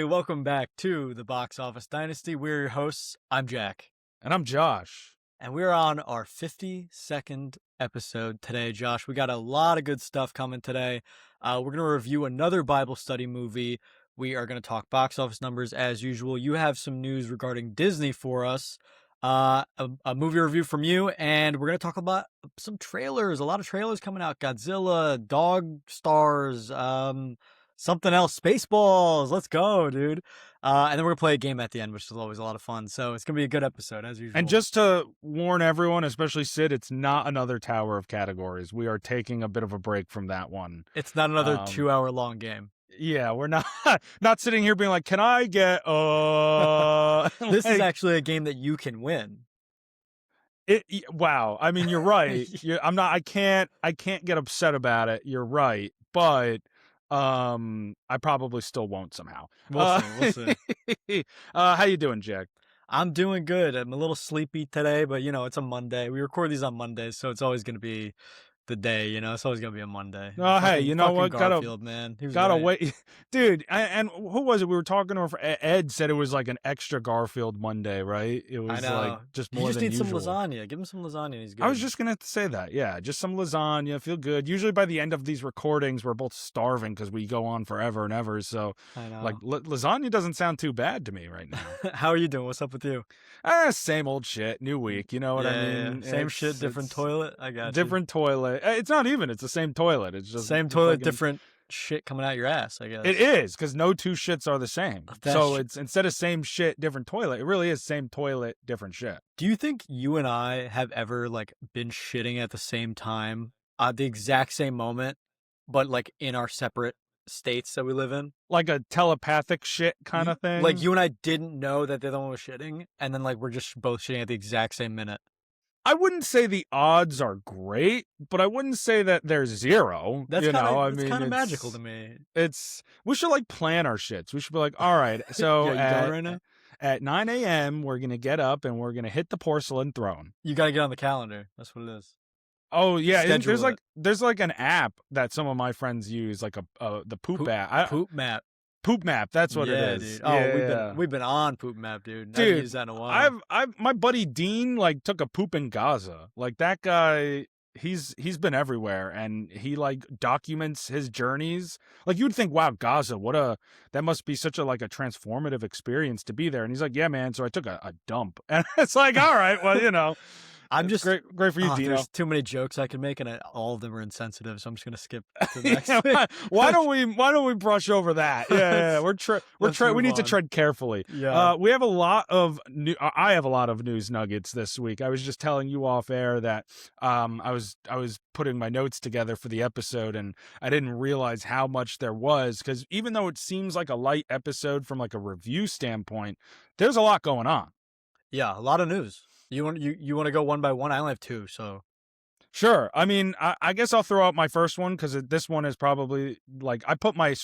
everybody. Welcome back to the Box Office Dynasty. We're your hosts. I'm Jack. And I'm Josh. And we're on our 52nd episode today, Josh. We got a lot of good stuff coming today. We're going to review another Bible study movie. We are going to talk box office numbers as usual. You have some news regarding Disney for us. A movie review from you, and we're going to talk about some trailers. A lot of trailers coming out. Godzilla, Dog Stars, something else, Spaceballs. Let's go, dude. And then we're going to play a game at the end, which is always a lot of fun. So it's going to be a good episode, as usual. And just to warn everyone, especially Sid, it's not another Tower of Categories. We are taking a bit of a break from that one. It's not another 2-hour long game. Yeah, we're not sitting here being like, can I get This is actually a game that you can win. Wow. I mean, you're right. I can't get upset about it. You're right. But I probably still won't somehow. We'll see. How you doing, Jack? I'm doing good. I'm a little sleepy today, but it's a Monday. We record these on Mondays, so it's always going to be the day, it's always gonna be a Monday. Oh, hey, you know what? Garfield, man, gotta wait, dude. And who was it? We were talking to Ed. Said it was like an extra Garfield Monday, right? It was like just more. You just than need usual. some lasagna. Give him some lasagna. And he's good. I was just gonna say that. Yeah, just some lasagna. Feel good. Usually by the end of these recordings, we're both starving because we go on forever and ever. So, I know. like lasagna doesn't sound too bad to me right now. How are you doing? What's up with you? Same old shit. New week. You know what I mean? Yeah. Same shit, different toilet. I got different toilet. It's not even. It's the same toilet. It's just same toilet, different shit coming out your ass, I guess. It is, because no two shits are the same. So it's instead of same shit, different toilet, it really is same toilet, different shit. Do you think you and I have ever been shitting at the same time, at the exact same moment, but in our separate states that we live in? Like a telepathic shit kind of thing? Like you and I didn't know that the other one was shitting, and then we're just both shitting at the exact same minute. I wouldn't say the odds are great, but I wouldn't say that they're zero. That's kind of magical to me. We should plan our shits. We should be like, all right, so right now? At 9 a.m., we're going to get up and we're going to hit the porcelain throne. You got to get on the calendar. That's what it is. Oh yeah, there's an app that some of my friends use, the poop app. Poop Map, that's what it is. Dude. Oh, we've been on Poop Map, dude. I haven't used that in a while. My buddy Dean took a poop in Gaza. That guy, he's been everywhere, and he documents his journeys. You'd think, wow, Gaza, that must be such a transformative experience to be there. And he's like, yeah, man. So I took a dump, and it's all right, well, I'm just great for you, Dino. There's too many jokes I can make, and all of them are insensitive. So I'm just gonna skip to the next thing. Why don't we brush over that? Yeah. We need to tread carefully. Yeah. We have a lot of I have a lot of news nuggets this week. I was just telling you off air that I was putting my notes together for the episode, and I didn't realize how much there was, because even though it seems like a light episode from a review standpoint, there's a lot going on. Yeah, a lot of news. You want to go one by one? I only have two, so. Sure. I mean, I guess I'll throw out my first one, because this one is probably I put my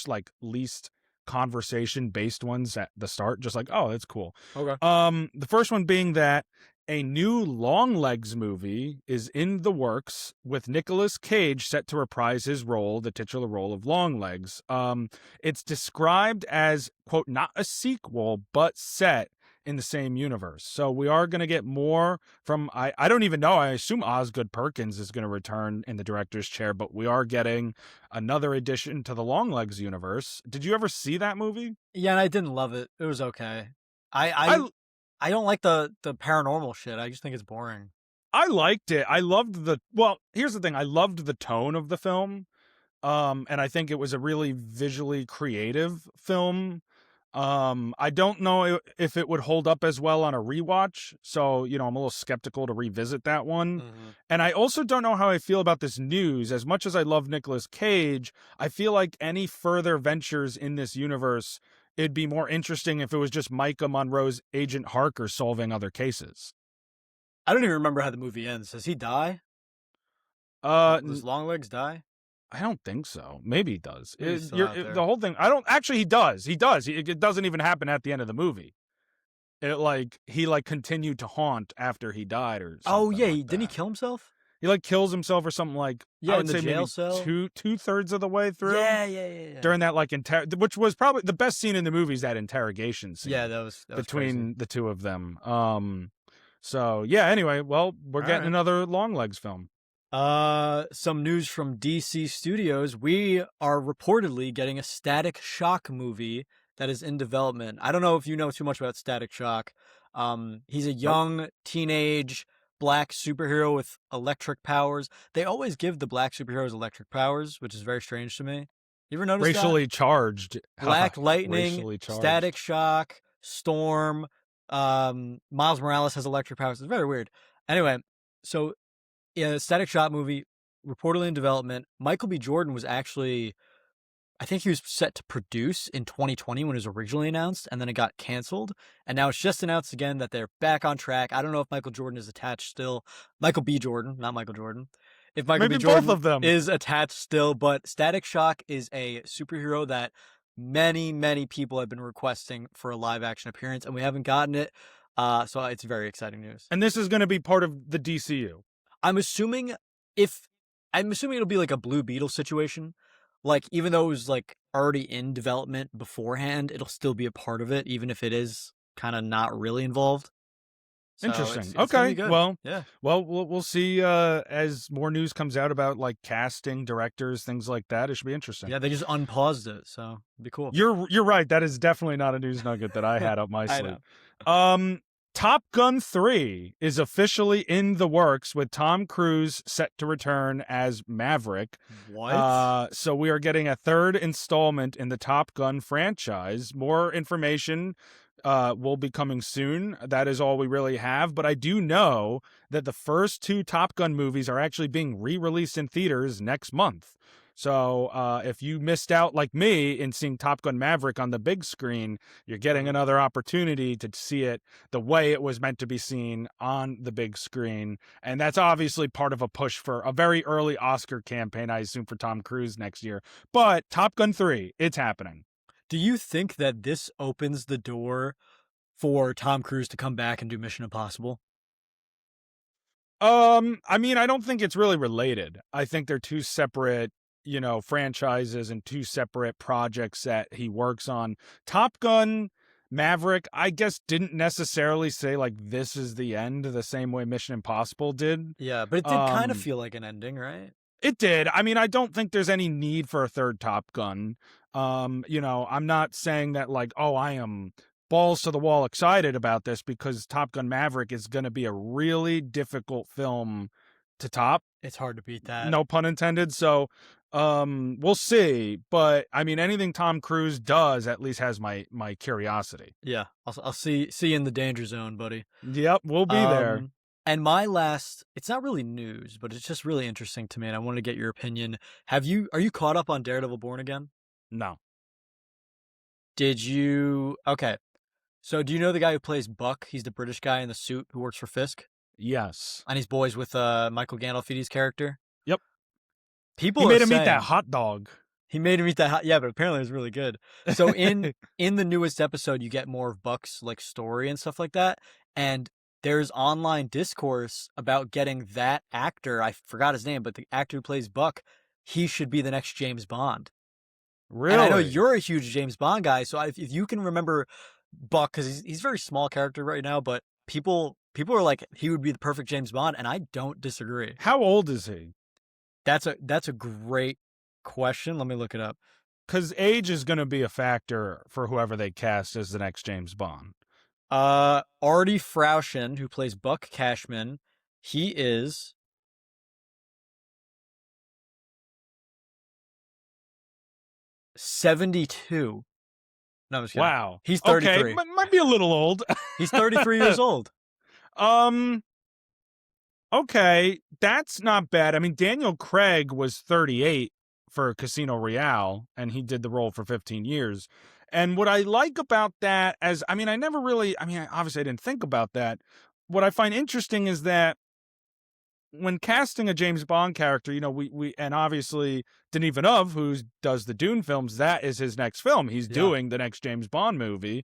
least conversation based ones at the start, just oh, that's cool. Okay. The first one being that a new Longlegs movie is in the works, with Nicolas Cage set to reprise his role, the titular role of Longlegs. It's described as, quote, not a sequel, but set in the same universe. So we are going to get more from, I don't even know, I assume Osgood Perkins is going to return in the director's chair, but we are getting another addition to the Longlegs universe. Did you ever see that movie? Yeah, and I didn't love it. It was okay. I don't like the paranormal shit. I just think it's boring. I liked it. I loved here's the thing. I loved the tone of the film. And I think it was a really visually creative film. I don't know if it would hold up as well on a rewatch, so I'm a little skeptical to revisit that one. Mm-hmm. And I also don't know how I feel about this news. As much as I love Nicolas Cage, I feel like any further ventures in this universe, it'd be more interesting if it was just Micah Monroe's Agent Harker solving other cases. I don't even remember how the movie ends. Does he die? Does Longlegs die? I don't think so. Maybe he does. The whole thing. I don't actually. He does. He does. It doesn't even happen at the end of the movie. He continued to haunt after he died or something. Oh yeah, didn't he kill himself? He like kills himself or something, like I Yeah, in would the say jail maybe cell. two-thirds of the way through Yeah, yeah, yeah, yeah. during that like which was probably the best scene in the movie, is that interrogation Yeah, scene that was crazy. between the two of them. So yeah, anyway, well, we're All getting right. another Longlegs film. Some news from DC Studios. We are reportedly getting a Static Shock movie that is in development. I don't know if you know too much about Static Shock. He's a Nope. young teenage black superhero with electric powers. They always give the black superheroes electric powers, which is very strange to me. You ever notice that? Racially charged. Haha, Black Lightning, racially Static charged. Shock, Storm, Miles Morales has electric powers. It's very weird. Anyway, so yeah, Static Shock movie reportedly in development. Michael B. Jordan was actually, I think he was set to produce in 2020 when it was originally announced, and then it got canceled. And now it's just announced again that they're back on track. I don't know if Michael Jordan is attached still. Michael B. Jordan, not Michael Jordan. If Michael B. Maybe both Jordan of them. is attached still, but Static Shock is a superhero that many, many people have been requesting for a live action appearance, and we haven't gotten it. So it's very exciting news. And this is going to be part of the DCU. I'm assuming if I'm assuming it'll be like a Blue Beetle situation. Like even though it was like already in development beforehand, it'll still be a part of it, even if it is kind of not really involved. So Interesting. it's gonna be Okay. good. Well, Yeah. we'll see as more news comes out about like casting, directors, things like that. It should be interesting. Yeah, they just unpaused it, so it'd be cool. You're right. That is definitely not a news nugget that I had up my I sleeve. know. Um, Top Gun 3 is officially in the works, with Tom Cruise set to return as Maverick. What? So we are getting a third installment in the Top Gun franchise. More information will be coming soon. That is all we really have. But I do know that the first two Top Gun movies are actually being re-released in theaters next month. So if you missed out like me in seeing Top Gun Maverick on the big screen, you're getting another opportunity to see it the way it was meant to be seen on the big screen. And that's obviously part of a push for a very early Oscar campaign, I assume, for Tom Cruise next year. But Top Gun 3, it's happening. Do you think that this opens the door for Tom Cruise to come back and do Mission Impossible? I mean, I don't think it's really related. I think they're two separate, franchises and two separate projects that he works on. Top Gun Maverick, I guess, didn't necessarily say like this is the end the same way Mission Impossible did. Yeah, but it did kind of feel like an ending, right? It did. I mean, I don't think there's any need for a third Top Gun. I'm not saying that like, oh, I am balls to the wall excited about this, because Top Gun Maverick is going to be a really difficult film to top. It's hard to beat that. No pun intended. So, we'll see. But I mean, anything Tom Cruise does at least has my curiosity. Yeah, I'll see you in the danger zone, buddy. Yep, we'll be there. And my last, it's not really news, but it's just really interesting to me, and I wanted to get your opinion. Are you caught up on Daredevil Born Again? No. Did you? Okay. So do you know the guy who plays Buck? He's the British guy in the suit who works for Fisk, Yes. and he's boys with Michael Gandolfini's character. Yep. People He are made him eat saying that hot dog. he made him eat that. Yeah, but apparently it was really good. So in the newest episode, you get more of Buck's like story and stuff like that, and there's online discourse about getting that actor. I forgot his name, but the actor who plays Buck, he should be the next James Bond. Really? And I know you're a huge James Bond guy, so if you can remember Buck, because he's a very small character right now, but people are like he would be the perfect James Bond, and I don't disagree. How old is he? That's a great question. Let me look it up. Because age is going to be a factor for whoever they cast as the next James Bond. Artie Fraushin, who plays Buck Cashman, he is 72. No, I'm just kidding. Wow. He's 33. Okay, might be a little old. He's 33 years old. Okay, that's not bad. I mean, Daniel Craig was 38 for Casino Royale, and he did the role for 15 years. And what I like about that, obviously I didn't think about that. What I find interesting is that when casting a James Bond character, we and obviously Denis Villeneuve, who does the Dune films, that is his next film. He's doing the next James Bond movie.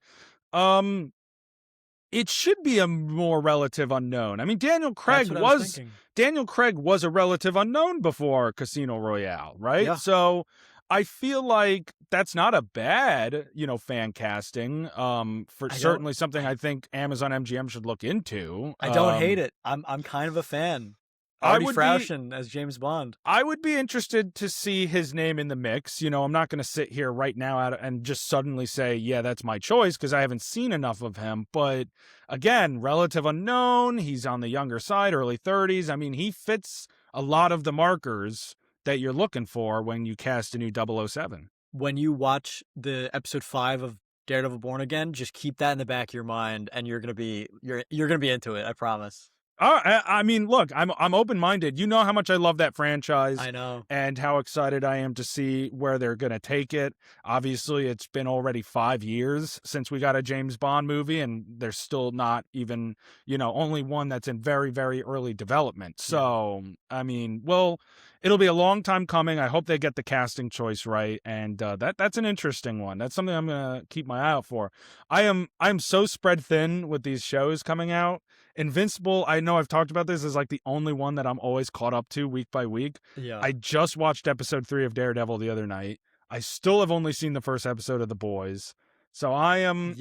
it should be a more relative unknown. I mean, That's what I was thinking. Daniel Craig was a relative unknown before Casino Royale, right? Yeah, So I feel like that's not a bad, fan casting. For I don't certainly something I I think Amazon MGM should look into. I don't hate it. I'm kind of a fan. I Artie would be Frauchen as James Bond. I would be interested to see his name in the mix. I'm not going to sit here right now and just suddenly say, yeah, that's my choice because I haven't seen enough of him. But again, relative unknown. He's on the younger side, early 30s. I mean, he fits a lot of the markers that you're looking for when you cast a new 007. When you watch the episode 5 of Daredevil Born Again, just keep that in the back of your mind, and you're gonna be into it. I promise. I mean, look, I'm open minded. You know how much I love that franchise I know. and how excited I am to see where they're going to take it. Obviously, it's been already 5 years since we got a James Bond movie, and there's still not even, only one that's in very, very early development. So, I mean, well, it'll be a long time coming. I hope they get the casting choice right, and that's an interesting one. That's something I'm going to keep my eye out for. I'm so spread thin with these shows coming out. Invincible, I know I've talked about this, is like the only one that I'm always caught up to week by week. Yeah. I just watched episode 3 of Daredevil the other night. I still have only seen the first episode of The Boys. So I'm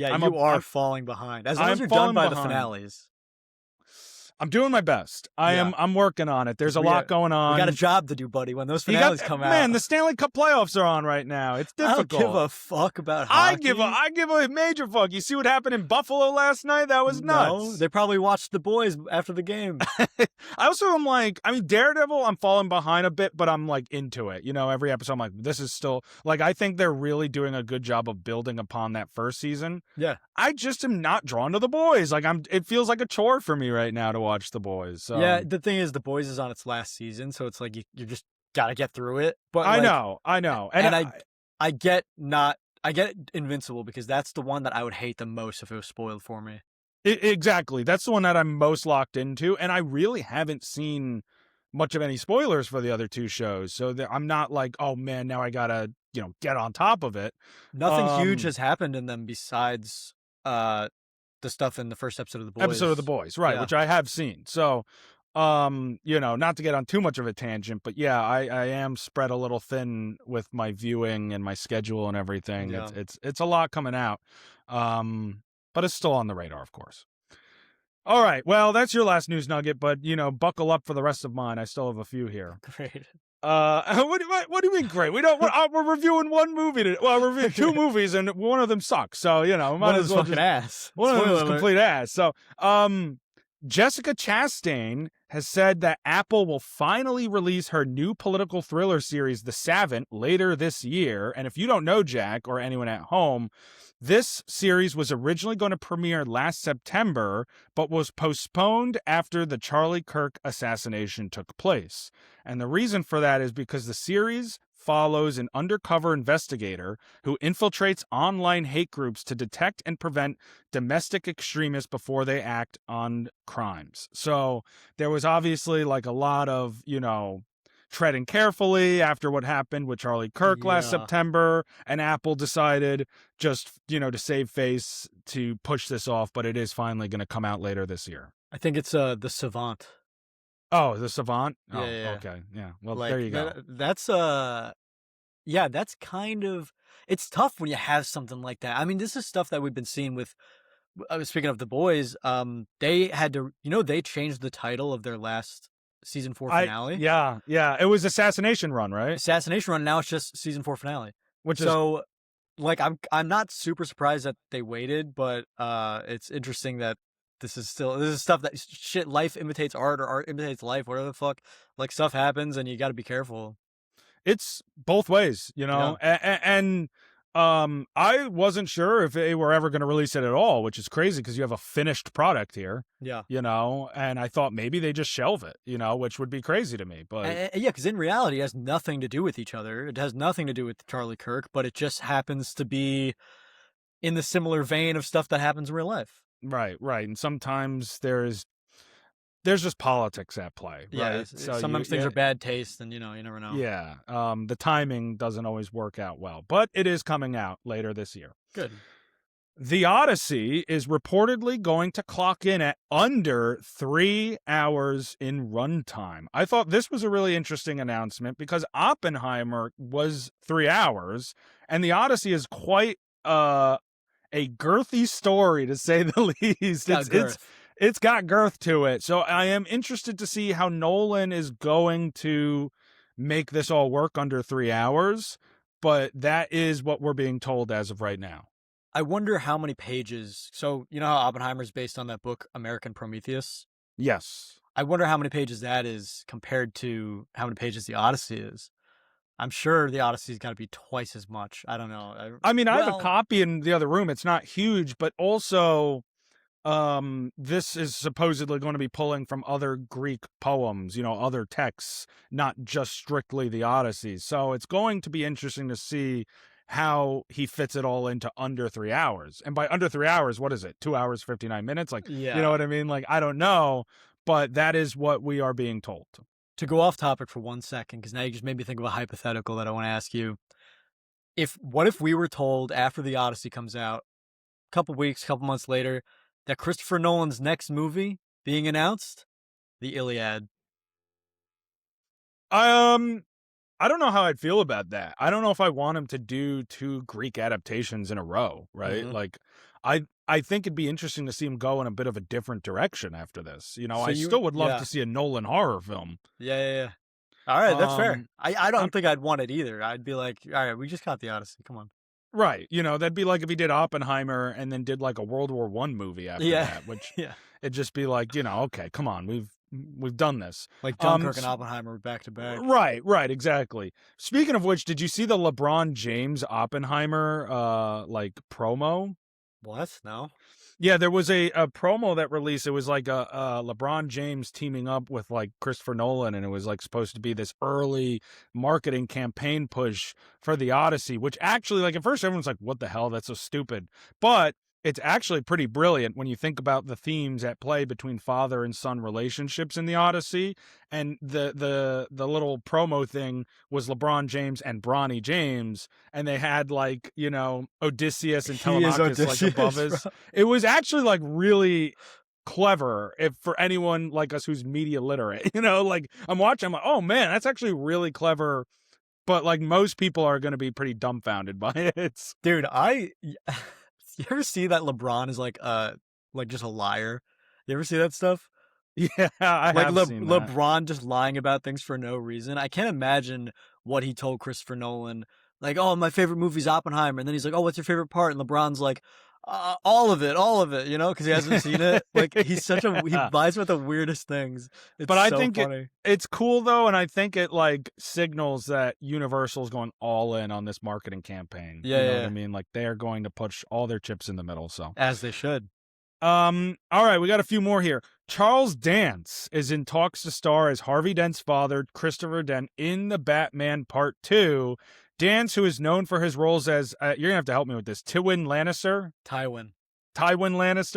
falling behind. As long as I'm you're done falling by the behind. finales. I'm doing my best. I'm working on it. There's a lot going on. We got a job to do, buddy, when those finales come out. Man, the Stanley Cup playoffs are on right now. It's difficult. I don't give a fuck about hockey. I give a major fuck. You see what happened in Buffalo last night? That was nuts. No, they probably watched The Boys after the game. I also am like, Daredevil, I'm falling behind a bit, but I'm like into it. Every episode I'm like, this is still, like, I think they're really doing a good job of building upon that first season. Yeah. I just am not drawn to The Boys. Like, it feels like a chore for me right now to watch The Boys. So. Yeah, the thing is, The Boys is on its last season, so it's like you just gotta get through it. But I know, and I get Invincible because that's the one that I would hate the most if it was spoiled for me. Exactly, that's the one that I'm most locked into, and I really haven't seen much of any spoilers for the other two shows, so I'm not like, oh man, now I gotta get on top of it. Nothing huge has happened in them besides the stuff in the first episode of The Boys. Right, yeah. Which I have seen. So, not to get on too much of a tangent, but yeah, I am spread a little thin with my viewing and my schedule and everything. Yeah. It's a lot coming out. But it's still on the radar, of course. All right, well, that's your last news nugget, but buckle up for the rest of mine. I still have a few here. Great. What do you mean great? We're reviewing one movie today. Well, we're reviewing two movies, and one of them sucks. So might as well fucking ass. One of them is complete ass. So, Jessica Chastain has said that Apple will finally release her new political thriller series, The Savant, later this year. And if you don't know, Jack, or anyone at home, this series was originally going to premiere last September, but was postponed after the Charlie Kirk assassination took place. And the reason for that is because the series follows an undercover investigator who infiltrates online hate groups to detect and prevent domestic extremists before they act on crimes. So there was obviously like a lot of, treading carefully after what happened with Charlie Kirk last September, and Apple decided just, to save face to push this off, but it is finally going to come out later this year. I think it's The Savant. Oh, The Savant? Yeah, oh, yeah. Okay. Yeah. Well, there you go. That's kind of, it's tough when you have something like that. I mean, this is stuff that we've been seeing with, speaking of The Boys, they had to, they changed the title of their last season 4 finale. Yeah. It was Assassination Run, right? Assassination Run. Now it's just season 4 finale. Like, I'm not super surprised that they waited, but it's interesting that this is stuff that life imitates art, or art imitates life, whatever the fuck. Like, stuff happens and you got to be careful. It's both ways, Yeah. and I wasn't sure if they were ever going to release it at all, which is crazy because you have a finished product here. Yeah. And I thought maybe they just shelve it, which would be crazy to me. But because in reality, it has nothing to do with each other. It has nothing to do with Charlie Kirk, but it just happens to be in the similar vein of stuff that happens in real life. Right. And sometimes there's just politics at play. Yeah. Right? So sometimes things are bad taste, and you never know. Yeah. The timing doesn't always work out well, but it is coming out later this year. Good. The Odyssey is reportedly going to clock in at under 3 hours in runtime. I thought this was a really interesting announcement because Oppenheimer was 3 hours, and the Odyssey is quite a girthy story, to say the least. Got girth. It's got girth to it. So I am interested to see how Nolan is going to make this all work under 3 hours, but that is what we're being told as of right now. I wonder how many pages. So, you know how Oppenheimer's based on that book, American Prometheus? Yes. I wonder how many pages that is compared to how many pages the Odyssey is. I'm sure the Odyssey's got to be twice as much. I don't know. I mean, I have a copy in the other room. It's not huge, but also this is supposedly going to be pulling from other Greek poems, other texts, not just strictly the Odyssey. So it's going to be interesting to see how he fits it all into under 3 hours. And by under 3 hours, what is it? 2 hours, 59 minutes? Like, Yeah. You know what I mean? Like, I don't know, but that is what we are being told. To go off topic for 1 second, because now you just made me think of a hypothetical that I want to ask you. What if we were told after the Odyssey comes out, a couple weeks, couple months later, that Christopher Nolan's next movie being announced, the Iliad? I don't know how I'd feel about that. I don't know if I want him to do 2 Greek adaptations in a row, right? Mm-hmm. Like, I think it'd be interesting to see him go in a bit of a different direction after this. So I still would love to see a Nolan horror film. Yeah. All right, that's fair. I don't think I'd want it either. I'd be like, all right, we just got the Odyssey. Come on. Right. That'd be like if he did Oppenheimer and then did like a World War I movie after that, which it'd just be like, okay, come on, we've done this. Like Dunkirk and Oppenheimer back to back. Right, exactly. Speaking of which, did you see the LeBron James Oppenheimer promo? What? No. Yeah, there was a promo that released. It was like a LeBron James teaming up with like Christopher Nolan, and it was like supposed to be this early marketing campaign push for the Odyssey, which actually, like, at first everyone's like, what the hell? That's so stupid. But it's actually pretty brilliant when you think about the themes at play between father and son relationships in the Odyssey. And the little promo thing was LeBron James and Bronny James, and they had like, Odysseus and Telemachus like above us. Bro. It was actually like really clever for anyone like us who's media literate. Like I'm watching, I'm like, oh man, that's actually really clever. But like most people are going to be pretty dumbfounded by it. Dude, you ever see that LeBron is like just a liar? You ever see that stuff? Yeah, I have seen that. LeBron just lying about things for no reason. I can't imagine what he told Christopher Nolan. Like, oh, my favorite movie's Oppenheimer. And then he's like, oh, what's your favorite part? And LeBron's like, all of it, because he hasn't seen it. Like, he lies about the weirdest things. But I think funny. It's cool, though, and I think it, like, signals that Universal's going all in on this marketing campaign. Yeah, you know what I mean? Like, they are going to push all their chips in the middle, so. As they should. All right, we got a few more here. Charles Dance is in talks to star as Harvey Dent's father, Christopher Dent, in The Batman Part 2. Dance, who is known for his roles as, you're going to have to help me with this, Tywin Lannister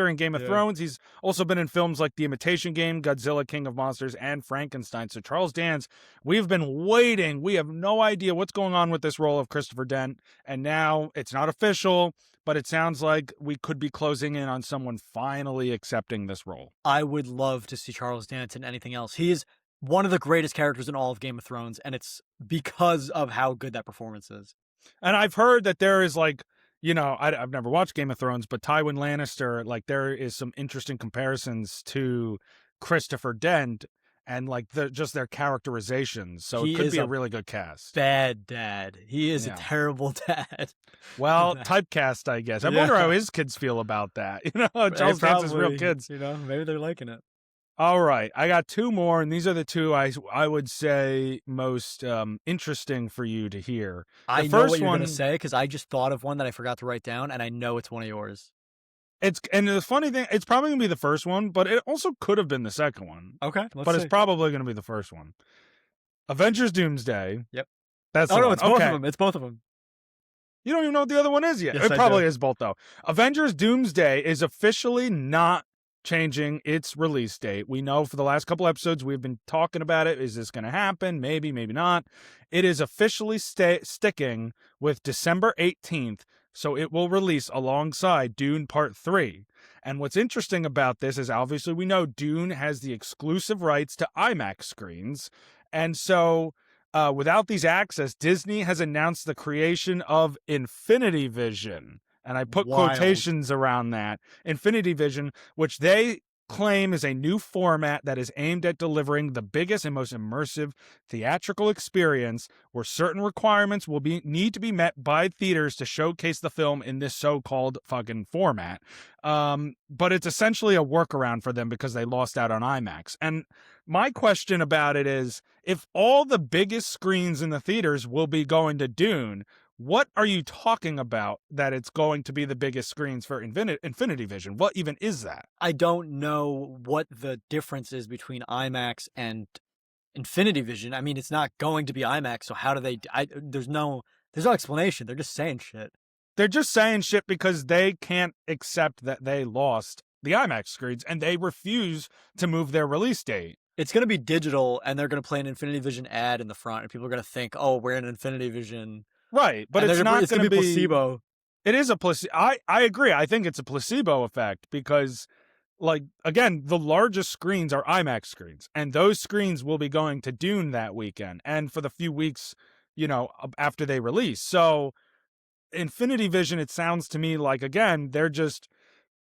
in Game of Thrones. He's also been in films like The Imitation Game, Godzilla, King of Monsters, and Frankenstein. So Charles Dance, we've been waiting. We have no idea what's going on with this role of Christopher Dent. And now it's not official, but it sounds like we could be closing in on someone finally accepting this role. I would love to see Charles Dance in anything else. He is one of the greatest characters in all of Game of Thrones, and it's because of how good that performance is. And I've heard that there is like, I've never watched Game of Thrones, but Tywin Lannister, like there is some interesting comparisons to Christopher Dent and like just their characterizations. So it could be a really good cast. Bad dad. He is a terrible dad. Well, typecast, I guess. I wonder how his kids feel about that. Charles Dance's real kids. Maybe they're liking it. All right, I got 2 more, and these are the 2 I would say most interesting for you to hear. I know what you're going to say, because I just thought of one that I forgot to write down, and I know it's one of yours. And the funny thing, it's probably going to be the first one, but it also could have been the second one. Okay, but it's probably going to be the first one. Avengers Doomsday. Yep. That's no, it's both of them. It's both of them. You don't even know what the other one is yet. Yes, it probably is both, though. Avengers Doomsday is officially not changing its release date. We know for the last couple episodes we've been talking about it. Is this going to happen? Maybe, maybe not. It is officially sticking with December 18th. So it will release alongside Dune Part 3. And what's interesting about this is obviously we know Dune has the exclusive rights to IMAX screens. And so without these access, Disney has announced the creation of Infinity Vision. And I put Wild. quotations around that. Infinity Vision, which they claim is a new format that is aimed at delivering the biggest and most immersive theatrical experience where certain requirements will need to be met by theaters to showcase the film in this so-called fucking format. But it's essentially a workaround for them because they lost out on IMAX. And my question about it is, if all the biggest screens in the theaters will be going to Dune, what are you talking about that it's going to be the biggest screens for Infinity Vision? What even is that? I don't know what the difference is between IMAX and Infinity Vision. I mean, it's not going to be IMAX, so how do they? There's no explanation. They're just saying shit. They're just saying shit because they can't accept that they lost the IMAX screens and they refuse to move their release date. It's going to be digital, and they're going to play an Infinity Vision ad in the front, and people are going to think, "Oh, we're in Infinity Vision." Right, but And it's not it's going gonna to be be placebo. It is a placebo. I agree. I think it's a placebo effect because, like, again, the largest screens are IMAX screens, and those screens will be going to Dune that weekend and for the few weeks, after they release. So, Infinity Vision, it sounds to me like, again, they're just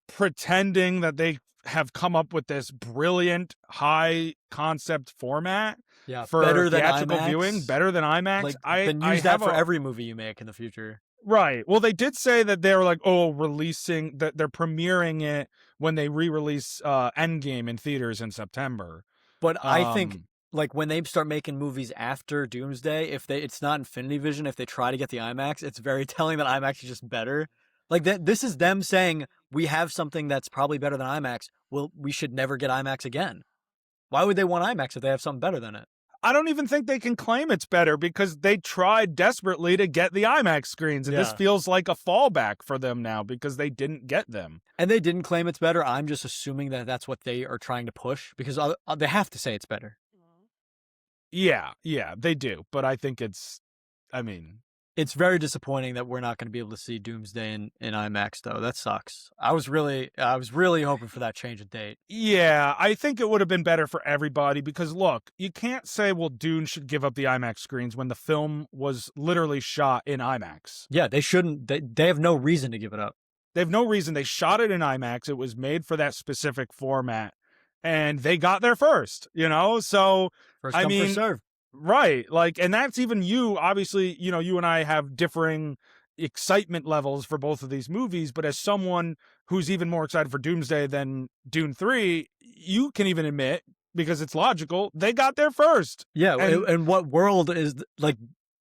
pretending that they have come up with this brilliant high concept format Yeah, for better than theatrical viewing, IMAX. better than IMAX. Like, I then I use that have for a every movie you make in the future. Right. Well, they did say that they're like, releasing that they're premiering it when they re-release Endgame in theaters in September. But I think Um, like when they start making movies after Doomsday, if it's not Infinity Vision, if they try to get the IMAX, it's very telling that IMAX is just better. Like that, this is them saying we have something that's probably better than IMAX. Well, we should never get IMAX again. Why would they want IMAX if they have something better than it? I don't even think they can claim it's better because they tried desperately to get the IMAX screens, and this Yeah. feels like a fallback for them now because they didn't get them. And they didn't claim it's better. I'm just assuming that that's what they are trying to push because they have to say it's better. Yeah, they do. But I think I mean, It's very disappointing that we're not going to be able to see Doomsday in IMAX, though. That sucks. I was really hoping for that change of date. yeah, I think it would have been better for everybody because look, you can't say, well, Dune should give up the IMAX screens when the film was literally shot in IMAX. Yeah, they shouldn't. They have no reason to give it up. They have no reason. They shot it in IMAX. It was made for that specific format, and they got there first, So, First I come, first mean, serve. right. Like, and that's even you. Obviously, you and I have differing excitement levels for both of these movies, but as someone who's even more excited for Doomsday than Dune 3, you can even admit, because it's logical, they got there first. Yeah, And and what world is like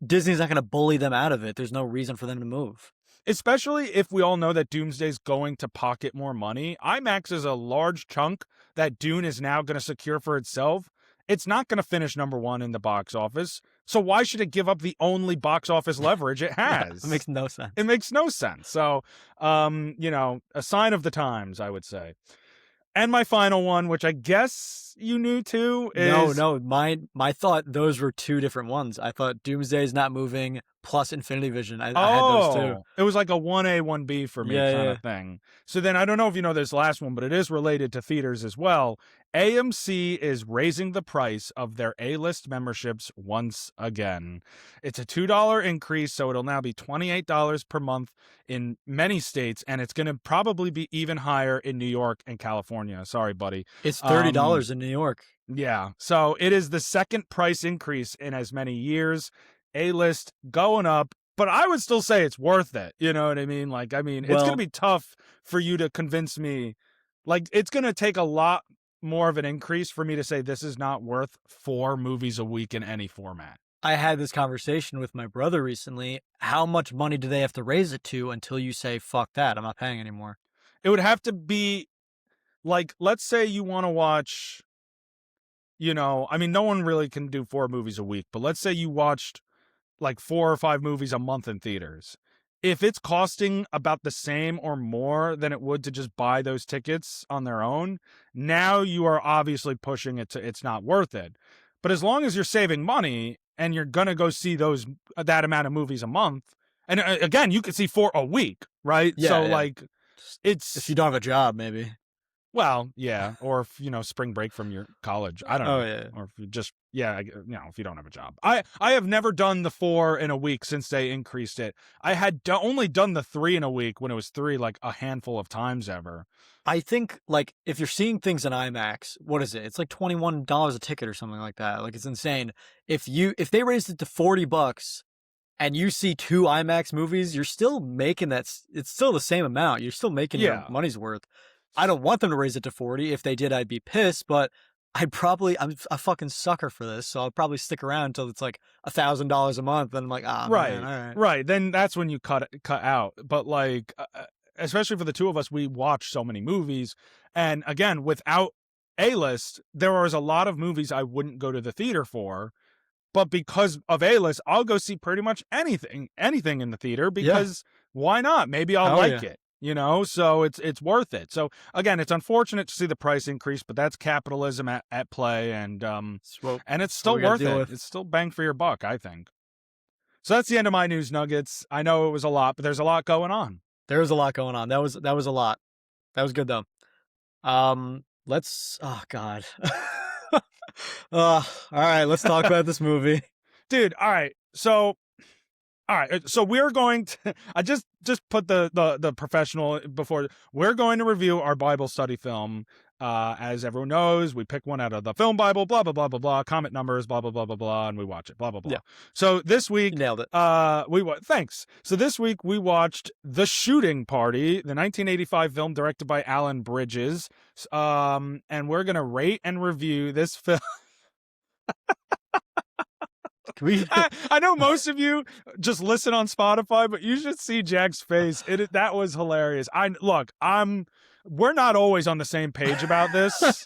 Disney's not going to bully them out of it. There's no reason for them to move. especially if we all know that Doomsday's going to pocket more money, IMAX is a large chunk that Dune is now going to secure for itself. It's not going to finish number one in the box office. So why should it give up the only box office leverage it Yeah, has? it makes no sense. It makes no sense. So, a sign of the times, I would say. And my final one, which I guess you knew too, is No. My thought those were two different ones. I thought Doomsday's not moving plus Infinity Vision. I had those too. it was like a 1A, 1B for me kind of thing. So then I don't know if you know this last one, but it is related to theaters as well. AMC is raising the price of their A-list memberships once again. It's a $2 increase, so it'll now be $28 per month in many states, and it's going to probably be even higher in New York and California. Sorry, buddy. It's $30 in New York. Yeah. So it is the second price increase in as many years. A-list going up, but I would still say it's worth it. You know what I mean? Like, it's going Well, to be tough for you to convince me. Like, it's going to take a lot more of an increase for me to say this is not worth 4 movies a week in any format. I had this conversation with my brother recently. How much money do they have to raise it to until you say, fuck that, I'm not paying anymore? It would have to be like, let's say you want to watch, no one really can do 4 movies a week, but let's say you watched like 4 or 5 movies a month in theaters. If it's costing about the same or more than it would to just buy those tickets on their own, now you are obviously pushing it to it's not worth it. But as long as you're saving money and you're going to go see that amount of movies a month, And again, you could see 4 a week, right? Yeah, So yeah. like, Just if it's you don't have a job, maybe. well, yeah, or if spring break from your college. I don't Oh know, yeah. or if you just if you don't have a job. I have never done the 4 in a week since they increased it. I had only done the 3 in a week when it was 3 like a handful of times ever. I think like if you're seeing things in IMAX, what is it? It's like $21 a ticket or something like that. Like it's insane. If they raised it to $40 and you see 2 IMAX movies, you're still making it's still the same amount. You're still making your Yeah. money's worth. I don't want them to raise it to 40. If they did, I'd be pissed, but I'm a fucking sucker for this, so I'll probably stick around until it's like $1,000 a month. And I'm like, ah, man, Right. all right. Right. Then that's when you cut out. But like, especially for the two of us, we watch so many movies. And again, without A-list, there was a lot of movies I wouldn't go to the theater for. But because of A-list, I'll go see pretty much anything in the theater Yeah. because why not? Maybe I'll Hell like yeah. it, so it's worth it. So again, it's unfortunate to see the price increase, but that's capitalism at play, and it's what still we gotta worth deal it. with. It's still bang for your buck, I think. So that's the end of my news nuggets. I know it was a lot, but there's a lot going on. There was a lot going on. That was a lot. That was good though. Let's. Oh God. All right. Let's talk about this movie. Dude, all right. So we're going to I just put the professional before. We're going to review our Bible study film. As everyone knows, we pick one out of the film Bible, blah blah blah blah blah, comment numbers, blah blah blah blah blah, and we watch it, blah blah blah. Yeah. So this week, You nailed it. thanks. So this week we watched The Shooting Party, the 1985 film directed by Alan Bridges. And we're gonna rate and review this film. Can we? I know most of you just listen on Spotify, but you should see Jack's face. That was hilarious. We're not always on the same page about this.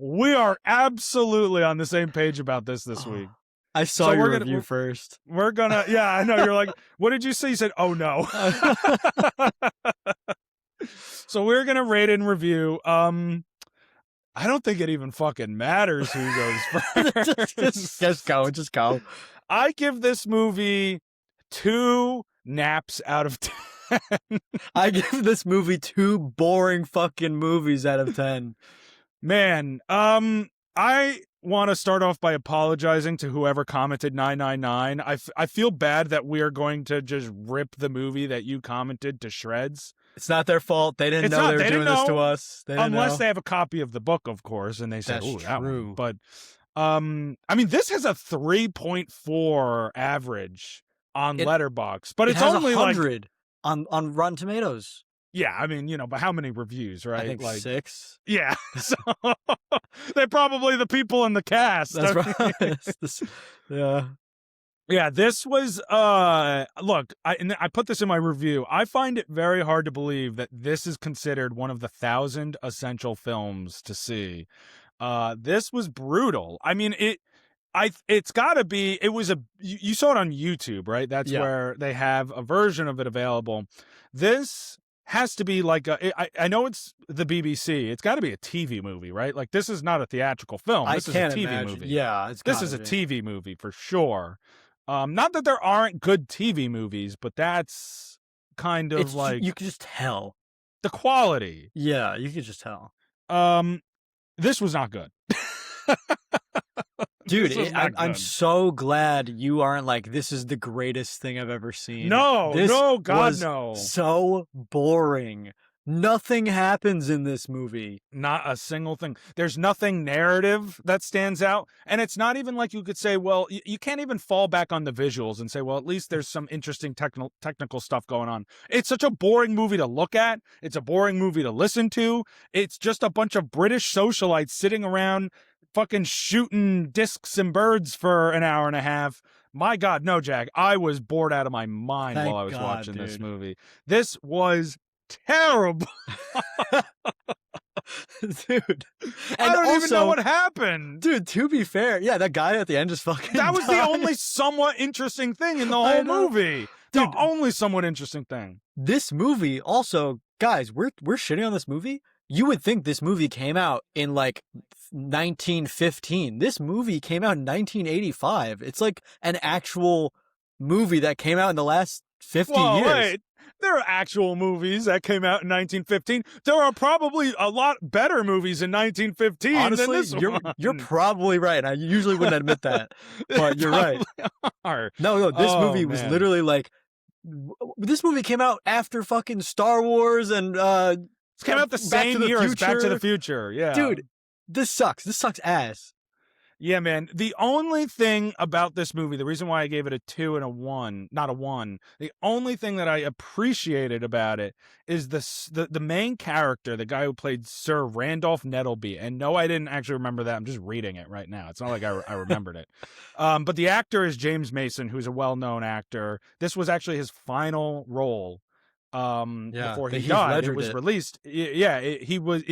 We are absolutely on the same page about this week. I saw your review first. We're gonna, yeah, I know. You're like, what did you see? You said, oh no. So we're gonna rate and review. I don't think it even fucking matters who goes first. just go. I give this movie 2 naps out of 10. I give this movie 2 boring fucking movies out of 10. Man, I want to start off by apologizing to whoever commented 999. I feel bad that we are going to just rip the movie that you commented to shreds. It's not their fault. They didn't know they were doing this to us. Unless they have a copy of the book, of course, and they say, "Oh, that one." But I mean, this has a 3.4 average on Letterboxd, but it's only 100 on Rotten Tomatoes. Yeah, I mean, but how many reviews, right? I think like 6. Yeah, so they're probably the people in the cast. That's right. Yeah. Yeah, this was look, I put this in my review. I find it very hard to believe that this is considered one of the 1,000 essential films to see. This was brutal. I mean, it's got to be. It was you saw it on YouTube, right? That's where they have a version of it available. This has to be like I know it's the BBC. It's got to be a TV movie, right? Like this is not a theatrical film. This is a TV movie. Yeah, this is a TV movie for sure. Not that there aren't good TV movies, but that's kind of like you can just tell the quality. Yeah, you can just tell. This was not good. Dude, I'm so glad you aren't like, this is the greatest thing I've ever seen. No, God, no. So boring. Nothing happens in this movie. Not a single thing. There's nothing narrative that stands out. And it's not even like you could say, well, you can't even fall back on the visuals and say, well, at least there's some interesting technical stuff going on. It's such a boring movie to look at. It's a boring movie to listen to. It's just a bunch of British socialites sitting around fucking shooting discs and birds for an hour and a half. My God, no, Jack. I was bored out of my mind while I was watching this movie. This was terrible. Dude. And I don't even know what happened. Dude, to be fair, yeah, that guy at the end just fucking That was died. the only somewhat interesting thing in the whole movie. Dude, the only somewhat interesting thing. This movie also, guys, we're shitting on this movie. You would think this movie came out in like 1915. This movie came out in 1985. It's like an actual movie that came out in the last 50 Whoa, years. wait. There are actual movies that came out in 1915. There are probably a lot better movies in 1915 than Honestly, this you're one. probably right. And I usually wouldn't admit that, They but you're right. probably are. No, no, this Oh, movie was man. literally like this movie came out after fucking Star Wars and This came out the Back to same the year as Back to the Future. Future. Yeah. Dude, this sucks. This sucks ass. Yeah, man. The only thing about this movie, the reason why I gave it a 2 and a 1, not a 1, the only thing that I appreciated about it is the main character, the guy who played Sir Randolph Nettleby. And no, I didn't actually remember that. I'm just reading it right now. It's not like I remembered it. But the actor is James Mason, who's a well-known actor. This was actually his final role Yeah, before the he Heath died. It Ledgered was it. released. Yeah, he was.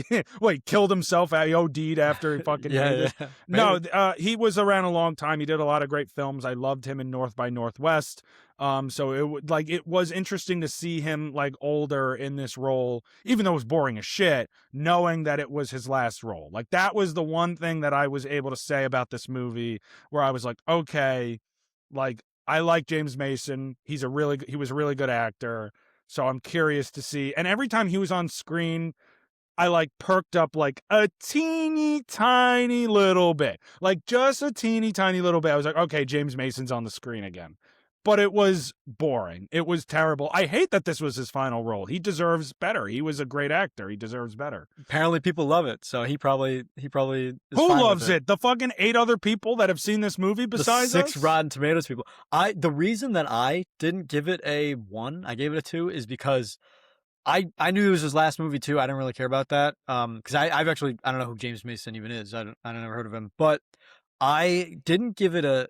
Well, he killed himself. He OD'd after he fucking made Yeah, this. yeah. No, Maybe. he was around a long time. He did a lot of great films. I loved him in North by Northwest. So it was interesting to see him like older in this role, even though it was boring as shit, knowing that it was his last role. Like that was the one thing that I was able to say about this movie where I was like, okay, like I like James Mason. He was a really good actor. So I'm curious to see. And every time he was on screen, I like perked up like a teeny tiny little bit. Like just a teeny tiny little bit. I was like, okay, James Mason's on the screen again. But it was boring. It was terrible. I hate that this was his final role. He deserves better. He was a great actor. He deserves better. Apparently people love it, so he probably is Who fine with loves it. it? The fucking 8 other people that have seen this movie The besides 6 us? Rotten Tomatoes people. The reason that I didn't give it a 1, I gave it a 2 is because I knew it was his last movie too. I didn't really care about that. Because I've actually I don't know who James Mason even is. I never heard of him. But I didn't give it a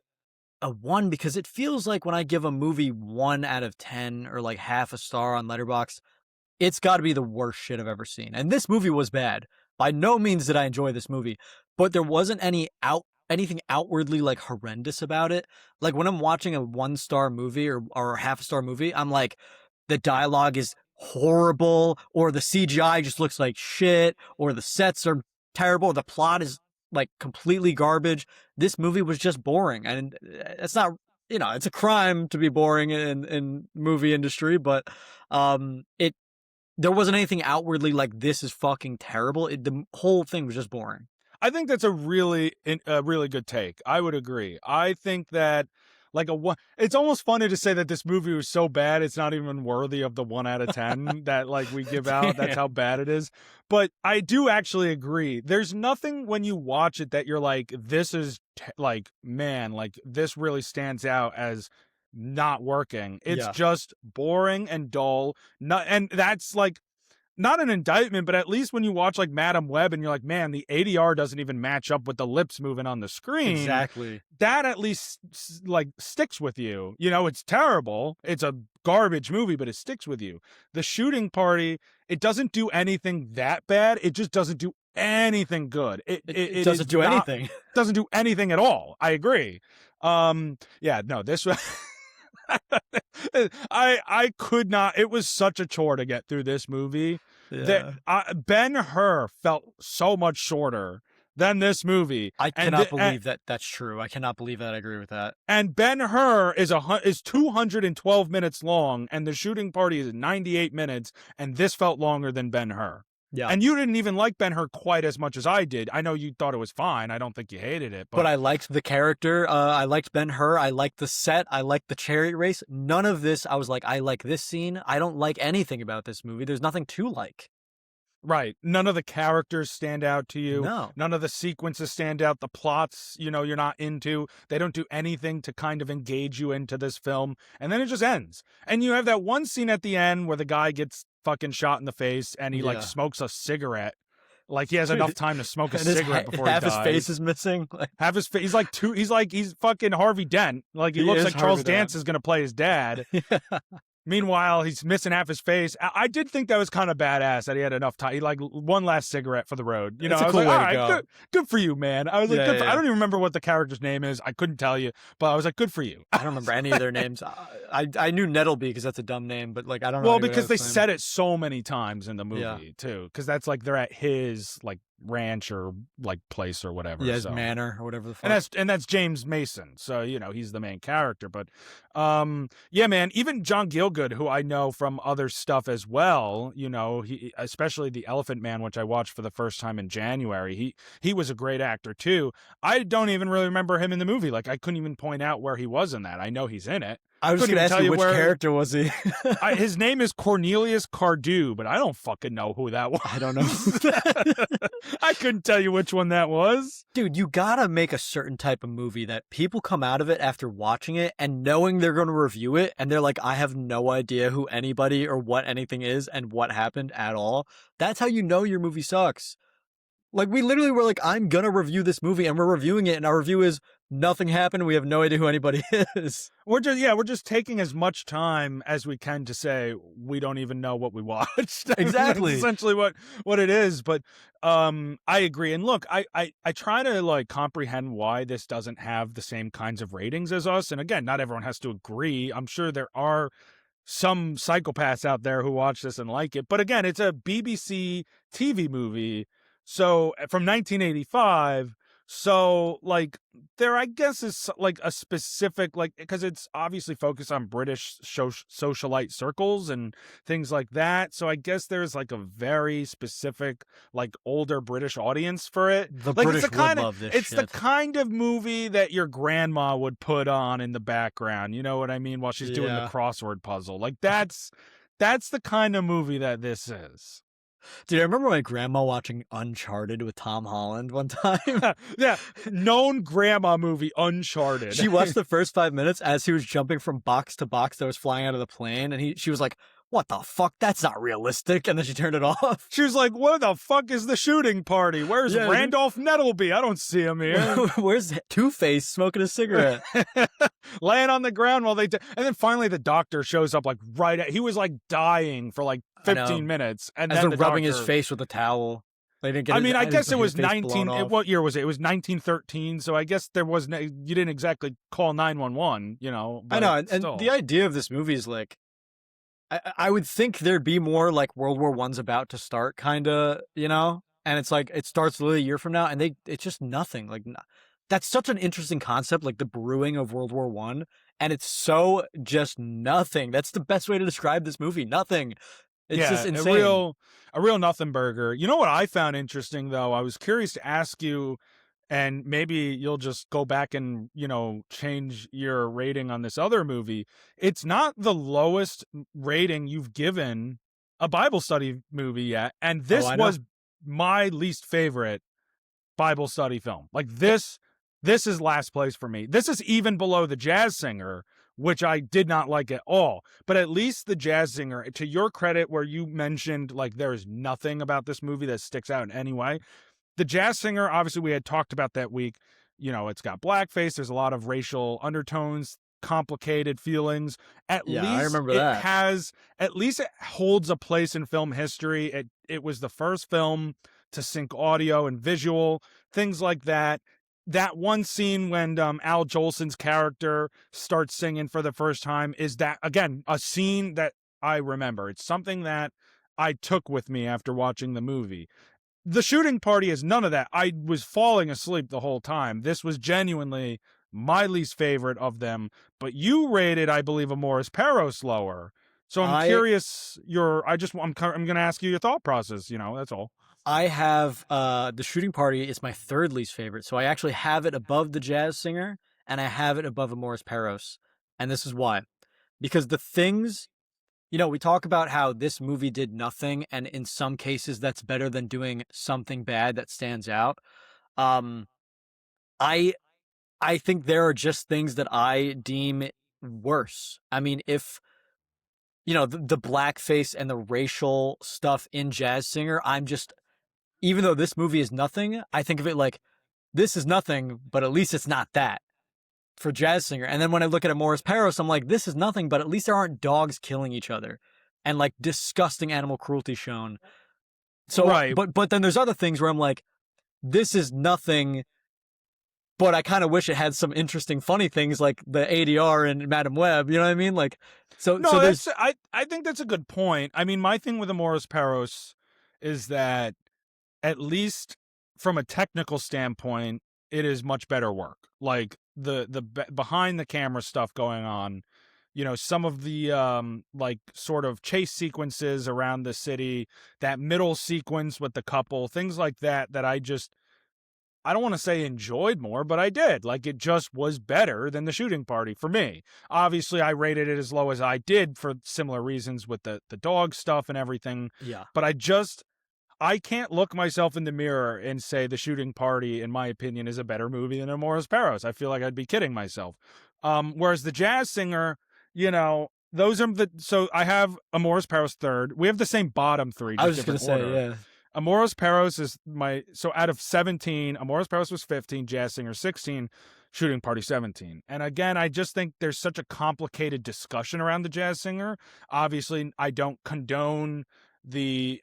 1 because it feels like when I give a movie 1 out of 10 or like half a star on Letterboxd, it's got to be the worst shit I've ever seen. And this movie was bad. By no means did I enjoy this movie, but there wasn't anything outwardly like horrendous about it. Like when I'm watching a 1-star movie or half a star movie, I'm like, the dialogue is horrible, or the CGI just looks like shit, or the sets are terrible, the plot is like completely garbage. This movie was just boring, and it's not. It's a crime to be boring in movie industry, but it there wasn't anything outwardly like this is fucking terrible. The whole thing was just boring. I think that's a really good take. I would agree. I think that like it's almost funny to say that this movie was so bad it's not even worthy of the 1 out of 10 that like we give out. That's how bad it is. But I do actually agree. There's nothing when you watch it that you're like, this is like, man, like this really stands out as not working. It's Yeah, just boring and dull. And that's like not an indictment, but at least when you watch like Madam Web and you're like, man, the ADR doesn't even match up with the lips moving on the screen. exactly. That at least like sticks with you. It's terrible. It's a garbage movie, but it sticks with you. The Shooting Party, it doesn't do anything that bad. It just doesn't do anything good. It doesn't do anything. Doesn't do anything at all. I agree. Yeah, no, this was I could not. It was such a chore to get through this movie. Yeah. That Ben-Hur felt so much shorter than this movie. I cannot believe that that's true. I cannot believe that I agree with that. And Ben-Hur is 212 minutes long, and The Shooting Party is 98 minutes, and this felt longer than Ben-Hur. Yeah. And you didn't even like Ben-Hur quite as much as I did. I know you thought it was fine. I don't think you hated it. But I liked the character. I liked Ben-Hur. I liked the set. I liked the chariot race. None of this, I was like, I like this scene. I don't like anything about this movie. There's nothing to like. Right. None of the characters stand out to you. No. None of the sequences stand out. The plots, you're not into. They don't do anything to kind of engage you into this film. And then it just ends. And you have that one scene at the end where the guy gets fucking shot in the face and he like smokes a cigarette. Like he has enough time to smoke a cigarette before he dies. Half his face is missing. Half his face. He's fucking Harvey Dent. Like he looks like Charles Dance is going to play his dad. Yeah. Meanwhile, he's missing half his face. I did think that was kind of badass that he had enough time. He like one last cigarette for the road. It's I a was cool like, way all to right, go. good for you, man. I was like, Yeah, I don't even remember what the character's name is. I couldn't tell you, but I was like, good for you. I don't remember any of their names. I knew Nettleby because that's a dumb name, but like I don't know. Well, because they said it so many times in the movie too. Because that's like they're at his like ranch or like place or whatever. Yeah, his So manor or whatever the and fuck. that's James Mason. So, he's the main character. But yeah, man, even John Gielgud, who I know from other stuff as well, he, especially The Elephant Man, which I watched for the first time in January, he was a great actor too. I don't even really remember him in the movie. Like, I couldn't even point out where he was in that. I know he's in it. I was just Couldn't gonna even ask tell you you which where. character was he. His name is Cornelius Cardew, but I don't fucking know who that was. I don't know. I couldn't tell you which one that was. Dude, you gotta make a certain type of movie that people come out of it after watching it and knowing they're gonna review it, and they're like, I have no idea who anybody or what anything is and what happened at all. That's how you know your movie sucks. Like, we literally were like, I'm gonna review this movie, and we're reviewing it, and our review is nothing happened. We have no idea who anybody is. We're just taking as much time as we can to say we don't even know what we watched. Exactly. That's essentially what it is. But I agree. And look, I try to like comprehend why this doesn't have the same kinds of ratings as us. And again, not everyone has to agree. I'm sure there are some psychopaths out there who watch this and like it. But again, it's a BBC TV movie. So from 1985. So like there, I guess, is like a specific, like, because it's obviously focused on British socialite circles and things like that. So I guess there's like a very specific, like, older British audience for it. The Like, British it's the kind would of, love this it's shit. the kind of movie that your grandma would put on in the background. You know what I mean? While she's doing the Yeah. crossword puzzle. Like, that's the kind of movie that this is. Dude, I remember my grandma watching Uncharted with Tom Holland one time. Yeah, known grandma movie Uncharted. She watched the first 5 minutes as he was jumping from box to box that was flying out of the plane, and she was like, what the fuck? That's not realistic. And then she turned it off. She was like, where the fuck is the shooting party? Where's Randolph Nettleby? I don't see him here. Where's Two-Face smoking a cigarette? Laying on the ground while and then finally the doctor shows up, like, he was like dying for like 15 minutes. And as then they're rubbing his face with a towel. They didn't get I guess it was 19. What year was it? It was 1913. So I guess there was you didn't exactly call 911, I know. And still. the idea of this movie is like, I would think there'd be more like World War I's about to start, kind of, and it's like it starts literally a year from now, and it's just nothing. Like, that's such an interesting concept, like the brewing of World War I, and it's so just nothing. That's the best way to describe this movie. Nothing. It's just insane. A real nothing burger. You know what I found interesting though? I was curious to ask you, and maybe you'll just go back and, change your rating on this other movie. It's not the lowest rating you've given a Bible study movie yet. And this was my least favorite Bible study film. Like, this is last place for me. This is even below The Jazz Singer, which I did not like at all. But at least The Jazz Singer, to your credit, where you mentioned like there is nothing about this movie that sticks out in any way. The Jazz Singer, obviously, we had talked about that week. It's got blackface. There's a lot of racial undertones, complicated feelings. At least I remember that. At least it holds a place in film history. It was the first film to sync audio and visual, things like that. That one scene when Al Jolson's character starts singing for the first time is, that, again, a scene that I remember. It's something that I took with me after watching the movie. The shooting party is none of that. I was falling asleep the whole time. This was genuinely my least favorite of them. But you rated, I believe, a Morris Peros lower. So I'm curious. I'm going to ask you your thought process. That's all. I have The Shooting Party is my third least favorite. So I actually have it above The Jazz Singer, and I have it above a Morris Peros. And this is why. Because the things, we talk about how this movie did nothing, and in some cases that's better than doing something bad that stands out. I think there are just things that I deem worse. I mean, if the blackface and the racial stuff in Jazz Singer, even though this movie is nothing, I think of it like, this is nothing, but at least it's not that for Jazz Singer. And then when I look at a Morris Peros, I'm like, this is nothing, but at least there aren't dogs killing each other and like disgusting animal cruelty shown. So, right. But then there's other things where I'm like, this is nothing, but I kind of wish it had some interesting, funny things like the ADR and Madam Web. You know what I mean? Like, I think that's a good point. I mean, my thing with the Morris Peros is that at least from a technical standpoint, it is much better work. Like the behind the camera stuff going on, some of the like sort of chase sequences around the city, that middle sequence with the couple, things like that I don't want to say enjoyed more, but I did. Like, it just was better than the shooting party for me. Obviously, I rated it as low as I did for similar reasons with the dog stuff and everything. Yeah. But I can't look myself in the mirror and say the shooting party, in my opinion, is a better movie than Amores Perros. I feel like I'd be kidding myself. Whereas the jazz singer, those are so I have Amores Perros third. We have the same bottom three, I just was just gonna different say, order. yeah. Amores Perros is so out of 17, Amores Perros was 15, Jazz Singer 16, Shooting Party 17. And again, I just think there's such a complicated discussion around the Jazz Singer. Obviously, I don't condone the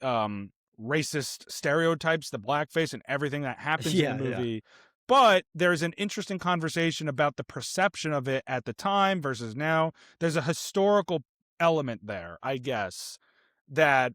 racist stereotypes, the blackface, and everything that happens in the movie. But there's an interesting conversation about the perception of it at the time versus now. There's a historical element there, I guess, that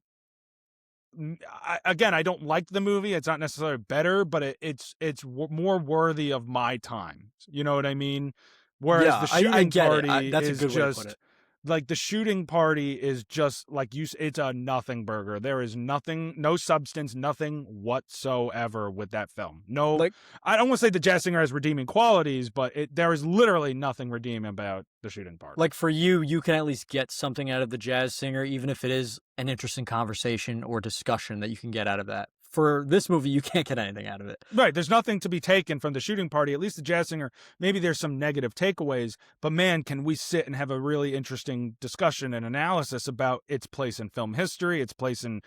I don't like the movie. It's not necessarily better, but it's more worthy of my time. You know what I mean? Whereas the shooting party that's is a good way to put just it. like the shooting party is just like it's a nothing burger. There is nothing, no substance, nothing whatsoever with that film. No, Like, I don't want to say the Jazz Singer has redeeming qualities, but there is literally nothing redeeming about the shooting party. like for you can at least get something out of the jazz singer, even if it is an interesting conversation or discussion that you can get out of that. For this movie, you can't get anything out of it. Right. There's nothing to be taken from the shooting party. At least the jazz singer, maybe there's some negative takeaways, but man, can we sit and have a really interesting discussion and analysis about its place in film history, its place in,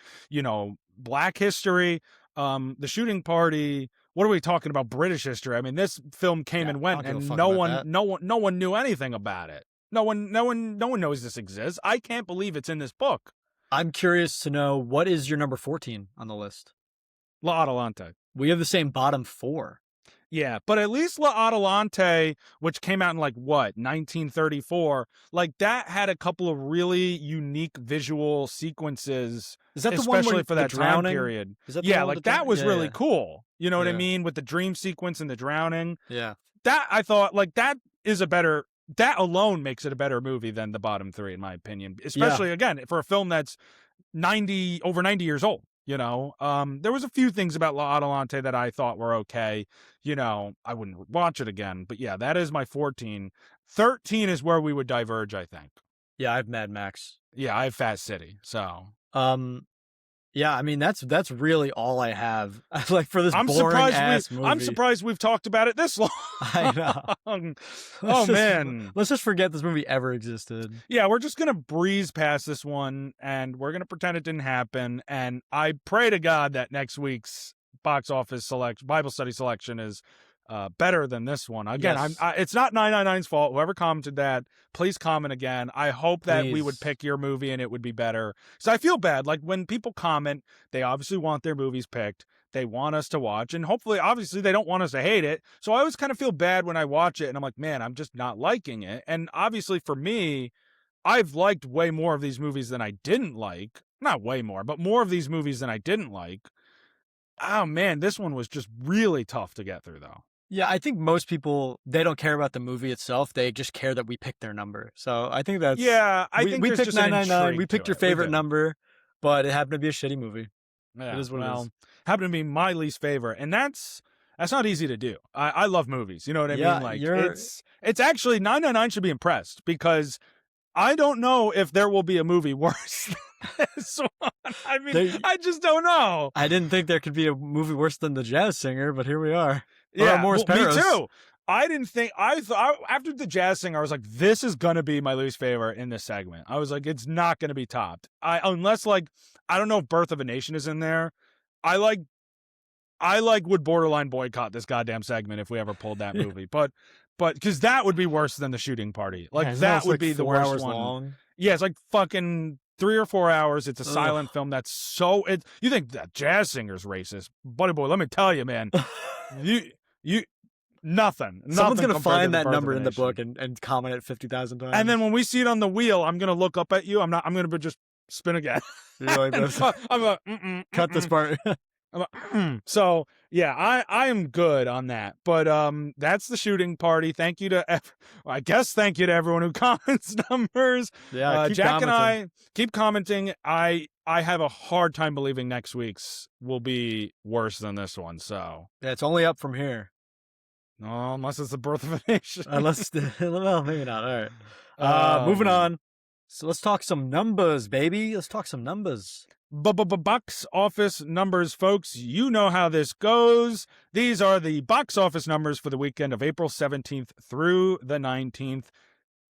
Black history, the shooting party. What are we talking about? British history. I mean, this film came and went, and no one knew anything about it. No one knows this exists. I can't believe it's in this book. I'm curious to know, what is your number 14 on the list? La Adelante. We have the same bottom 4. Yeah, but at least La Adelante, which came out in 1934, that had a couple of really unique visual sequences. Is that the especially one where for that drowning? time period? Is that that was really cool. You know what I Yeah. mean? With the dream sequence and the drowning. Yeah. That I thought that is that alone makes it a better movie than the bottom 3, in my opinion. Especially again for a film that's over 90 years old. There was a few things about La Adelante that I thought were okay. I wouldn't watch it again, but yeah, that is my 14. 13 is where we would diverge, I think. Yeah, I have Mad Max. Yeah, I have Fast City. So, yeah, I mean that's really all I have. For this boring ass movie. I'm surprised we've talked about it this long. I know. Man, let's just forget this movie ever existed. Yeah, we're just gonna breeze past this one, and we're gonna pretend it didn't happen. And I pray to God that next week's box office Bible study selection is better than this one. Again, Yes. It's not 999's fault. Whoever commented that, please comment again. I hope that we would Please. pick your movie and it would be better. So I feel bad. Like when people comment, they obviously want their movies picked. They want us to watch, and hopefully, obviously, they don't want us to hate it. So I always kind of feel bad when I watch it, and I'm like, man, I'm just not liking it. And obviously, for me, I've liked way more of these movies than I didn't like. Not way more, but more of these movies than I didn't like. Oh man, this one was just really tough to get through, though. Yeah, I think most people, they don't care about the movie itself. They just care that we picked their number. So I think that's... Yeah, I think we there's picked just an 999. We intrigue picked to your it. We favorite did. number, but it happened to be a shitty movie. Yeah, It is what it is. Happened to be my least favorite, and that's not easy to do. I love movies. You know what I Yeah, mean? Like it's actually 999 should be impressed, because I don't know if there will be a movie worse than this one. I mean, I just don't know. I didn't think there could be a movie worse than The Jazz Singer, but here we are. Yeah, Morris me Perros. too. I didn't think I thought after The Jazz Singer, I was like, this is gonna be my least favorite in this segment. I was like, it's not gonna be topped. Unless I don't know if Birth of a Nation is in there. I would borderline boycott this goddamn segment if we ever pulled that movie. But because that would be worse than The Shooting Party. That would be the worst 4 hours one. long. Yeah, it's fucking 3 or 4 hours. It's a silent film that's so you think that Jazz Singer's racist. Buddy boy, let me tell you, man. you nothing. Someone's going to compared find the that Birth number of a in the Nation. book and comment it 50,000 times. And then when we see it on the wheel, I'm going to look up at you. I'm going to just spin again. You're like this. I'm like, Cut this part. So yeah, I am good on that. But that's the shooting party. Thank you to I guess thank you to everyone who comments numbers. Yeah, keep Jack and commenting. I keep commenting. I have a hard time believing next week's will be worse than this one. So Yeah, it's only up from here. no, unless it's the birth of a nation. Unless, well, maybe not. All right. Oh Moving man. on. So let's talk some numbers, baby. Let's talk some numbers. Box office numbers, folks. You know how this goes. These are the box office numbers for the weekend of April 17th through the 19th.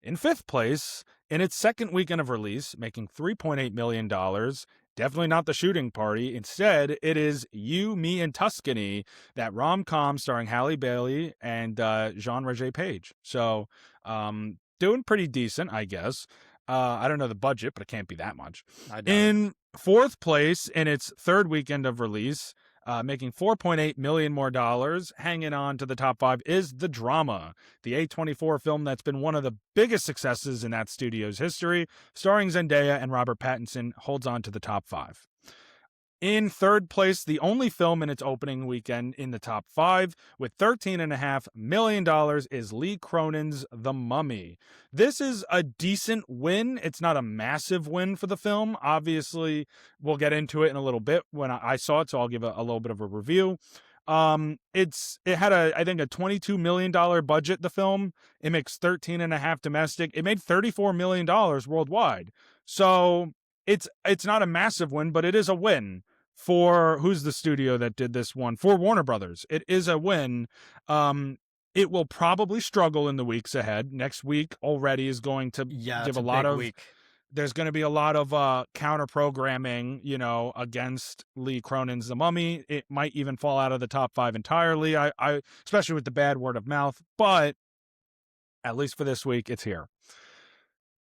In fifth place, in its second weekend of release, making $3.8 million. Definitely not The Shooting Party. Instead, it is You, Me, and Tuscany, that rom-com starring Halle Bailey and Jean Roger Page. So, doing pretty decent, I guess. I don't know the budget, but it can't be that much. I doubt it. In fourth place, in its third weekend of release, making $4.8 million more dollars, hanging on to the top five, is The Drama, the A24 film that's been one of the biggest successes in that studio's history, starring Zendaya and Robert Pattinson, holds on to the top five. In third place, the only film in its opening weekend in the top five, with $13.5 million, is Lee Cronin's The Mummy. This is a decent win. It's not a massive win for the film. Obviously, we'll get into it in a little bit when I saw it, so I'll give a little bit of a review. It had I think a $22 million budget, the film. It makes 13.5 domestic. It made $34 million worldwide. So it's not a massive win, but it is a win for who's the studio that did this one? For Warner Brothers. It is a win. It will probably struggle in the weeks ahead. Next week already is going to Yeah, give it's a a lot big of week. there's going to be a lot of counter programming, against Lee Cronin's The Mummy. It might even fall out of the top five entirely. I especially with the bad word of mouth, but at least for this week, it's here.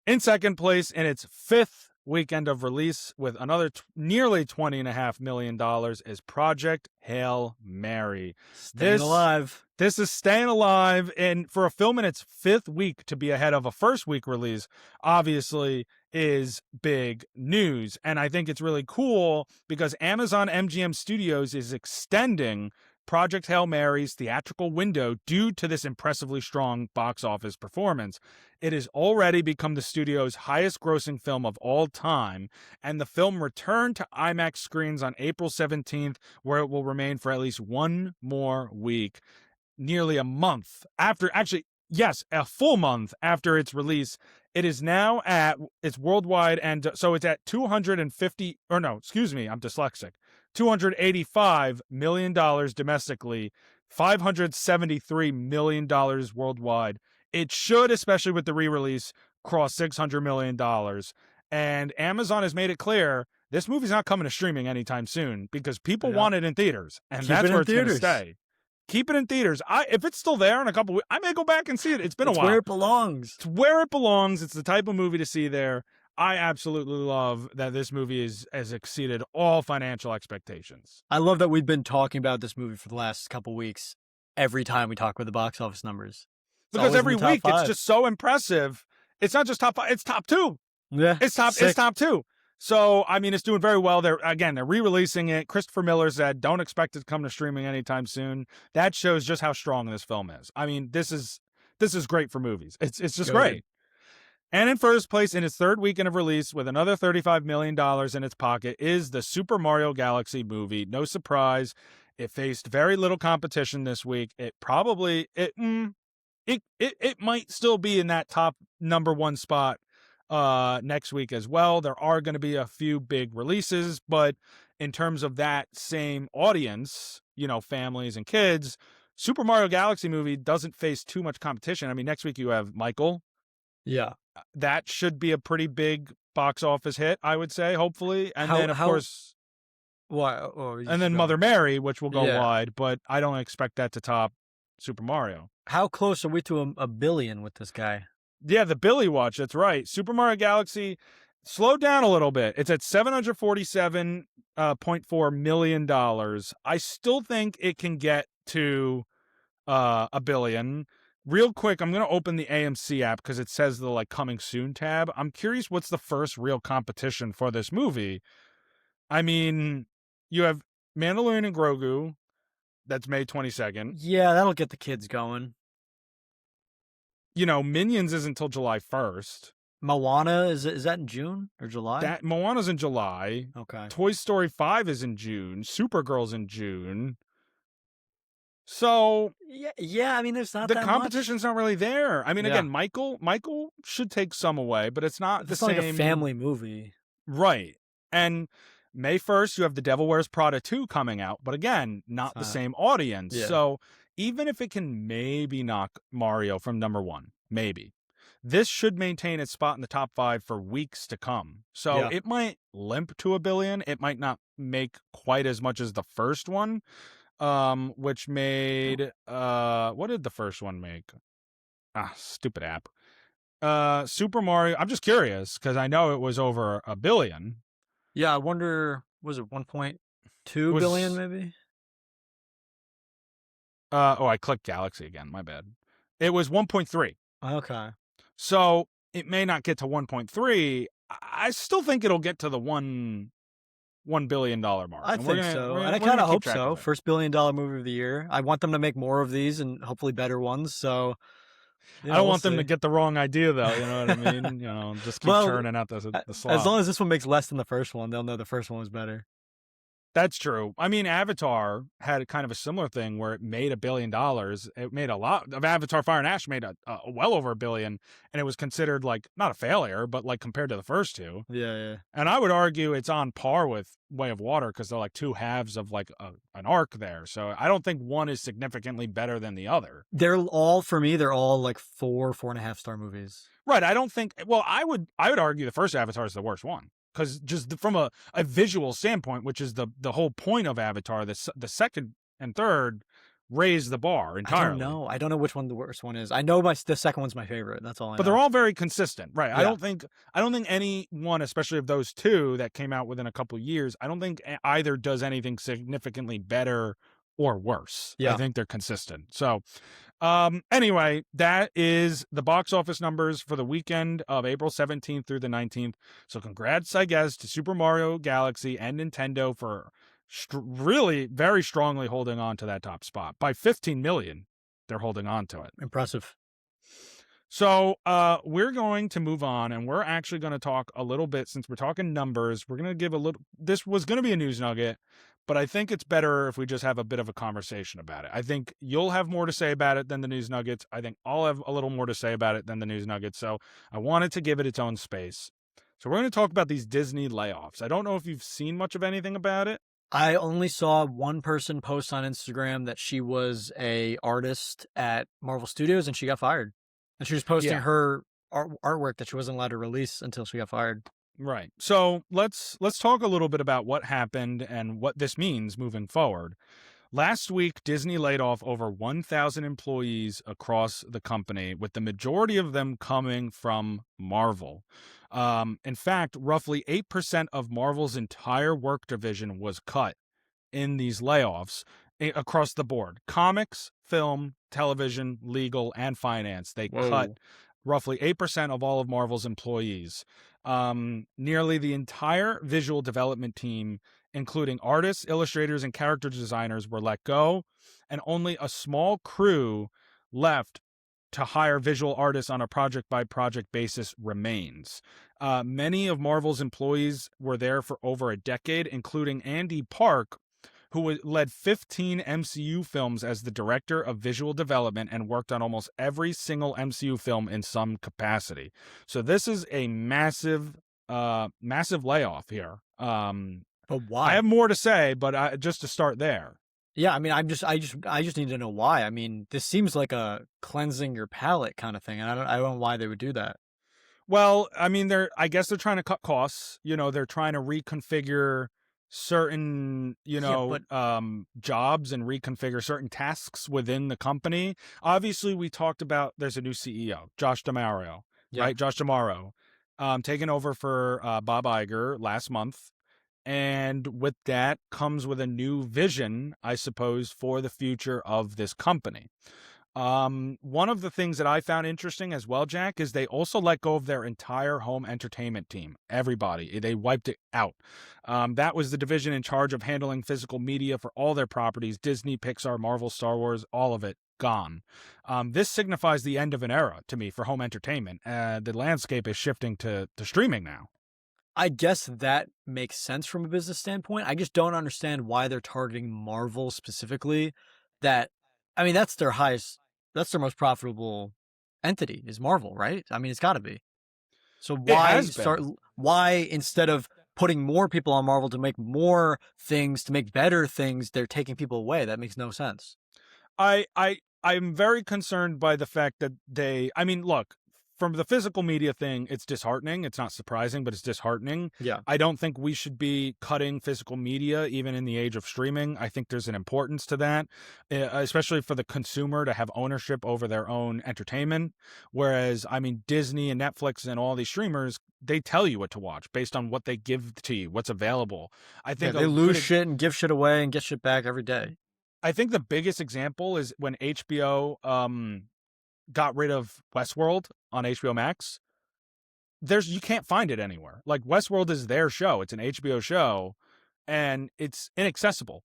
In second place, in its fifth weekend of release, with another nearly $20.5 million, is Project Hail Mary. Staying alive. This is staying alive, and for a film in its fifth week to be ahead of a first week release, obviously is big news. And I think it's really cool because Amazon MGM Studios is extending Project Hail Mary's theatrical window due to this impressively strong box office performance. It has already become the studio's highest grossing film of all time, and the film returned to IMAX screens on April 17th, where it will remain for at least one more week. Nearly a month after, actually, yes, a full month after its release. It is now at its worldwide, and so it's at 250, or no, excuse me, I'm dyslexic. $285 million domestically, $573 million worldwide. It should, especially with the re-release, cross $600 million. And Amazon has made it clear this movie's not coming to streaming anytime soon because people want it in theaters, and Keep that's it where in it's going to theaters. stay. Keep it in theaters. If it's still there in a couple weeks, I may go back and see it. It's been a while. Where it belongs. It's where it belongs. It's the type of movie to see there. I absolutely love that this movie has exceeded all financial expectations. I love that we've been talking about this movie for the last couple weeks. Every time we talk about the box office numbers, Because every week it's just so impressive. It's not just top five, it's top two. Yeah, It's top two. So, I mean, it's doing very well. They're re-releasing it. Christopher Miller said, don't expect it to come to streaming anytime soon. That shows just how strong this film is. I mean, this is great for movies. It's just great. And in first place, in its third weekend of release, with another $35 million in its pocket, is the Super Mario Galaxy movie. No surprise. It faced very little competition this week. It might still be in that top number one spot next week as well. There are going to be a few big releases, but in terms of that same audience, families and kids, Super Mario Galaxy movie doesn't face too much competition. I mean, next week you have Michael. Yeah. That should be a pretty big box office hit, I would say, hopefully. And then, of course, and then Mother Mary, which will go wide, but I don't expect that to top Super Mario. How close are we to a billion with this guy? Yeah, the Billy Watch. That's right. Super Mario Galaxy slowed down a little bit. It's at $747.4 million. I still think it can get to a billion. Real quick, I'm going to open the AMC app because it says the coming soon tab. I'm curious what's the first real competition for this movie. I mean, you have Mandalorian and Grogu. That's May 22nd. Yeah, that'll get the kids going. Minions isn't until July 1st. Moana is that in June or July? That Moana's in July. Okay. Toy Story 5 is in June. Supergirl's in June. So Yeah, yeah. I mean, there's not the that much. competition's not really there. I mean, Yeah, again, Michael should take some away, but it's not the it's not like a same. family movie. Right. And May 1st, you have The Devil Wears Prada 2 coming out, but again, It's not the not. same audience. Yeah. So even if it can maybe knock Mario from number one, maybe, this should maintain its spot in the top 5 for weeks to come. So Yeah. it might limp to $1 billion. It might not make quite as much as the first one, which made, what did the first one make? Stupid app. Super Mario. I'm just curious because I know it was over $1 billion. Yeah, I wonder, was it It 1.2 billion was maybe? I clicked Galaxy again. My bad. It was 1.3. Okay. So it may not get to 1.3. I still think it'll get to the $1 billion mark. I And think so. And I we're kind gonna of keep hope track so. of it. First $1 billion movie of the year. I want them to make more of these and hopefully better ones. So, I don't we'll want them to see. get the wrong idea though, you know what I mean? Just keep Well, churning out the as slop. long as this one makes less than the first one, they'll know the first one was better. That's true. I mean, Avatar had kind of a similar thing where it made $1 billion. It made a lot of Avatar Fire and Ash made a well over $1 billion, and it was considered like not a failure, but like compared to the first two. Yeah, yeah. And I would argue it's on par with Way of Water because they're like two halves of like an arc there. So I don't think one is significantly better than the other. For me, they're all like 4.5 star movies. Right. I don't think. Well, I would argue the first Avatar is the worst one because just from a visual standpoint, which is the whole point of Avatar, the second and third raise the bar I don't entirely. know. I don't know which one the worst one is. I know the second one's my favorite. That's all I But know. they're all very consistent, right? Yeah. I don't think any one, especially of those two that came out within a couple of years, I don't think either does anything significantly better or worse. I Yeah. think they're consistent. So, anyway, that is the box office numbers for the weekend of April 17th through the 19th. So, congrats, I guess, to Super Mario Galaxy and Nintendo for really very strongly holding on to that top spot by 15 million. They're holding on to it. Impressive. So we're going to move on, and we're actually going to talk a little bit, since we're talking numbers, we're going to give a little, this was going to be a news nugget, but I think it's better if we just have a bit of a conversation about it. I think you'll have more to say about it than the news nuggets. I think I'll have a little more to say about it than the news nuggets. So I wanted to give it its own space. So we're going to talk about these Disney layoffs. I don't know if you've seen much of anything about it. I only saw one person post on Instagram that she was a artist at Marvel Studios and she got fired. And she was posting Yeah. her artwork that she wasn't allowed to release until she got fired. Right. So let's talk a little bit about what happened and what this means moving forward. Last week, Disney laid off over 1,000 employees across the company, with the majority of them coming from Marvel. In fact, roughly 8% of Marvel's entire work division was cut in these layoffs across the board. Comics, film, television, legal, and finance. They cut roughly 8% of all of Marvel's employees. Nearly the entire visual development team, including artists, illustrators, and character designers, were let go, and only a small crew left to hire visual artists on a project-by-project basis remains. Many of Marvel's employees were there for over a decade, including Andy Park, who led 15 MCU films as the director of visual development and worked on almost every single MCU film in some capacity. So this is a massive layoff here. But why? I have more to say, but just to start there. Yeah, I mean, I just need to know why. I mean, this seems like a cleansing your palate kind of thing, and I don't know why they would do that. Well, I mean, I guess they're trying to cut costs. They're trying to reconfigure certain, jobs and reconfigure certain tasks within the company. Obviously, we talked about there's a new CEO, Josh D'Amaro, right? Josh D'Amaro, taking over for Bob Iger last month. And with that comes with a new vision, I suppose, for the future of this company. One of the things that I found interesting as well, Jack, is they also let go of their entire home entertainment team. Everybody. They wiped it out. That was the division in charge of handling physical media for all their properties, Disney, Pixar, Marvel, Star Wars, all of it gone. This signifies the end of an era to me for home entertainment. The landscape is shifting to streaming now. I guess that makes sense from a business standpoint. I just don't understand why they're targeting Marvel specifically. That I mean, that's their most profitable entity is Marvel, right? I mean, it's got to be. So It has been. why instead of putting more people on Marvel to make more things, to make better things, they're taking people away? That makes no sense. I'm very concerned by the fact that I mean, look, from the physical media thing, it's disheartening. It's not surprising, but it's disheartening. Yeah. I don't think we should be cutting physical media even in the age of streaming. I think there's an importance to that, especially for the consumer to have ownership over their own entertainment. Whereas, I mean, Disney and Netflix and all these streamers, they tell you what to watch based on what they give to you, what's available. I Yeah, think they lose shit and give shit away and get shit back every day. I think the biggest example is when HBO got rid of Westworld on HBO Max. You can't find it anywhere. Like Westworld is their show. It's an HBO show and it's inaccessible.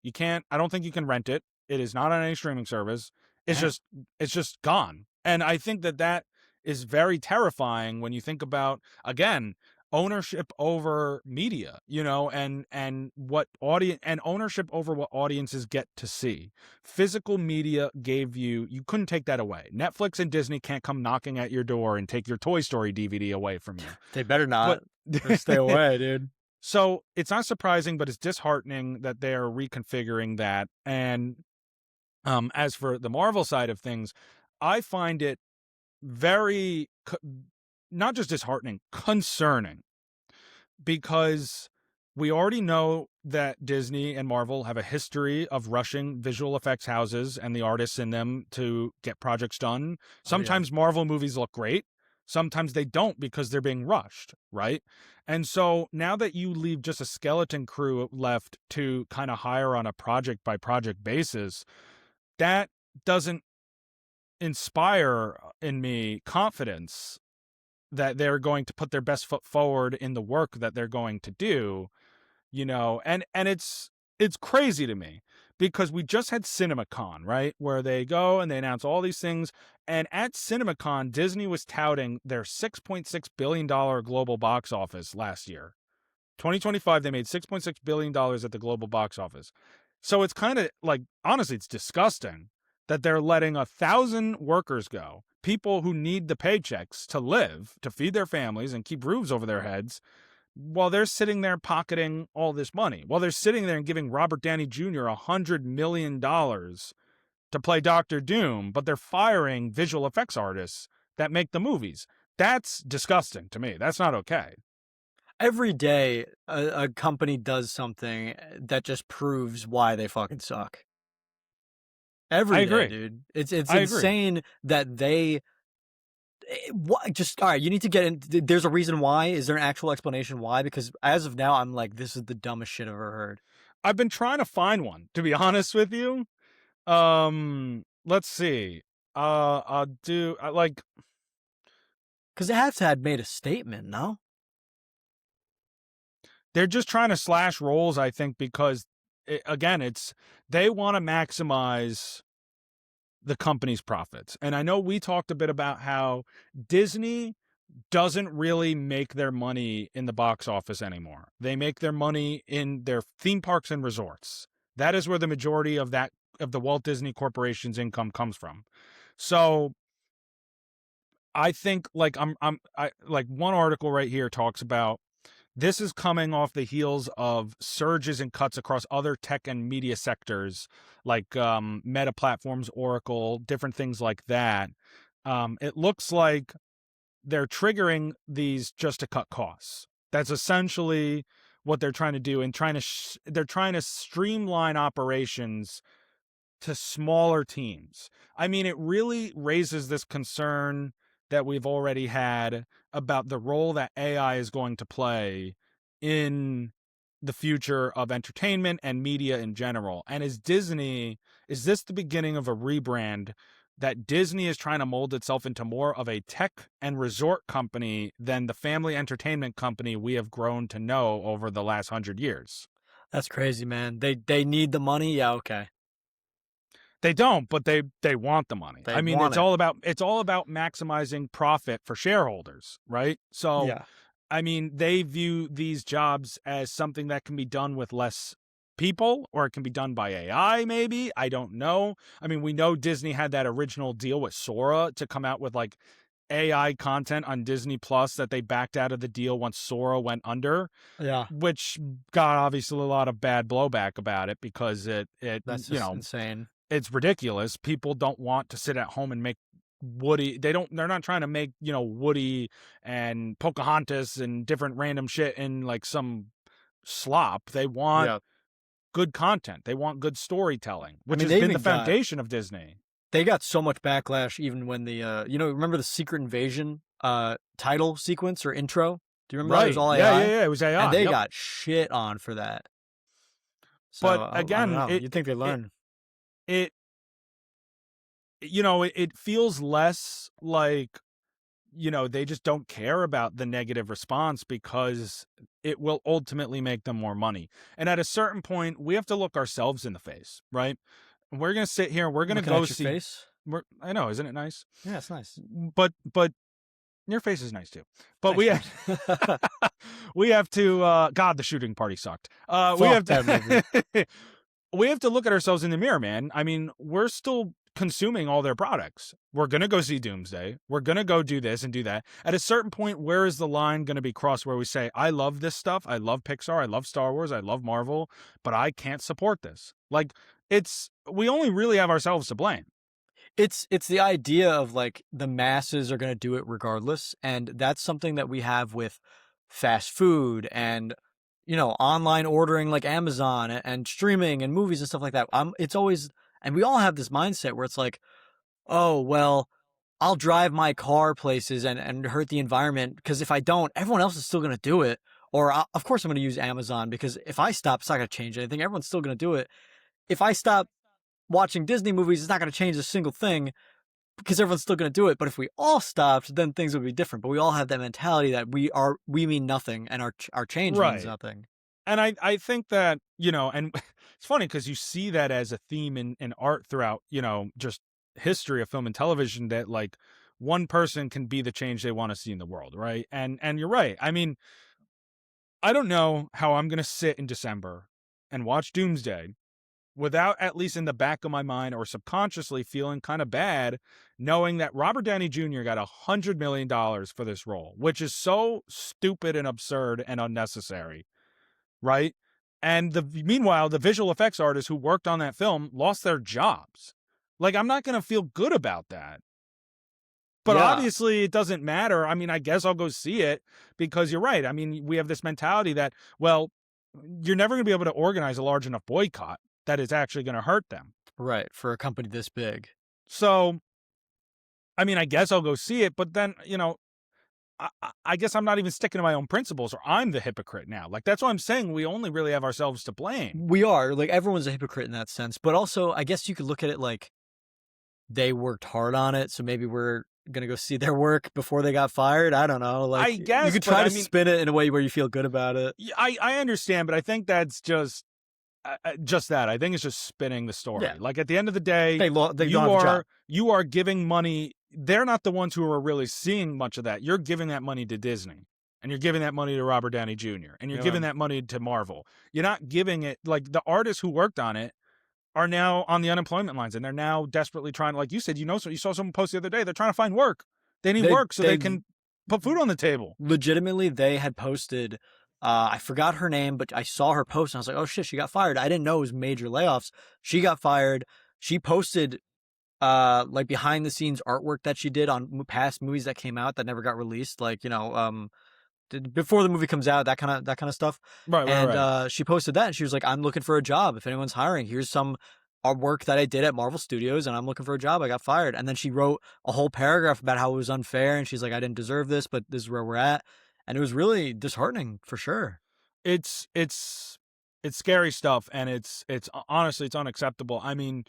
I don't think you can rent it. It is not on any streaming service. It's Damn. just it's just gone. And I think that is very terrifying when you think about, again, ownership over media, and what audience and ownership over what audiences get to see. Physical media you couldn't take that away. Netflix and Disney can't come knocking at your door and take your Toy Story DVD away from you. They better not. But Stay away, dude. so it's not surprising, but it's disheartening that they are reconfiguring that. And as for the Marvel side of things, I find it very, not just disheartening, concerning, because we already know that Disney and Marvel have a history of rushing visual effects houses and the artists in them to get projects done. Sometimes Marvel movies look great. Sometimes they don't because they're being rushed, right? And so now that you leave just a skeleton crew left to kind of hire on a project by project basis, that doesn't inspire in me confidence that they're going to put their best foot forward in the work that they're going to do, and it's crazy to me because we just had CinemaCon, right? Where they go and they announce all these things. And at CinemaCon, Disney was touting their $6.6 billion global box office last year. 2025, they made $6.6 billion at the global box office. So it's kind of like, honestly, it's disgusting that they're letting 1,000 workers go, people who need the paychecks to live, to feed their families and keep roofs over their heads, while they're sitting there pocketing all this money, while they're sitting there and giving Robert Downey Jr. $100 million to play Doctor Doom, but they're firing visual effects artists that make the movies. That's disgusting to me. That's not okay. Every day, a company does something that just proves why they fucking suck. Every I day, agree. dude. It's I agree. insane that they. Just all right. You need to get in. There's a reason why. Is there an actual explanation why? Because as of now, I'm like, this is the dumbest shit I've ever heard. I've been trying to find one, to be honest with you. Let's see. I'll do like, because they have to have made a statement. No, they're just trying to slash roles, I think, because again, they want to maximize the company's profits. And I know we talked a bit about how Disney doesn't really make their money in the box office anymore. They make their money in their theme parks and resorts. That is where the majority of the Walt Disney Corporation's income comes from. So I think like I like one article right here talks about this is coming off the heels of surges and cuts across other tech and media sectors like Meta Platforms, Oracle, different things like that. It looks like they're triggering these just to cut costs. That's essentially what they're trying to do, and they're trying to streamline operations to smaller teams. I mean, it really raises this concern that we've already had about the role that AI is going to play in the future of entertainment and media in general. And is this the beginning of a rebrand that Disney is trying to mold itself into more of a tech and resort company than the family entertainment company we have grown to know over the last 100 years. That's crazy, man. They need the money. Yeah, okay. They don't, but they want the money. They I mean, want it. it's all about maximizing profit for shareholders, right? So, Yeah. I mean, they view these jobs as something that can be done with less people, or it can be done by AI, maybe. I don't know. I mean, we know Disney had that original deal with Sora to come out with like AI content on Disney Plus that they backed out of the deal once Sora went under, Yeah. which got obviously a lot of bad blowback about it because That's just insane. it's ridiculous. People don't want to sit at home and make Woody. They're not trying to make, Woody and Pocahontas and different random shit in like some slop. They want Yeah. good content. They want good storytelling, I which mean, has been the foundation of Disney. they got so much backlash even when the remember the Secret Invasion title sequence or intro? Do you remember that? It was Right. all Yeah, yeah, AI? yeah. It was And AI. they Yep. got shit on for that. So But I don't again, know. You'd think they it learn. it it feels less like, they just don't care about the negative response because it will ultimately make them more money. And at a certain point, we have to look ourselves in the face, right? We're going to sit here, we're going to Looking go at your see face. I know, isn't it nice? Yeah, it's nice. But your face is nice too. But Thanks, we man. have, we have to God, the shooting party sucked. We Fuck have that movie. to we have to look at ourselves in the mirror, man. I mean, we're still consuming all their products. We're going to go see Doomsday. We're going to go do this and do that. At a certain point, where is the line going to be crossed where we say, I love this stuff. I love Pixar. I love Star Wars. I love Marvel, but I can't support this. Like, we only really have ourselves to blame. It's the idea of like the masses are going to do it regardless, and that's something that we have with fast food and online ordering like Amazon and streaming and movies and stuff like that. It's always, and we all have this mindset where it's like, oh well, I'll drive my car places and hurt the environment because if I don't, everyone else is still going to do it. Or of course I'm going to use Amazon because if I stop, it's not going to change anything. Everyone's still going to do it. If I stop watching Disney movies, it's not going to change a single thing because everyone's still going to do it. But if we all stopped, then things would be different. But we all have that mentality that we mean nothing, and our change means Right. nothing. And I think that, and it's funny because you see that as a theme in art throughout, just history of film and television, that like one person can be the change they want to see in the world, right? And you're right. I mean, I don't know how I'm going to sit in December and watch Doomsday without at least in the back of my mind or subconsciously feeling kind of bad knowing that Robert Downey Jr. got $100 million for this role, which is so stupid and absurd and unnecessary, right? And meanwhile, the visual effects artists who worked on that film lost their jobs. Like, I'm not going to feel good about that. But Yeah, obviously, it doesn't matter. I mean, I guess I'll go see it because you're right. I mean, we have this mentality that, well, you're never going to be able to organize a large enough boycott that it's actually going to hurt them. right. For a company this big. So, I mean, I guess I'll go see it. But then, I guess I'm not even sticking to my own principles, or I'm the hypocrite now. Like, that's why I'm saying we only really have ourselves to blame. We are like everyone's a hypocrite in that sense, but also I guess you could look at it like they worked hard on it, so maybe we're gonna go see their work before they got fired. I don't know. Like I guess, you could but try I to mean, spin it in a way where you feel good about it. I understand, but I think that's just that. I think it's just spinning the story. Yeah, Like, at the end of the day, they don't you have a job. are giving money. They're not the ones who are really seeing much of that. You're giving that money to Disney, and you're giving that money to Robert Downey Jr., and you're Yeah, giving man. that money to Marvel. You're not giving it, like, the artists who worked on it are now on the unemployment lines, and they're now desperately trying, like you said, so you saw someone post the other day, they're trying to find work. They need work so they can put food on the table. Legitimately, they had posted. I forgot her name, but I saw her post and I was like, "Oh shit, she got fired." I didn't know it was major layoffs. She got fired. She posted like behind the scenes artwork that she did on past movies that came out that never got released, like before the movie comes out, that kind of stuff. Right, right, And right. she posted that and she was like, I'm looking for a job. If anyone's hiring, here's some work that I did at Marvel Studios and I'm looking for a job. I got fired. And then she wrote a whole paragraph about how it was unfair and she's like, I didn't deserve this, but this is where we're at. And it was really disheartening for sure. It's scary stuff, and it's honestly, it's unacceptable. I mean,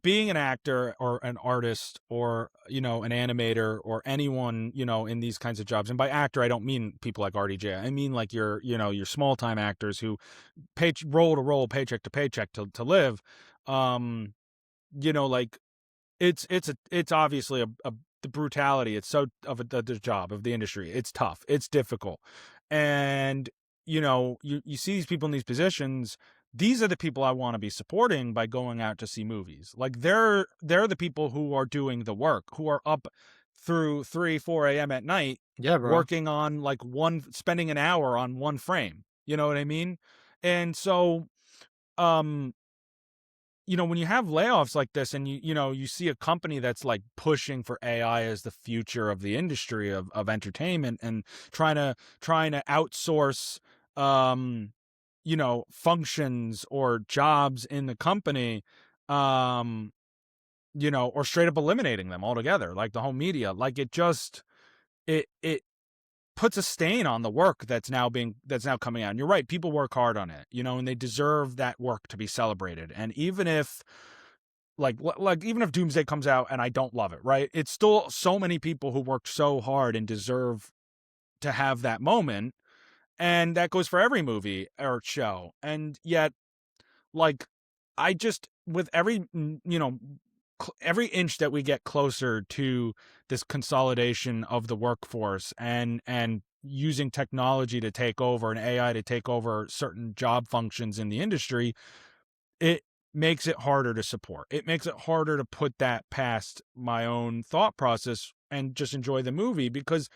being an actor or an artist or an animator or anyone in these kinds of jobs, and by actor I don't mean people like RDJ, I mean like your small time actors who roll to roll, paycheck to paycheck to live. Like it's obviously the brutality. It's so of the job of the industry. It's tough. It's difficult, and you see these people in these positions. These are the people I want to be supporting by going out to see movies. Like they're the people who are doing the work, who are up through 3-4 a.m. at night Yeah, bro. working on spending an hour on one frame. You know what I mean? And so um when you have layoffs like this and you see a company that's like pushing for AI as the future of the industry of entertainment and trying to outsource functions or jobs in the company, or straight up eliminating them altogether, like the whole media, like it puts a stain on the work that's now coming out. And you're right, people work hard on it, and they deserve that work to be celebrated. And even if even if Doomsday comes out and I don't love it, right? It's still so many people who worked so hard and deserve to have that moment. And that goes for every movie or show. And yet, like, I just, with every, every inch that we get closer to this consolidation of the workforce and using technology to take over and AI to take over certain job functions in the industry, it makes it harder to support. It makes it harder to put that past my own thought process and just enjoy the movie because,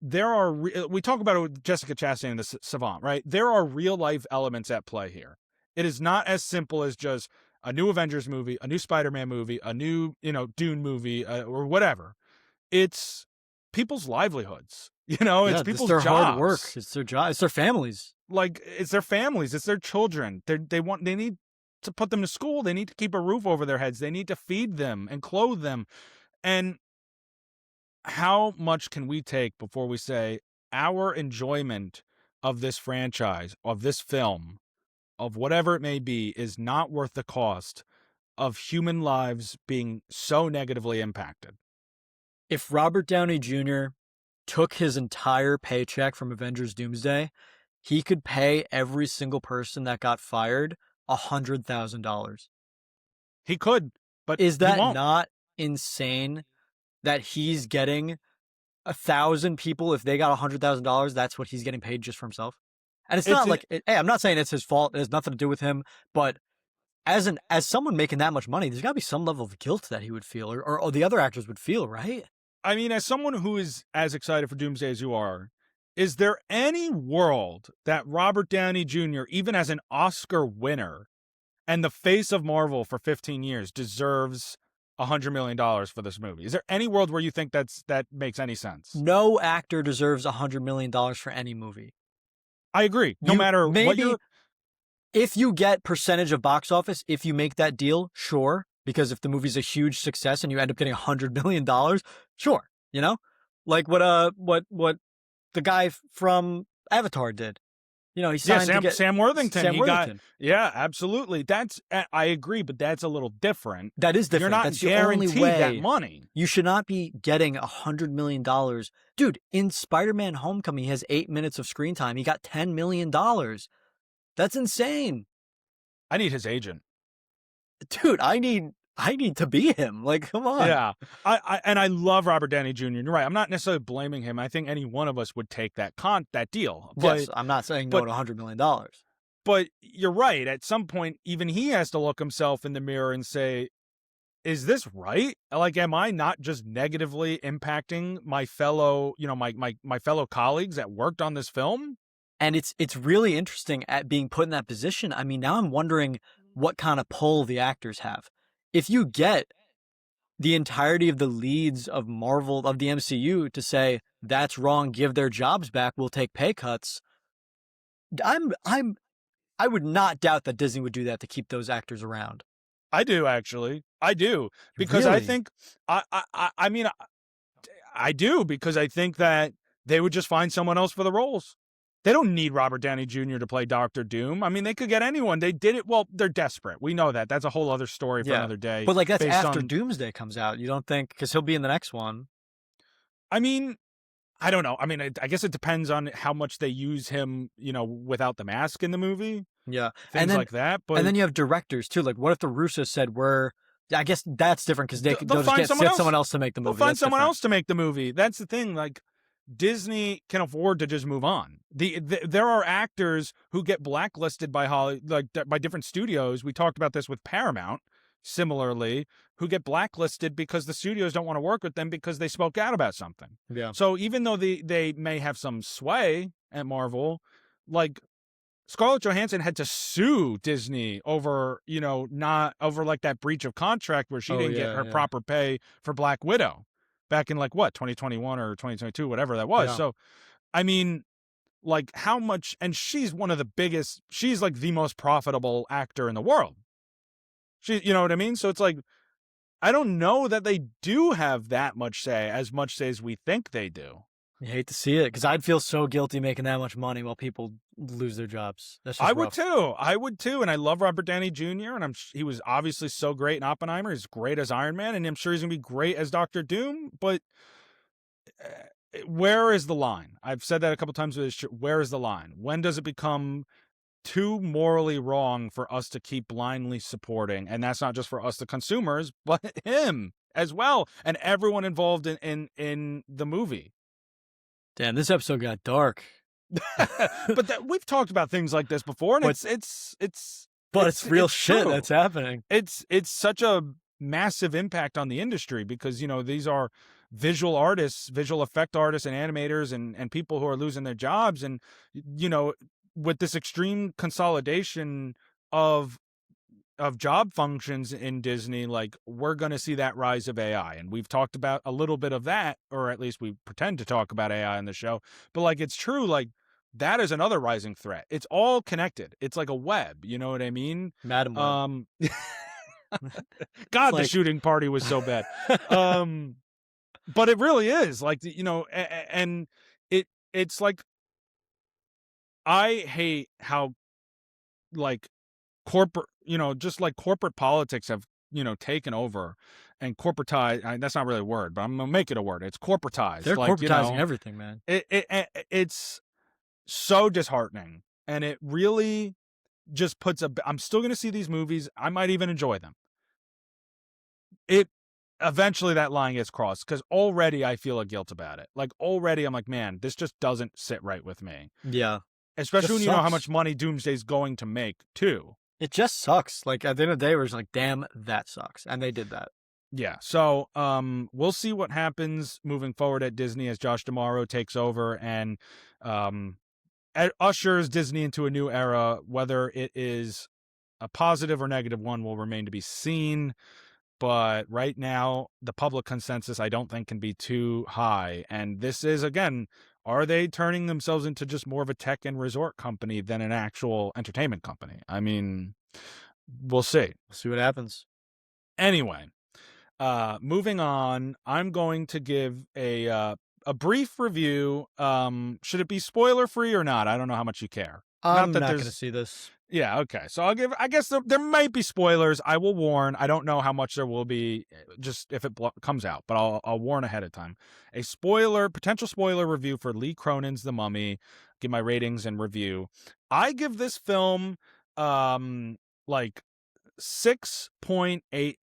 there are, we talk about it with Jessica Chastain and the Savant, right? There are real life elements at play here. It is not as simple as just a new Avengers movie, a new Spider-Man movie, a new, Dune movie, or whatever. It's people's livelihoods, it's Yeah, this is people's their hard work. jobs. It's their job. It's their families. Like it's their families, it's their children. They need to put them to school. They need to keep a roof over their heads. They need to feed them and clothe them. And how much can we take before we say our enjoyment of this franchise, of this film, of whatever it may be, is not worth the cost of human lives being so negatively impacted? If Robert Downey Jr. took his entire paycheck from Avengers Doomsday, he could pay every single person that got fired $100,000. He could, but Is he that won't. not insane that he's getting 1,000 people? If they got $100,000, that's what he's getting paid just for himself. And it's not like, hey, I'm not saying it's his fault. It has nothing to do with him. But as someone making that much money, there's got to be some level of guilt that he would feel, or the other actors would feel, right? I mean, as someone who is as excited for Doomsday as you are, is there any world that Robert Downey Jr., even as an Oscar winner and the face of Marvel for 15 years, deserves $100 million for this movie? Is there any world where you think that makes any sense? No actor deserves $100 million for any movie. I agree. No matter what you're... If you get percentage of box office, if you make that deal, sure. Because if the movie's a huge success and you end up getting $100 million, sure. Like what the guy from Avatar did. He signed Sam Worthington. Sam Worthington. Yeah, absolutely. I agree, but that's a little different. That is different. You're not that's guaranteed the only way. That money. You should not be getting $100 million. Dude, in Spider-Man Homecoming, he has 8 minutes of screen time. He got $10 million. That's insane. I need his agent. Dude, I need to be him. Like, come on. Yeah. I love Robert Downey Jr. You're right. I'm not necessarily blaming him. I think any one of us would take that deal. But, yes, I'm not saying no to $100 million. But you're right. At some point, even he has to look himself in the mirror and say, is this right? Like, am I not just negatively impacting my fellow, my fellow colleagues that worked on this film? And it's really interesting at being put in that position. I mean, now I'm wondering what kind of pull the actors have. If you get the entirety of the leads of Marvel, of the MCU, to say that's wrong, give their jobs back, we'll take pay cuts. I would not doubt that Disney would do that to keep those actors around. I do, actually. I do, because really? I think I mean I do, because I think that they would just find someone else for the roles. They don't need Robert Downey Jr. to play Doctor Doom. I mean, they could get anyone. They did it. Well, they're desperate. We know that. That's a whole other story for Yeah. another day. But, like, that's Based after on, Doomsday comes out. You don't think, because 'cause he'll be in the next one. I mean, I don't know. I mean, I guess it depends on how much they use him, without the mask in the movie, Yeah. And things then like that. and But then you have directors too. Like, what if the Russos said we're yeah, I guess that's different because they'll they'll just find someone get else. someone else to make the They'll movie. find That's someone different. else to make the movie. That's the thing. Like, Disney can afford to just move on. There are actors who get blacklisted by by different studios. We talked about this with Paramount, similarly, who get blacklisted because the studios don't want to work with them because they spoke out about something. Yeah. So even though they may have some sway at Marvel, like Scarlett Johansson had to sue Disney over, not over like that breach of contract where she Oh, didn't get yeah, her yeah. proper pay for Black Widow back in like what, 2021 or 2022, whatever that was. Yeah. So, I mean, like how much, and she's one of the biggest, she's like the most profitable actor in the world. You know what I mean? So it's like, I don't know that they do have that much say as we think they do. You hate to see it because I'd feel so guilty making that much money while people lose their jobs. That's just I would rough. too. I would too. And I love Robert Downey Jr. And he was obviously so great in Oppenheimer. He's great as Iron Man, and I'm sure he's gonna be great as Doctor Doom. But where is the line? I've said that a couple times with this. Where is the line? When does it become too morally wrong for us to keep blindly supporting? And that's not just for us, the consumers, but him as well, and everyone involved in the movie. Damn, this episode got dark. But we've talked about things like this before, and But- it's real shit true. that's happening. It's such a massive impact on the industry because these are visual artists, visual effect artists, and animators, and people who are losing their jobs, and with this extreme consolidation of job functions in Disney, like we're going to see that rise of AI. And we've talked about a little bit of that, or at least we pretend to talk about AI in the show, but like, it's true. Like that is another rising threat. It's all connected. It's like a web. You know what I mean? Madam Web. God, the like- shooting party was so bad. But it really is like, and it's like, I hate how like corporate, just like corporate politics have, taken over and corporatized. That's not really a word, but I'm gonna make it a word. It's corporatized. They're like, corporatizing everything, man. It's so disheartening, and it really just puts I'm still going to see these movies. I might even enjoy them. Eventually that line gets crossed because already I feel a guilt about it. Like already I'm like, man, this just doesn't sit right with me. Yeah. Especially Just when you know how sucks. much money Doomsday's going to make too. It just sucks. Like at the end of the day, we're just like, damn, that sucks. And they did that. Yeah. So we'll see what happens moving forward at Disney as Josh D'Amaro takes over and ushers Disney into a new era. Whether it is a positive or negative one will remain to be seen. But right now, the public consensus, I don't think, can be too high. And this is, again, are they turning themselves into just more of a tech and resort company than an actual entertainment company? I mean, we'll see. We'll see what happens. Anyway, moving on, I'm going to give a brief review. Should it be spoiler free or not? I don't know how much you care. I'm that not there's- going to see this. Yeah, okay. So I guess there might be spoilers. I will warn. I don't know how much there will be just if it comes out, but I'll warn ahead of time. A potential spoiler review for Lee Cronin's The Mummy. Give my ratings and review. I give this film like 6.8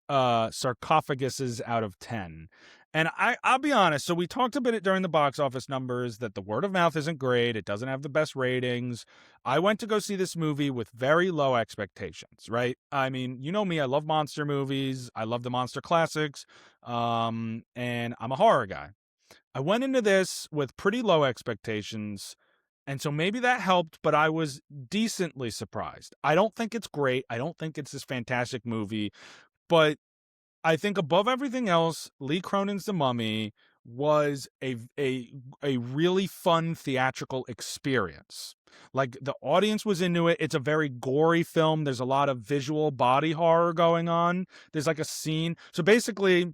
sarcophaguses out of 10. And I'll be honest. So we talked a bit during the box office numbers that the word of mouth isn't great. It doesn't have the best ratings. I went to go see this movie with very low expectations, right? I mean, you know me, I love monster movies. I love the monster classics. And I'm a horror guy. I went into this with pretty low expectations. And so maybe that helped, but I was decently surprised. I don't think it's great. I don't think it's this fantastic movie, but I think above everything else, Lee Cronin's The Mummy was a really fun theatrical experience. Like the audience was into it. It's a very gory film. There's a lot of visual body horror going on. There's like a scene. So basically,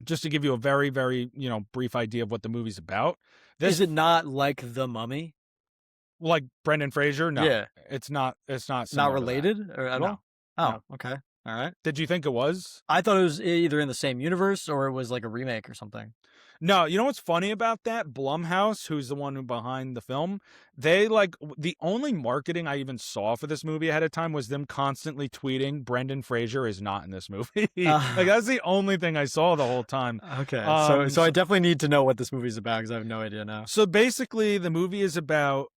just to give you a very, very, brief idea of what the movie's about. Is it not like The Mummy? Like Brendan Fraser? No, Yeah. it's not. It's not Not similar to that. related or at No, all? Oh, no. okay. All right. Did you think it was? I thought it was either in the same universe or it was like a remake or something. No, you know what's funny about that? Blumhouse, who's the one who behind the film, they the only marketing I even saw for this movie ahead of time was them constantly tweeting Brendan Fraser is not in this movie. Like Uh, that's the only thing I saw the whole time. okay. So Um so I so, definitely need to know what this movie's about because I have no idea now. so basically the movie is about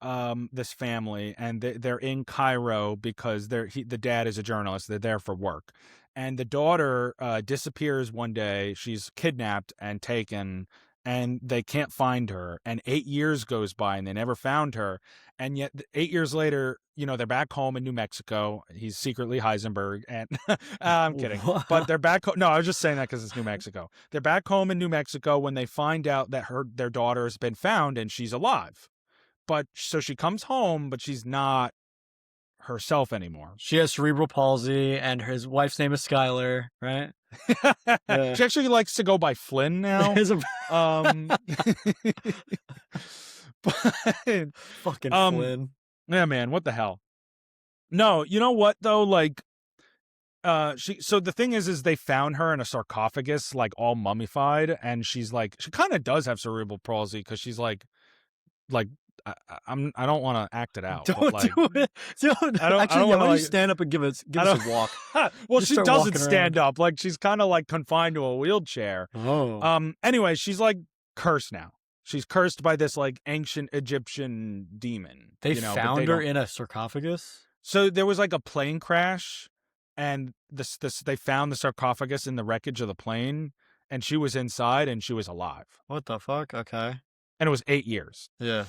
this family, and they're in Cairo because the dad is a journalist. They're there for work. And the daughter disappears one day. She's kidnapped and taken, and they can't find her. And 8 years goes by, and they never found her. And yet, 8 years later, they're back home in New Mexico. He's secretly Heisenberg, and I'm kidding. But they're back. No, I was just saying that because it's New Mexico. They're back home in New Mexico when they find out that their daughter has been found and she's alive. But so she comes home, but she's not herself anymore. She has cerebral palsy, and his wife's name is Skylar, right? Yeah. She actually likes to go by Flynn now. There's a Um, but, fucking um, Flynn. yeah, man, what the hell? No, you know what though? Like, so the thing is they found her in a sarcophagus, like all mummified, and she's like, she kind of does have cerebral palsy because she's like, I don't want to act it out. Don't but like, do it. Don't. I don't Actually, yeah, want why to don't you like. stand up and give us I a don't- walk? Well, Just she start doesn't walking stand around. up. Like she's kind of like confined to a wheelchair. Oh. Anyway, she's like cursed now. She's cursed by this like ancient Egyptian demon. They but found they her don't. in a sarcophagus? So there was like a plane crash, and this they found the sarcophagus in the wreckage of the plane, and she was inside, and she was alive. What the fuck? Okay. And it was 8 years. Yeah.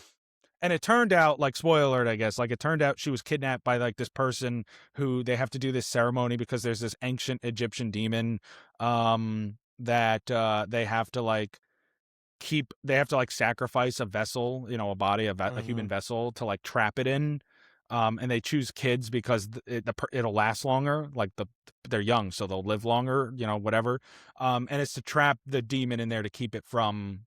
And it turned out, like, spoiler alert, I guess, like it turned out she was kidnapped by like this person who they have to do this ceremony because there's this ancient Egyptian demon that they have to like sacrifice a vessel, a body, a human vessel to like trap it in. And they choose kids because it'll last longer. Like they're young, so they'll live longer, whatever. And it's to trap the demon in there to keep it from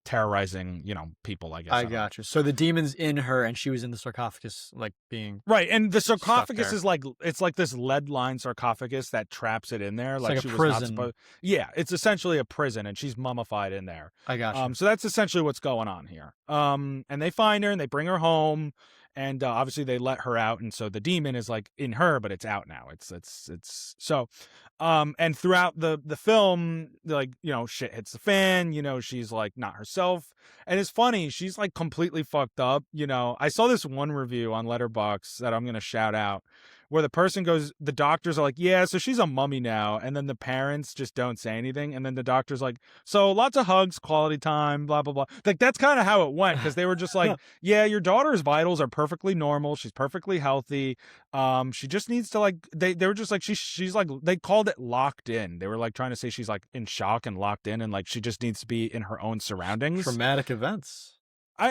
terrorizing, people, I guess. I got you. So the demon's in her, and she was in the sarcophagus, like being Right, and the sarcophagus there. is like it's like this lead-lined sarcophagus that traps it in there. It's Like like she a was not prison. supposed. Yeah, it's essentially a prison, and she's mummified in there. I got you. So that's essentially what's going on here. And they find her and they bring her home, and obviously they let her out, and so the demon is like in her, but it's out now. It's so. And throughout the film, like, shit hits the fan, she's like not herself. And it's funny, she's like completely fucked up. I saw this one review on Letterboxd that I'm going to shout out where the person goes, the doctors are like, yeah, so she's a mummy now. And then the parents just don't say anything. And then the doctor's like, so lots of hugs, quality time, blah, blah, blah. Like, that's kind of how it went. Cause they were just like, yeah, your daughter's vitals are perfectly normal. She's perfectly healthy. She just needs to like, they were just like, she's like, they called it locked in. They were like trying to say she's like in shock and locked in, and like, she just needs to be in her own surroundings. Traumatic events.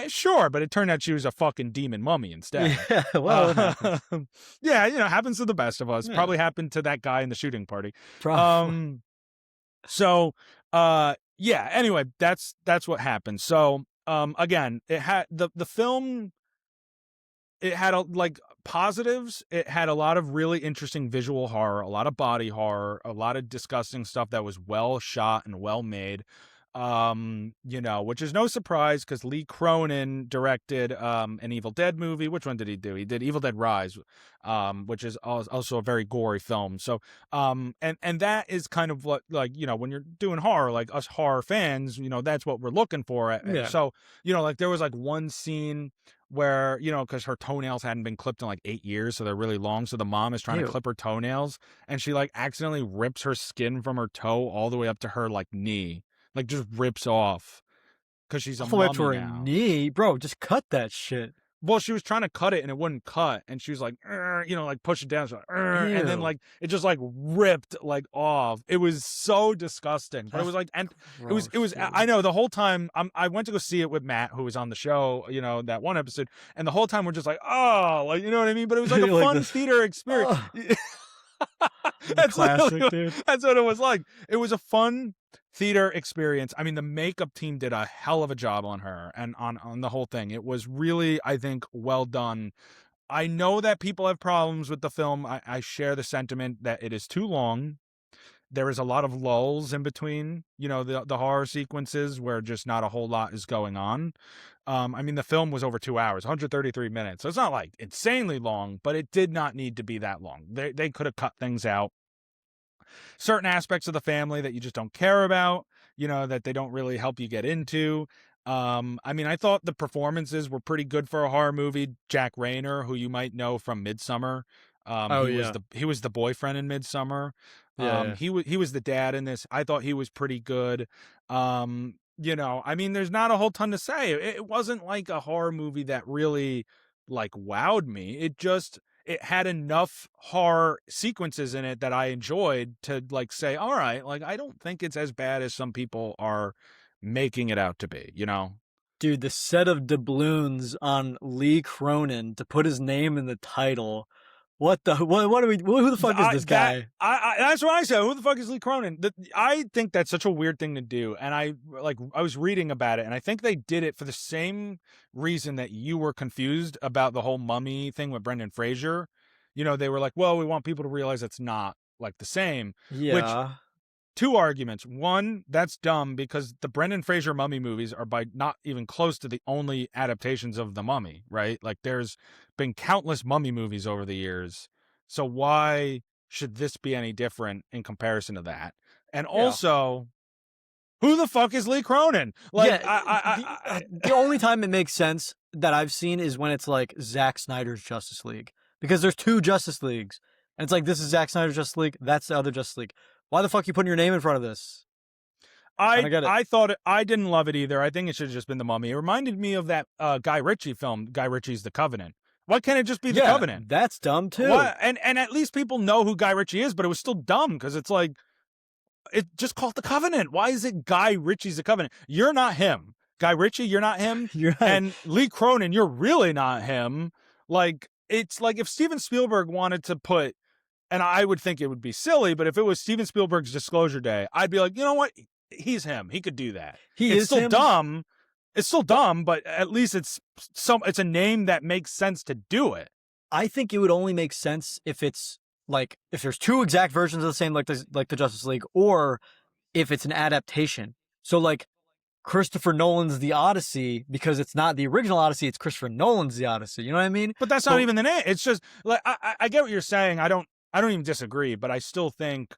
Sure, but it turned out she was a fucking demon mummy instead. Yeah, well, it happens. Yeah, happens to the best of us. Yeah. Probably happened to that guy in the shooting party. Probably. So, yeah. Anyway, that's what happened. So, again, it had the film. It had like positives. It had a lot of really interesting visual horror, a lot of body horror, a lot of disgusting stuff that was well shot and well made. Which is no surprise because Lee Cronin directed an Evil Dead movie. Which one did he do? He did Evil Dead Rise, which is also a very gory film. So and that is kind of what, like, when you're doing horror, like us horror fans, that's what we're looking for. Yeah. So like there was like one scene where, because her toenails hadn't been clipped in like 8 years, so they're really long. So the mom is trying Ew. to clip her toenails, and she like accidentally rips her skin from her toe all the way up to her like knee. Like, just rips off because she's a All the way up mummy to her now. knee, bro. Just cut that shit. Well, she was trying to cut it and it wouldn't cut, and she was like, like push it down, so, and then Ew. like it just like ripped like off. It was so disgusting, but it was like, and it was. Gross, dude. I know the whole time I went to go see it with Matt, who was on the show, that one episode, and the whole time we're just like, oh, like, you know what I mean? But it was like a Like fun this. theater experience. That's classic, literally- dude. That's what it was like. It was a fun theater experience. I mean, the makeup team did a hell of a job on her and on the whole thing. It was really, I think, well done. I know that people have problems with the film. I share the sentiment that it is too long. There is a lot of lulls in between, the horror sequences where just not a whole lot is going on. I mean, the film was over 2 hours, 133 minutes. So it's not like insanely long, but it did not need to be that long. They could have cut things out. Certain aspects of the family that you just don't care about, that they don't really help you get into. I mean, I thought the performances were pretty good for a horror movie. Jack Rayner, who you might know from Midsummer, Oh he yeah, was the boyfriend in Midsummer. yeah. He was the dad in this. I thought he was pretty good. I mean, there's not a whole ton to say. It wasn't like a horror movie that really like wowed me. It had enough horror sequences in it that I enjoyed to like say, all right, like I don't think it's as bad as some people are making it out to be. Dude, the set of doubloons on Lee Cronin to put his name in the title. What the what are we? Who the fuck is this guy? That's what I said. Who the fuck is Lee Cronin? I think that's such a weird thing to do. And I was reading about it, and I think they did it for the same reason that you were confused about the whole mummy thing with Brendan Fraser. They were like, well, we want people to realize it's not like the same, which Yeah, two arguments. One, that's dumb because the Brendan Fraser mummy movies are by not even close to the only adaptations of the mummy, right? Like there's been countless mummy movies over the years. So why should this be any different in comparison to that? And yeah, also, who the fuck is Lee Cronin? Like, yeah. The only time it makes sense that I've seen is when it's like Zack Snyder's Justice League, because there's two Justice Leagues, and it's like this is Zack Snyder's Justice League, that's the other Justice League. Why the fuck you putting your name in front of this? I I don't get it. I thought I didn't love it either. I think it should have just been the mummy. It reminded me of that Guy Ritchie film, Guy Ritchie's The Covenant. Why can't it just be The Yeah, Covenant? that's dumb too. What? And at least people know who Guy Ritchie is, but it was still dumb because it's like it just called The Covenant. Why is it Guy Ritchie's The Covenant? You're not him. Guy Ritchie, you're not him. You're right. And Lee Cronin, you're really not him. Like it's like if Steven Spielberg wanted to put, and I would think it would be silly, but if it was Steven Spielberg's Disclosure Day, I'd be like, you know what? He's him. He could do that. He It's is still him. dumb. It's still dumb, but at least it's a name that makes sense to do it. I think it would only make sense if it's like if there's two exact versions of the same, like the Justice League, or if it's an adaptation. So like Christopher Nolan's The Odyssey, because it's not the original Odyssey, it's Christopher Nolan's The Odyssey. You know what I mean? But that's not So even the name. It's just like I get what you're saying. I don't even disagree, but I still think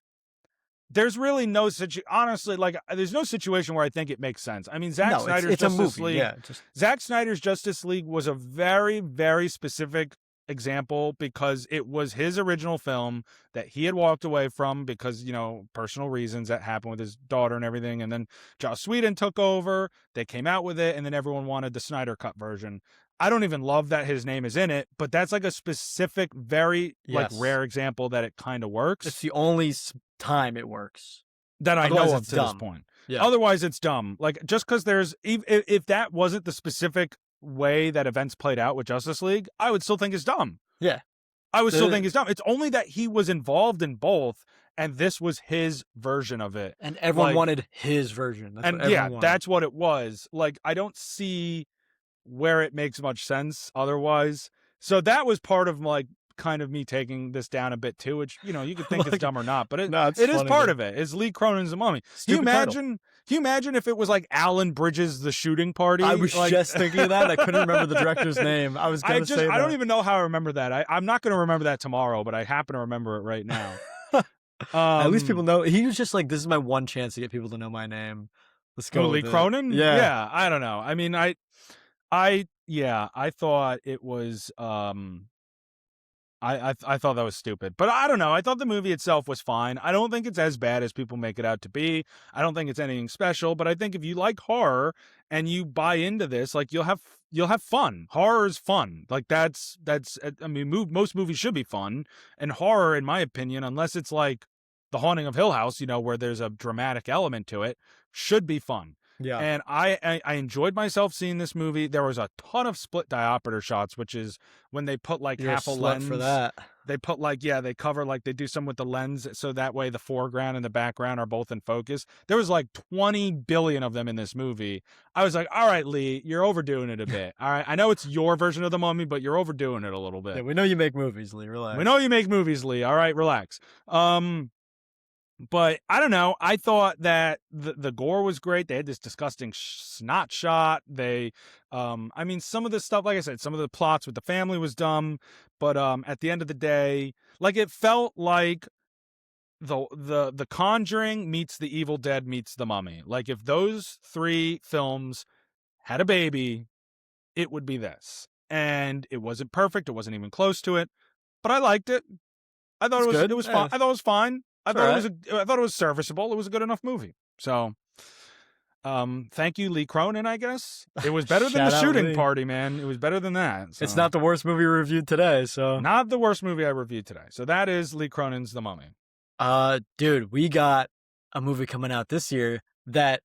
there's really no honestly, like there's no situation where I think it makes sense. I mean, no, it's a movie. Yeah, just Zack Snyder's Justice League was a very, very specific example because it was his original film that he had walked away from because, personal reasons that happened with his daughter and everything. And then Joss Whedon took over, they came out with it, and then everyone wanted the Snyder Cut version. I don't even love that his name is in it, but that's like a specific, very like yes, rare example that it kind of works it's the only time it works. that I Otherwise, know of it's to this dumb. point. Yeah, Otherwise, it's dumb. Like just because there's if that wasn't the specific way that events played out with Justice League, I would still think it's dumb. yeah. I would still The think it's dumb. It's only that he was involved in both, and this was his version of it. and everyone Like, wanted his version. That's what and yeah, everyone wanted. that's what it was. Like, I don't see where it makes much sense otherwise. So that was part of like kind of me taking this down a bit too, which you could think it's Like, dumb or not, but no, it's it is funny, part dude. of it. Is Lee Cronin's The Mummy? Stupid title. Can you imagine if it was like Alan Bridges' The Shooting Party? I was like, just thinking of that. I couldn't remember the director's name. I was gonna say that. I don't even know how I remember that. I'm not going to remember that tomorrow, but I happen to remember it right now. At least people know. He was just like, this is my one chance to get people to know my name. Let's go. Lee with it. Cronin? Yeah. Yeah, I don't know. I mean, I thought it was I thought that was stupid. But I don't know. I thought the movie itself was fine. I don't think it's as bad as people make it out to be. I don't think it's anything special, but I think if you like horror and you buy into this, like you'll have fun. Horror is fun. Like that's I mean, most movies should be fun, and horror in my opinion, unless it's like The Haunting of Hill House, where there's a dramatic element to it, should be fun. Yeah. And I enjoyed myself seeing this movie. There was a ton of split diopter shots, which is when they put like You're a half a slut for lens. that. They put like, yeah, they cover like they do some with the lens so that way the foreground and the background are both in focus. There was like 20 billion of them in this movie. I was like, all right, Lee, you're overdoing it a bit. All right. I know it's your version of the Mummy, but you're overdoing it a little Yeah, bit. we know you make movies, Lee. We Relax. know you make movies, Lee. All right, relax. But I don't know. I thought that the gore was great. They had this disgusting snot shot. I mean, some of the stuff, like I said, some of the plots with the family was dumb. But at the end of the day, like it felt like the Conjuring meets the Evil Dead meets the Mummy. Like if those three films had a baby, it would be this. And it wasn't perfect. It wasn't even close to it. But I liked it. I thought It's it good. was fine. Yeah, I thought it was fine. it's all right. I thought it was serviceable. It was a good enough movie. So, thank you, Lee Cronin. I guess it was better than the Shout out Shooting Lee. Party, man. It was better than that. So. It's not the worst movie we reviewed today, so Not the worst movie I reviewed today. So that is Lee Cronin's The Mummy. dude, we got a movie coming out this year that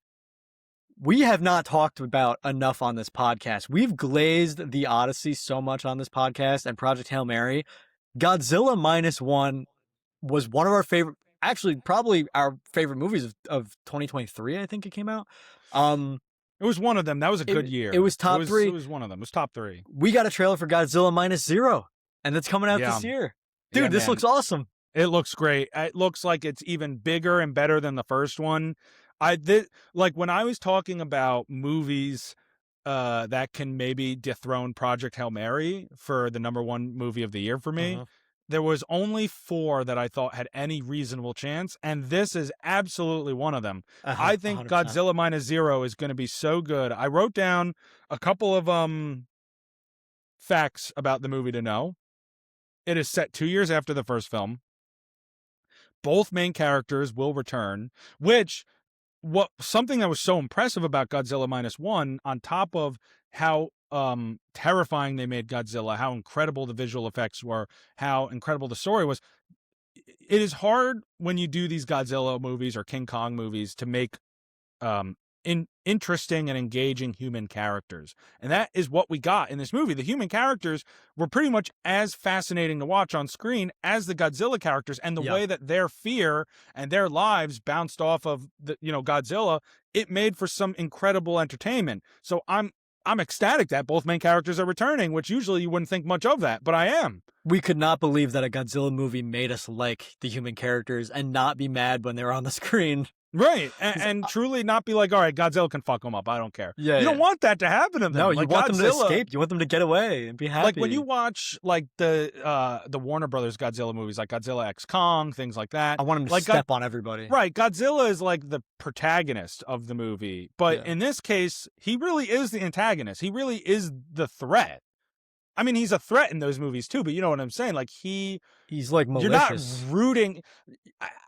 we have not talked about enough on this podcast. We've glazed the Odyssey so much on this podcast and Project Hail Mary. Godzilla Minus One was one of our favorite, actually, probably our favorite movies of 2023. I think it came out. It was one of them. That was a good year. It was top three. It was one of them. It was top three. We got a trailer for Godzilla Minus Zero, and that's coming out this year. Dude, Yeah, this man. looks awesome. It looks great. It looks like it's even bigger and better than the first one. Like when I was talking about movies that can maybe dethrone Project Hail Mary for the #1 movie of the year for me, there was only 4 that I thought had any reasonable chance, and this is absolutely one of them. I think 100%. Godzilla Minus Zero is going to be so good. I wrote down a couple of facts about the movie to know. It is set 2 years after the first film. Both main characters will return, which something that was so impressive about Godzilla Minus One, on top of how terrifying they made Godzilla, how incredible the visual effects were, how incredible the story was. It is hard when you do these Godzilla movies or King Kong movies to make interesting and engaging human characters. And that is what we got in this movie. The human characters were pretty much as fascinating to watch on screen as the Godzilla characters, and the way that their fear and their lives bounced off of Godzilla, it made for some incredible entertainment. So I'm ecstatic that both main characters are returning, which usually you wouldn't think much of that, but I am. We could not believe that a Godzilla movie made us like the human characters and not be mad when they were on the screen. Right, and truly not be like, all right, Godzilla can fuck them up. I don't care. Yeah, you don't want that to happen to them. No, like, you want Godzilla, them to escape. You want them to get away and be happy. Like when you watch like the Warner Brothers Godzilla movies, like Godzilla X Kong, things like that. I want them to like step on everybody. Right, Godzilla is like the protagonist of the movie, but in this case, he really is the antagonist. He really is the threat. I mean, he's a threat in those movies too, but you know what I'm saying? Like he's like malicious. You're not rooting.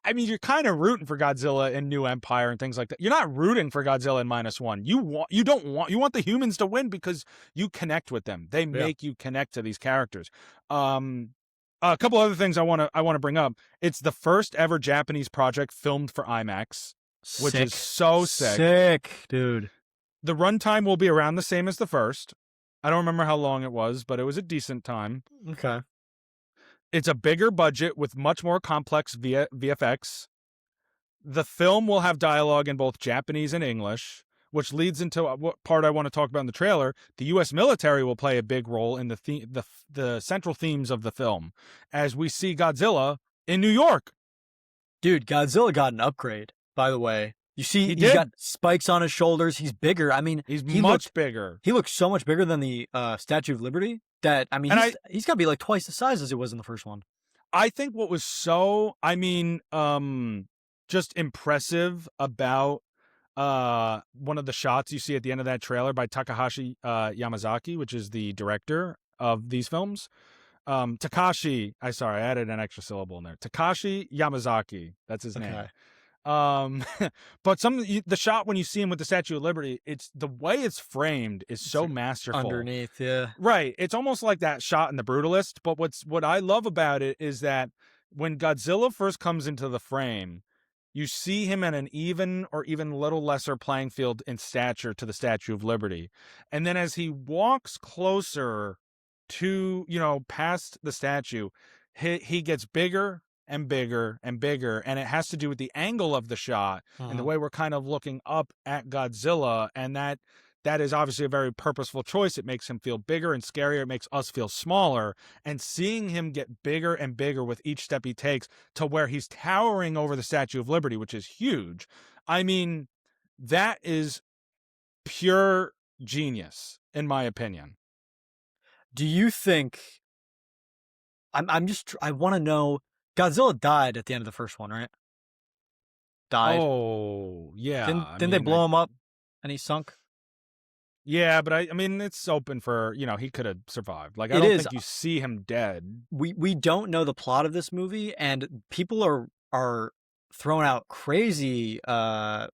I mean, you're kind of rooting for Godzilla in New Empire and things like that. You're not rooting for Godzilla in Minus One. You want the humans to win because you connect with them. They make you connect to these characters. A couple other things I want to bring up. It's the first ever Japanese project filmed for IMAX, which is so sick. Sick, dude. The runtime will be around the same as the first. I don't remember how long it was, but it was a decent time. Okay. It's a bigger budget with much more complex VFX. The film will have dialogue in both Japanese and English, which leads into what part I want to talk about in the trailer. The U.S. military will play a big role in the central themes of the film, as we see Godzilla in New York. Dude, Godzilla got an upgrade, by the way. You see, he's got spikes on his shoulders. He's bigger. I mean, he's much bigger. He looks so much bigger than the Statue of Liberty. That I mean, he's got to be like twice the size as he was in the first one. I think what was so, just impressive about one of the shots you see at the end of that trailer by Takahashi Yamazaki, which is the director of these films. I added an extra syllable in there. Takashi Yamazaki, that's his name. But the shot when you see him with the Statue of Liberty, it's the way it's framed is so masterful. Underneath, yeah. Right. It's almost like that shot in The Brutalist, but what I love about it is that when Godzilla first comes into the frame, you see him at an even or even little lesser playing field in stature to the Statue of Liberty. And then as he walks closer to, past the statue, he gets bigger and bigger and bigger. And it has to do with the angle of the shot and the Mhm. way we're kind of looking up at Godzilla. And that is obviously a very purposeful choice. It makes him feel bigger and scarier. It makes us feel smaller. And seeing him get bigger and bigger with each step he takes to where he's towering over the Statue of Liberty, which is huge. I mean, that is pure genius, in my opinion. Do you think I want to know Godzilla died at the end of the first one, right? Died. Oh, yeah. Didn't I didn't they mean, blow him up and he sunk? yeah, but I mean, it's open for, he could have survived. Like, I It don't is. think you see him dead. We don't know the plot of this movie, and people are throwing out crazy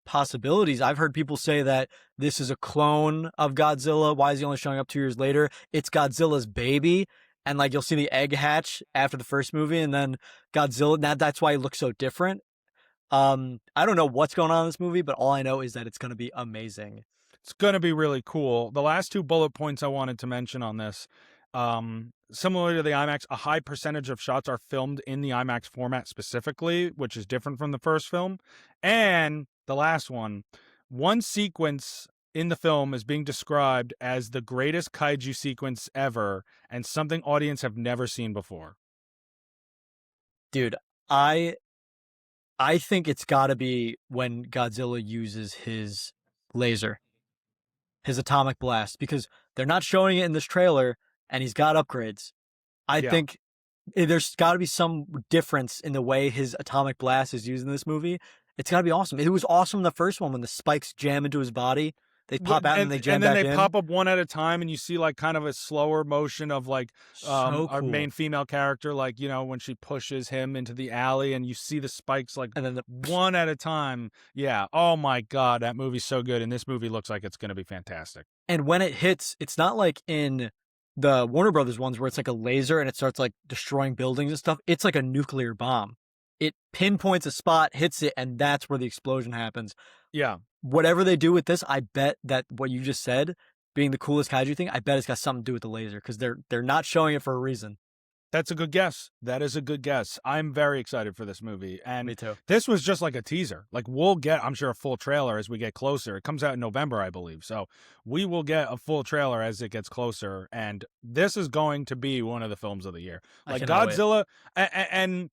possibilities. I've heard people say that this is a clone of Godzilla. Why is he only showing up 2 years later? It's Godzilla's baby, and like you'll see the egg hatch after the first movie, and then Godzilla. That's why he looks so different. I don't know what's going on in this movie, but all I know is that it's going to be amazing. It's going to be really cool. The last two bullet points I wanted to mention on this, similar to the IMAX, a high percentage of shots are filmed in the IMAX format specifically, which is different from the first film. And the last one sequence in the film is being described as the greatest kaiju sequence ever and something audience have never seen before. Dude, I I think it's got to be when Godzilla uses his laser, his atomic blast, because they're not showing it in this trailer, and he's got upgrades. I Yeah. think there's got to be some difference in the way his atomic blast is used in this movie. It's got to be awesome. It was awesome in the first one when the spikes jam into his body. They pop out and they jam And then back they in. pop up one at a time, and you see like kind of a slower motion of like So our cool. main female character, like when she pushes him into the alley, and you see the spikes like And then one at a time. Yeah. Oh my god, that movie's so good, and this movie looks like it's going to be fantastic. and when it hits, it's not like in the Warner Brothers ones where it's like a laser and it starts like destroying buildings and stuff. It's like a nuclear bomb. It pinpoints a spot, hits it, and that's where the explosion happens. Yeah. Whatever they do with this, I bet that what you just said, being the coolest kaiju thing, I bet it's got something to do with the laser because they're not showing it for a reason. That's a good guess. That is a good guess. I'm very excited for this movie. And Me too. this was just like a teaser. Like we'll get, I'm sure, a full trailer as we get closer. It comes out in November, I believe. So we will get a full trailer as it gets closer. And this is going to be one of the films of the year. I Like cannot wait. Godzilla, and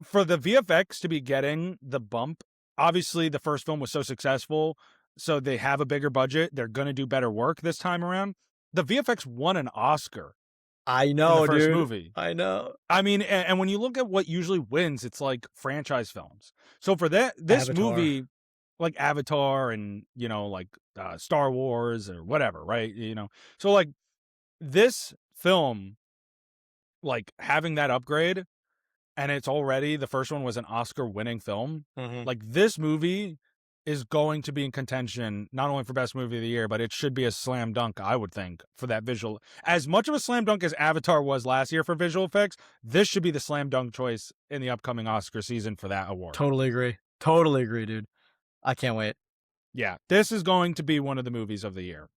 for the VFX to be getting the bump, obviously the first film was so successful. So they have a bigger budget. They're going to do better work this time around. The VFX won an Oscar I in the know, first dude. movie. I know. I mean, and when you look at what usually wins, it's like franchise films. So for this Avatar. movie, like Avatar and like Star Wars or whatever, right? So like this film, like having that upgrade, and it's already the first one was an Oscar-winning film. Mm-hmm. Like this movie is going to be in contention not only for best movie of the year, but it should be a slam dunk, I would think, for that visual. As much of a slam dunk as Avatar was last year for visual effects, this should be the slam dunk choice in the upcoming Oscar season for that award. Totally agree. Totally agree, dude. I can't wait. Yeah, this is going to be one of the movies of the year.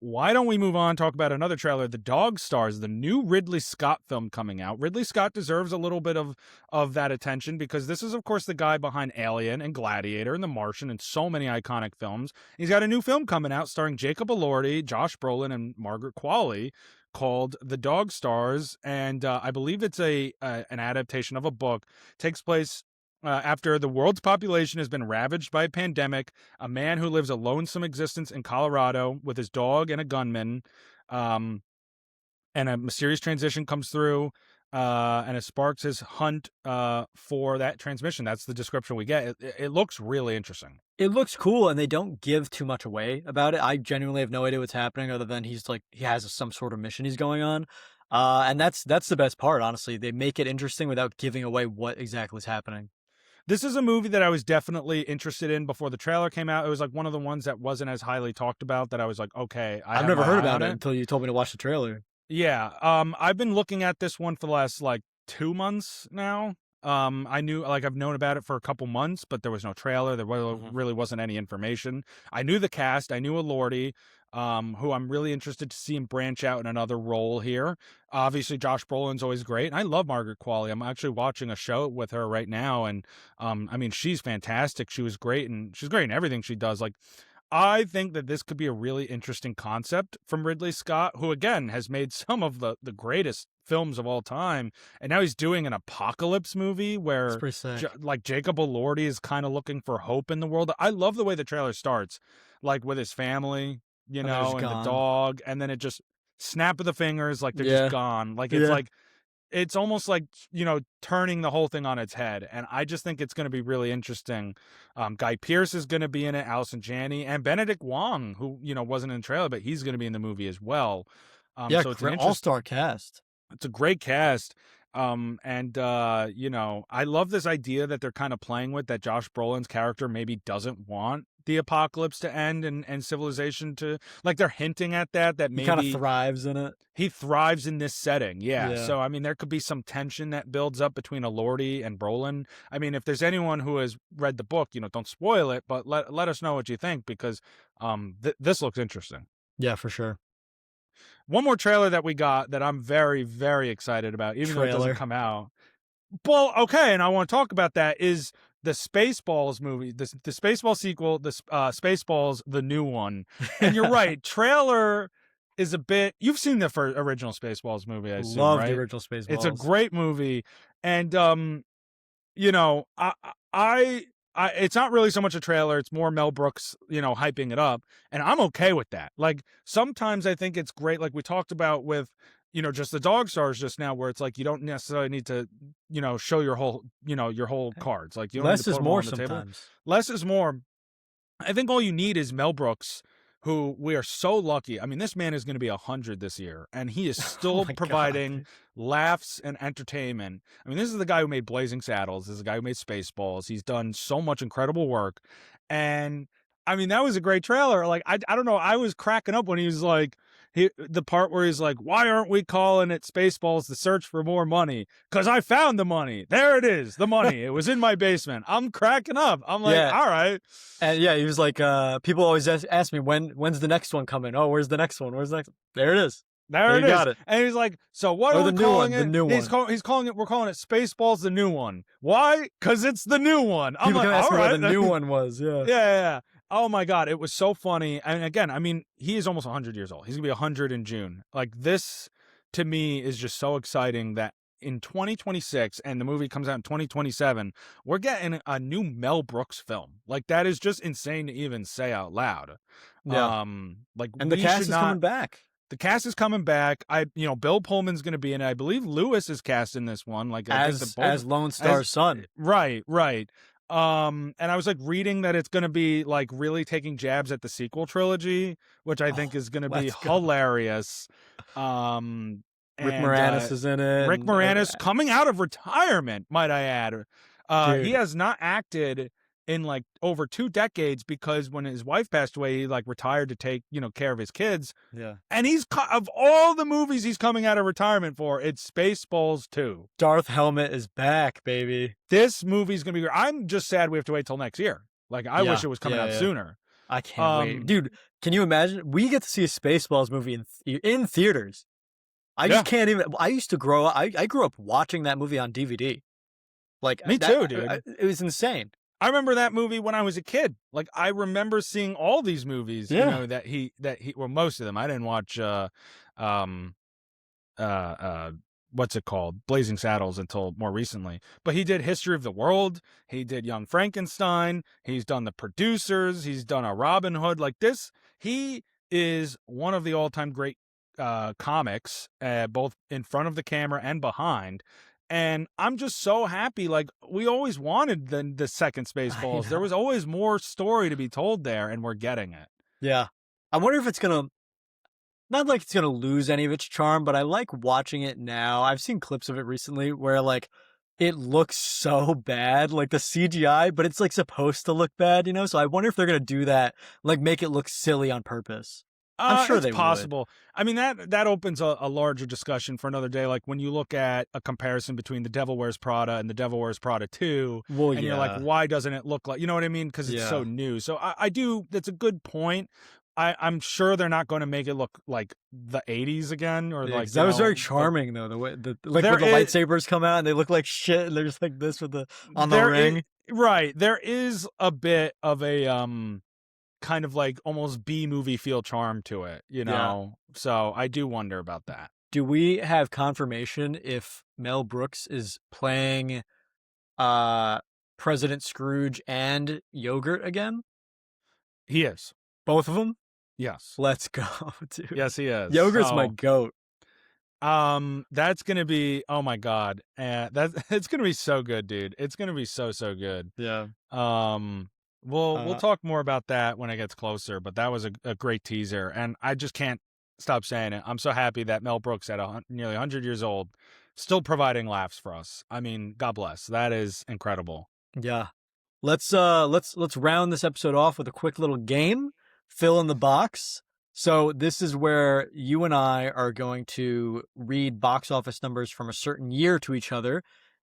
Why don't we move on, talk about another trailer, The Dog Stars, the new Ridley Scott film coming out. Ridley Scott deserves a little bit of that attention because this is, of course, the guy behind Alien and Gladiator and The Martian and so many iconic films. He's got a new film coming out starring Jacob Elordi, Josh Brolin, and Margaret Qualley called The Dog Stars, and I believe it's an adaptation of a book. Takes place after the world's population has been ravaged by a pandemic, a man who lives a lonesome existence in Colorado with his dog and a gunman, and a mysterious transition comes through, and it sparks his hunt for that transmission. That's the description we get. It looks really interesting. It looks cool, and they don't give too much away about it. I genuinely have no idea what's happening, other than he has some sort of mission he's going on. And that's the best part, honestly. They make it interesting without giving away what exactly is happening. This is a movie that I was definitely interested in before the trailer came out. It was like one of the ones that wasn't as highly talked about that I was like, okay, I've never heard about it until you told me to watch the trailer. Yeah. I've been looking at this one for the last like 2 months now. I knew, like, I've known about it for a couple months, but there was no trailer. There Mhm. really wasn't any information. I knew the cast. I knew Elordi, who I'm really interested to see him branch out in another role here. Obviously, Josh Brolin's always great, and I love Margaret Qualley. I'm actually watching a show with her right now, and I mean, she's fantastic. She was great, and she's great in everything she does. Like, I think that this could be a really interesting concept from Ridley Scott, who again has made some of the greatest films of all time, and now he's doing an apocalypse movie It's where pretty sick. like Jacob Elordi is kind of looking for hope in the world. I love the way the trailer starts, like with his family, And they're just and the gone. dog, and then it just snap of the fingers, like they're just Yeah. gone. Yeah. Like it's almost like, turning the whole thing on its head. And I just think it's going to be really interesting. Guy Pearce is going to be in it, Allison Janney, and Benedict Wong, who, wasn't in the trailer, but he's going to be in the movie as well. Yeah, So it's all-star cast. it's a great cast. And I love this idea that they're kind of playing with, that Josh Brolin's character maybe doesn't want the apocalypse to end and civilization to, like, they're hinting at that He kinda maybe thrives in it. he thrives in this setting. Yeah. Yeah. So, I mean, there could be some tension that builds up between Elordi and Brolin. I mean, if there's anyone who has read the book, don't spoil it, but let us know what you think, because this looks interesting. Yeah, for sure. One more trailer that we got that I'm very, very excited about, even though it doesn't Trailer. come out. Well, okay, and I want to talk about that, is the Spaceballs movie, the Spaceball sequel, the Spaceballs, the new one. And you're right, trailer is a bit. You've seen the original Spaceballs movie, I assume, Love the right? original It's a Spaceballs. great movie, and you know, I, it's not really so much a trailer. It's more Mel Brooks, hyping it up. And I'm okay with that. Like, sometimes I think it's great. Like we talked about with, just the dog stars just now, where it's like, you don't necessarily need to, show your whole cards. Like, you don't need to Less put is them all more on the table. sometimes. Less is more. I think all you need is Mel Brooks, who we are so lucky. I mean, this man is going to be 100 this year, and he is Oh still my god, providing dude. laughs and entertainment. I mean, this is the guy who made Blazing Saddles. This is the guy who made Spaceballs. He's done so much incredible work. And I mean, that was a great trailer. Like, I don't know. I was cracking up when he was like, the part where he's like, why aren't we calling it Spaceballs, the search for more money? Because I found the money. There it is. The money. It was in my basement. I'm cracking up. I'm like, Yeah. all right. And yeah, he was like, people always ask me, when's the next one coming? Oh, where's the next one? Where's the next? There it is. There There it you is. got it. And he's like, so what Or are the we new calling one, the it? new He's one. calling it, we're calling it Spaceballs, the new one. Why? Because it's the new one. I'm People like, can ask all me what right. the new one was. Yeah. Yeah, yeah, yeah. Oh my God. It was so funny. And again, I mean, he is almost 100 years old. He's going to be 100 in June. Like, this to me is just so exciting that in 2026, and the movie comes out in 2027, we're getting a new Mel Brooks film. Like, that is just insane to even say out loud. Yeah. Like, And the we cast should is not. coming back. The cast is coming back. Bill Pullman's going to be in it. I believe Lewis is cast in this one. Like, I think As Lone Star's son. Right, right. And I was like reading that it's going to be like really taking jabs at the sequel trilogy, which I think is going to be Let's go. hilarious. Rick And Moranis is in it. Rick Moranis coming out of retirement, might I add. He Dude. has not acted in like over 2 decades, because when his wife passed away, he like retired to take, care of his kids. Yeah. And he's of all the movies he's coming out of retirement for, it's Spaceballs 2. Darth Helmet is back, baby. This movie's gonna be great. I'm just sad we have to wait till next year. Like, I wish it was coming out sooner. I can't wait, dude. Can you imagine? We get to see a Spaceballs movie in theaters. I just can't even. I used to grow up. I grew up watching that movie on DVD. Like, Me too, dude. It was insane. I remember that movie when I was a kid. Like, I remember seeing all these movies. Yeah. That he well, most of them. I didn't watch what's it called, Blazing Saddles, until more recently. But he did History of the World. He did Young Frankenstein. He's done The Producers. He's done a Robin Hood. Like, this, he is one of the all-time great comics, both in front of the camera and behind. And I'm just so happy. Like, we always wanted the second Spaceballs. There was always more story to be told there, and we're getting it. Yeah. I wonder if it's gonna. Not like it's gonna lose any of its charm, but I like watching it now. I've seen clips of it recently where like it looks so bad, like the CGI, but it's like supposed to look bad, So I wonder if they're gonna do that, like make it look silly on purpose. I'm sure It's they would. possible. I mean, that opens a larger discussion for another day. Like when you look at a comparison between The Devil Wears Prada and The Devil Wears Prada 2, Well, and you're like, yeah. why doesn't it look like, you know what I mean? Because it's so Yeah. new. So I do, that's a good point. I'm sure they're not going to make it look like the 80s again, or Yeah, like, 'cause that was very but charming though. The way like there when the is, lightsabers come out and they look like shit and they're just like this with the on the there is, ring. right. There is a bit of a, kind of like almost B movie feel charm to it, you Yeah. know? So I do wonder about that. Do we have confirmation if Mel Brooks is playing uh President Scrooge and Yogurt again? He is. Both of them? Yes. Let's go, dude. Yes, he is. Yogurt's my So, goat. that's gonna be, oh my god, that's it's gonna be so good, dude. It's gonna be so good. Yeah. Um, we'll Uh, talk more about that when it gets closer. But that was a great teaser, and I just can't stop saying it. I'm so happy that Mel Brooks, at nearly 100 years old, still providing laughs for us. I mean, God bless. That is incredible. yeah. Let's round this episode off with a quick little game. Fill in the box. So this is where you and I are going to read box office numbers from a certain year to each other,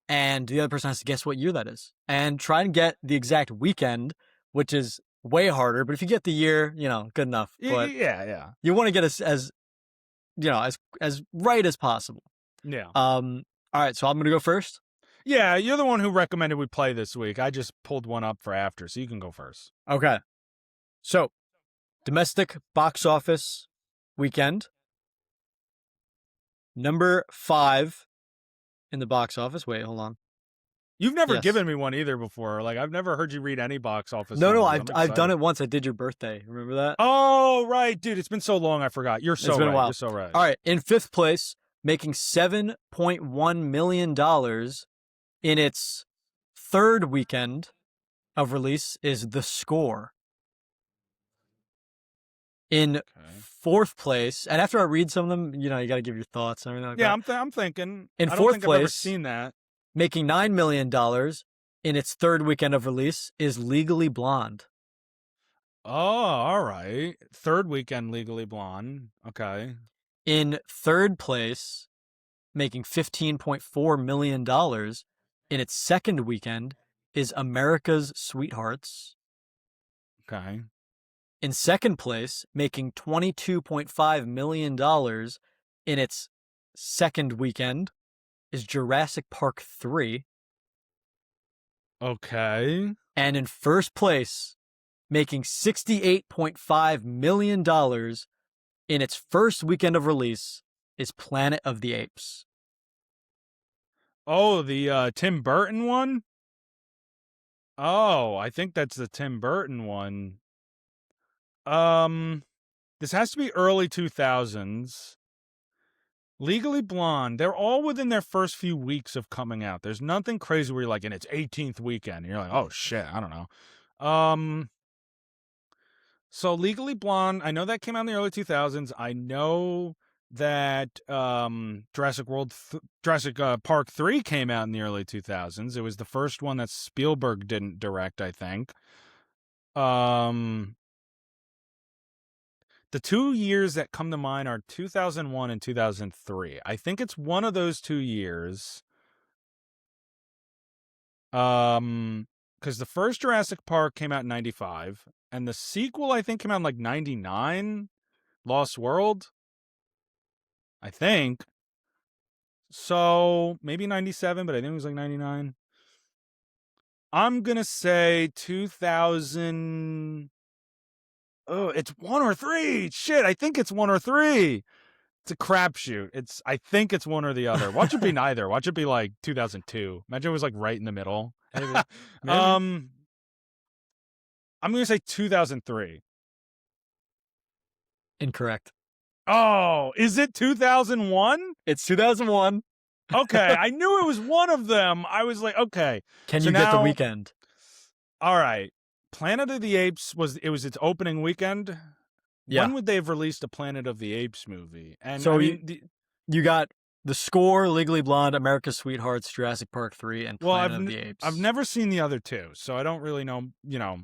and the other person has to guess what year that is. And try and get the exact weekend, which is way harder. But if you get the year, good enough. But Yeah. you want to get as as right as possible. Yeah. All right, so I'm gonna go first. Yeah, you're the one who recommended we play this week. I just pulled one up for after, so you can go first. Okay. So domestic box office weekend. Number 5 in the box office. Wait, hold on. You've never Yes. given me one either before. Like, I've never heard you read any box office No, numbers. I've done it once. I did your birthday. Remember that? Oh, right, dude. It's been so long, I forgot. You're so It's been right. a while. You're so right. All right, in 5th place, making $7.1 million in its 3rd weekend of release is The Score. In Okay. 4th place, and after I read some of them, you got to give your thoughts and everything like Yeah, that. I'm thinking. In I don't 4th think I've ever place, seen that. making $9 million in its 3rd weekend of release is Legally Blonde. Oh, all right. 3rd weekend, Legally Blonde. Okay. In 3rd place, making $15.4 million in its 2nd weekend is America's Sweethearts. Okay. In 2nd place, making $22.5 million in its 2nd weekend is Jurassic Park 3. Okay. And in 1st place, making $68.5 million in its 1st weekend of release is Planet of the Apes. Oh, the Tim Burton one? Oh, I think that's the Tim Burton one. This has to be early 2000s. Legally Blonde, they're all within their first few weeks of coming out. There's nothing crazy where you're like in its 18th weekend. And you're like, oh shit, I don't know. So Legally Blonde, I know that came out in the early 2000s. I know that Jurassic Park 3 came out in the early 2000s. It was the first one that Spielberg didn't direct, I think. The 2 years that come to mind are 2001 and 2003. I think it's one of those 2 years. Because the first Jurassic Park came out in 95, and the sequel, I think, came out in like 99, Lost World, I think. So maybe 97, but I think it was like 99. I'm going to say 2000. Oh, it's 1 or 3. Shit, I think it's 1 or 3. It's a crapshoot. I think it's one or the other. Watch it be neither. Watch it be like 2002. Imagine it was like right in the middle. Maybe. I'm going to say 2003. Incorrect. Oh, is it 2001? It's 2001. Okay, I knew it was one of them. I was like, okay. Can So you get the now- weekend? All right. Planet of the Apes was its opening weekend. Yeah. When would they have released a Planet of the Apes movie? And So I mean, you got The Score, Legally Blonde, America's Sweethearts, Jurassic Park 3, and Planet of the Apes. I've never seen the other two, so I don't really know.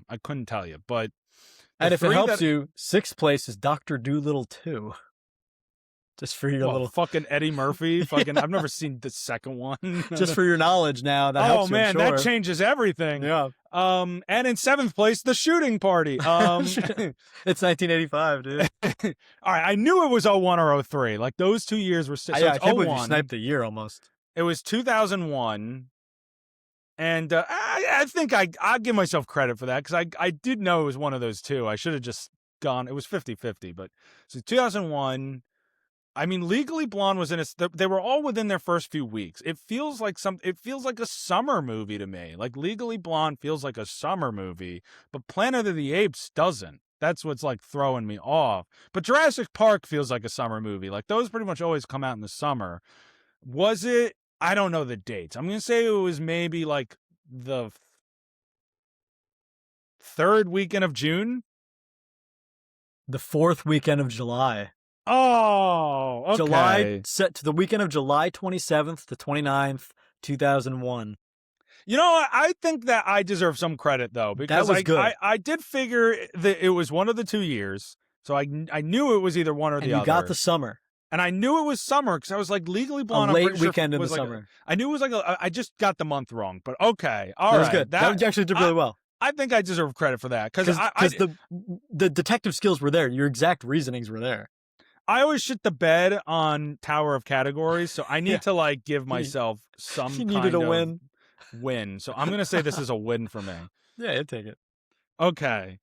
I couldn't tell you. But The And if it three helps that you, sixth place is Doctor Doolittle 2. Just for your well, little, fucking Eddie Murphy, fucking yeah, I've never seen the second one. just for your knowledge now. That Oh helps you, I'm man, that sure. changes everything. Yeah. And in seventh place, the shooting party. It's 1985, dude. All right, I knew it was 01 or 03. Like those 2 years were so Yeah, it's I can't oh believe you one. sniped the year almost. It was 2001. And I think I'll give myself credit for that because I did know it was one of those two. I should have just gone. It was 50-50. But so 2001. I mean, Legally Blonde was in its. They were all within their first few weeks. It feels like It feels like a summer movie to me. Like Legally Blonde feels like a summer movie, but Planet of the Apes doesn't. That's what's like throwing me off. But Jurassic Park feels like a summer movie. Like those pretty much always come out in the summer. Was it? I don't know the dates. I'm gonna say it was maybe like the third weekend of June. The fourth weekend of July. Oh, okay. July set to the weekend of July 27th to 29th, 2001. You know, I think that I deserve some credit though because That was good. I did figure that it was one of the 2 years, so I knew it was either one or And the you other. got the summer. And I knew it was summer because I was like Legally A Blonde. late weekend in the like summer. I knew it was like I just got the month wrong, but okay, all That right. was good. That actually did really well. I think I deserve credit for that because the detective skills were there. Your exact reasonings were there. I always shit the bed on Tower of Categories, so I need Yeah. to like give myself some You kind needed a of win. So I'm gonna say this is a win for me. Yeah, I'd take it. Okay.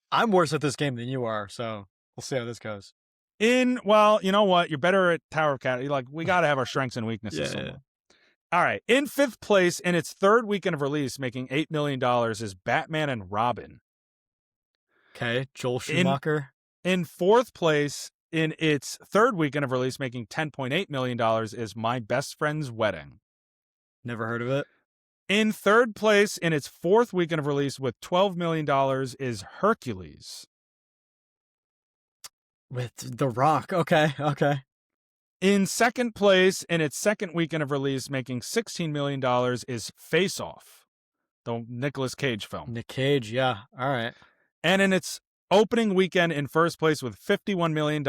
I'm worse at this game than you are, so we'll see how this goes. Well, you know what? You're better at Tower of Categories. Like we got to have our strengths and weaknesses. Yeah. All right. In fifth place in its third weekend of release, making $8 million, is Batman and Robin. Okay, Joel Schumacher. In fourth place in its third weekend of release, making $10.8 million, is My Best Friend's Wedding. Never heard of it. In third place in its fourth weekend of release with $12 million is Hercules. With The Rock. Okay. In second place in its second weekend of release, making $16 million, is Face Off, the Nicolas Cage film. Nick Cage, yeah. All right. And in its opening weekend in first place with $51 million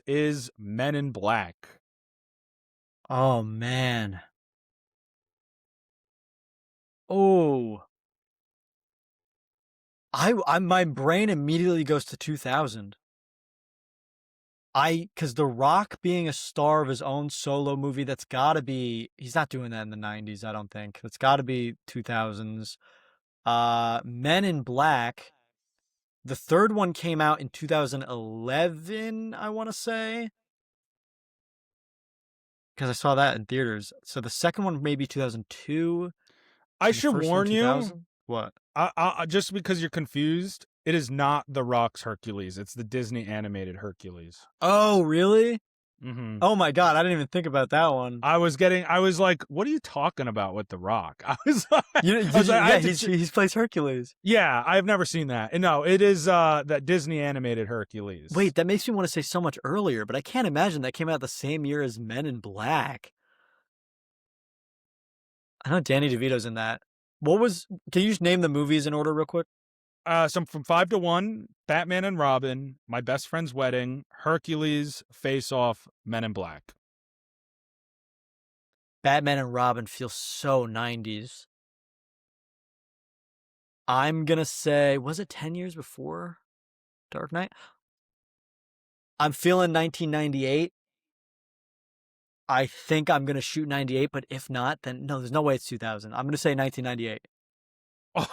is Men in Black. Oh, man. Oh. My brain immediately goes to 2000. Because The Rock being a star of his own solo movie, that's gotta be, he's not doing that in the 90s, I don't think. It's gotta be 2000s. Men in Black, the third one came out in 2011, I want to say. Because I saw that in theaters. So the second one maybe 2002. I should warn you. What? Just because you're confused, it is not The Rock's Hercules. It's the Disney animated Hercules. Oh, really? Mm-hmm. Oh my God, I didn't even think about that one. I was like, what are you talking about with The Rock? I was like, he plays Hercules. Yeah, I've never seen that. No, it is that Disney animated Hercules. Wait, that makes me want to say so much earlier, but I can't imagine that came out the same year as Men in Black. I know Danny DeVito's in that. Can you just name the movies in order real quick? Some from 5 to 1, Batman and Robin, My Best Friend's Wedding, Hercules, Face Off, Men in Black. Batman and Robin feel so 90s. I'm going to say, was it 10 years before Dark Knight? I'm feeling 1998. I think I'm going to shoot 98, but if not, then no, there's no way it's 2000. I'm going to say 1998. Oh,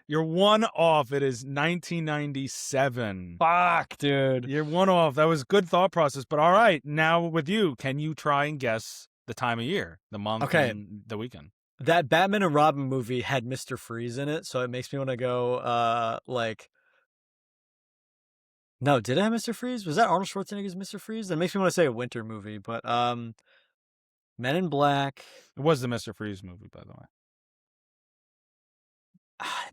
you're one off. It is 1997. Fuck, dude. You're one off. That was good thought process. But all right, now with you, can you try and guess the time of year, the month, and the weekend? That Batman and Robin movie had Mr. Freeze in it, so it makes me want to go, No, did it have Mr. Freeze? Was that Arnold Schwarzenegger's Mr. Freeze? That makes me want to say a winter movie, but, Men in Black. It was the Mr. Freeze movie, by the way.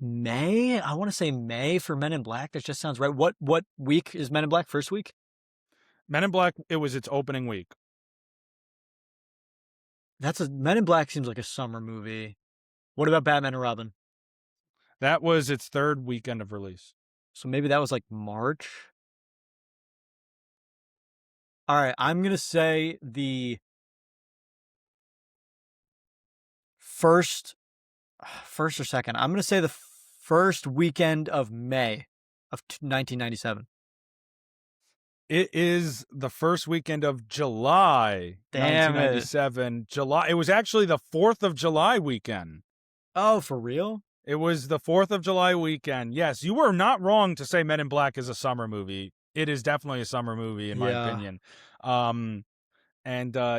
May? I want to say May for Men in Black. That just sounds right. What week is Men in Black? First week? Men in Black, it was its opening week. Men in Black seems like a summer movie. What about Batman and Robin? That was its third weekend of release. So maybe that was like March. All right, I'm gonna say the first, first or second. I'm gonna say the first weekend of May of 1997. It is the first weekend of July, Damn it! 1997. July. It was actually the 4th of July weekend. Oh, for real? It was the 4th of July weekend. Yes, you were not wrong to say Men in Black is a summer movie. It is definitely a summer movie, in my Yeah. opinion.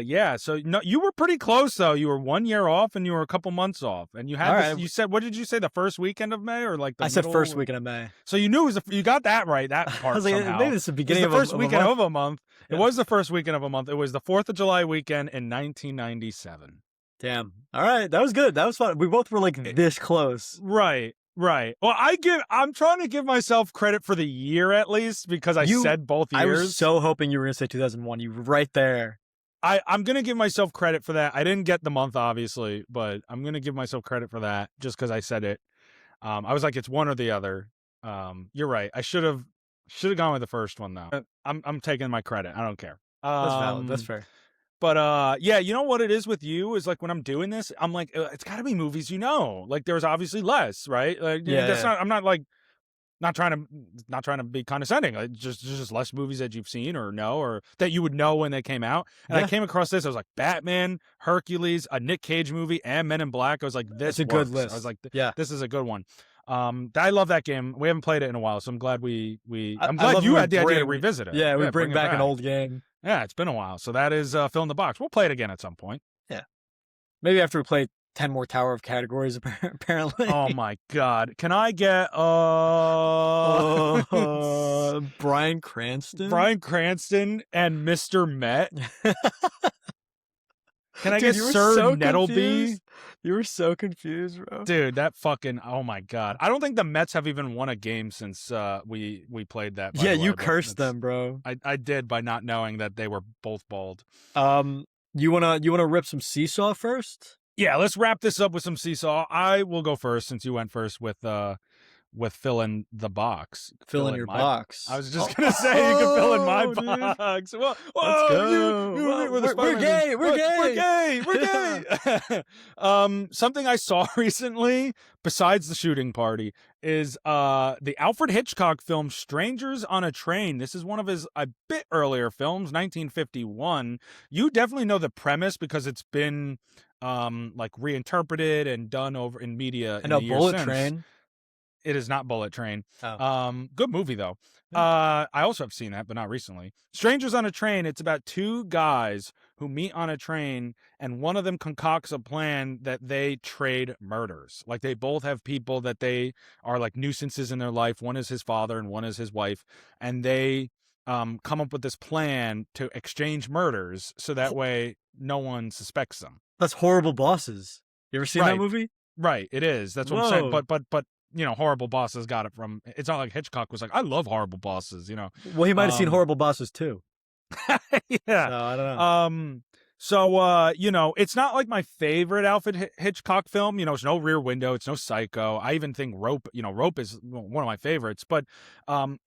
Yeah, so no, you were pretty close though. You were 1 year off, and you were a couple months off, and you All had this. right. You said, what did you say? The first weekend of May, or like the I said middle? first weekend of May. So you knew it was. You got that right. That I part was like, somehow. maybe it's the It was beginning the first of weekend a month. of a month. It Yeah. was the first weekend of a month. It was the 4th of July weekend in 1997. Damn. All right, that was good. That was fun. We both were like this close. Right. Right. Well, I'm trying to give myself credit for the year at least, because I said both years. I was so hoping you were gonna say 2001. You were right there. I'm gonna give myself credit for that. I didn't get the month, obviously, but I'm gonna give myself credit for that just because I said it. I was like, it's one or the other. You're right. I should have gone with the first one though. I'm taking my credit. I don't care. That's valid. That's fair. But yeah, you know what it is with you is like when I'm doing this, I'm like, it's got to be movies, like there's obviously less, right? Like Yeah, that's yeah. not. I'm not like not trying to be condescending. Like, just less movies that you've seen or know or that you would know when they came out. And I Yeah. came across this. I was like, Batman, Hercules, a Nick Cage movie, and Men in Black. I was like, this It's a good works. list. I was like, Yeah. this is a good one. I love that game. We haven't played it in a while, so I'm glad I'm I glad love you when had we the idea to bring- revisit it. Yeah, we bring it back an old game. Yeah, it's been a while. So that is Fill in the Box. We'll play it again at some point. Yeah. Maybe after we play 10 more Tower of categories, apparently. Oh my god. Can I get Bryan Cranston? Bryan Cranston and Mr. Met? Can I Dude, get you were Sir so Nettleby? confused. You were so confused, bro. Dude, that fucking, oh my god. I don't think the Mets have even won a game since we played that. By Yeah, the way, you but cursed them, bro. I did by not knowing that they were both bald. You wanna rip some Seesaw first? Yeah, let's wrap this up with some Seesaw. I will go first since you went first with fill in the box. Fill in your box. I was just gonna say you can fill in my dude. box. Well, Let's go. We're gay. We're gay. We're gay. Something I saw recently, besides the shooting party, is the Alfred Hitchcock film Strangers on a Train. This is one of his a bit earlier films, 1951. You definitely know the premise because it's been like reinterpreted and done over in media. I know Bullet since. Train. It is not Bullet Train. Oh. Good movie though. I also have seen that, but not recently. Strangers on a Train. It's about two guys who meet on a train, and one of them concocts a plan that they trade murders. Like they both have people that they are like nuisances in their life. One is his father, and one is his wife, and they come up with this plan to exchange murders, so that way no one suspects them. That's Horrible Bosses. You ever seen that movie? Right, it is. That's what I'm saying. But Horrible Bosses got it from. It's not like Hitchcock was like, I love Horrible Bosses. Well, he might have seen Horrible Bosses too. Yeah. So, I don't know. It's not like my favorite Alfred Hitchcock film. It's no Rear Window. It's no Psycho. I even think Rope is one of my favorites, but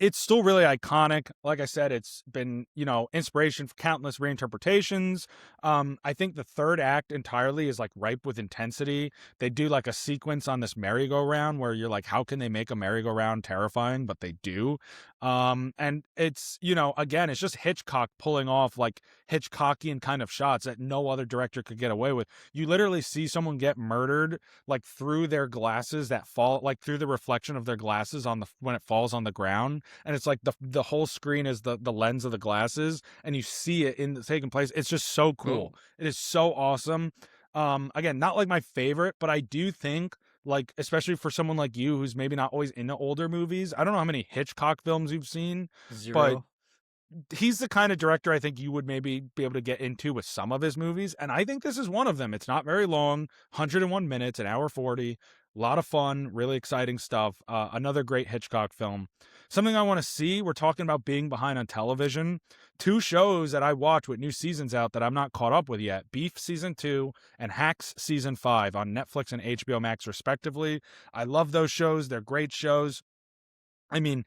it's still really iconic. Like I said, it's been, inspiration for countless reinterpretations. I think the third act entirely is like ripe with intensity. They do like a sequence on this merry-go-round where you're like, how can they make a merry-go-round terrifying? But they do. And it's, again, it's just Hitchcock pulling off like Hitchcockian kind of shots that no other director could get away with. You literally see someone get murdered like through their glasses that fall, like through the reflection of their glasses when it falls on the ground, and it's like the whole screen is the lens of the glasses, and you see it taking place. It's just so cool. It is so awesome. Again, not like my favorite, but I do think, like, especially for someone like you who's maybe not always into older movies, I don't know how many Hitchcock films you've seen. 0. But he's the kind of director I think you would maybe be able to get into with some of his movies, and I think this is one of them. It's not very long, 101 minutes, an hour 40, a lot of fun, really exciting stuff. Another great Hitchcock film. Something I want to see, we're talking about being behind on television. 2 shows that I watch with new seasons out that I'm not caught up with yet. Beef Season 2 and Hacks Season 5 on Netflix and HBO Max respectively. I love those shows. They're great shows. I mean,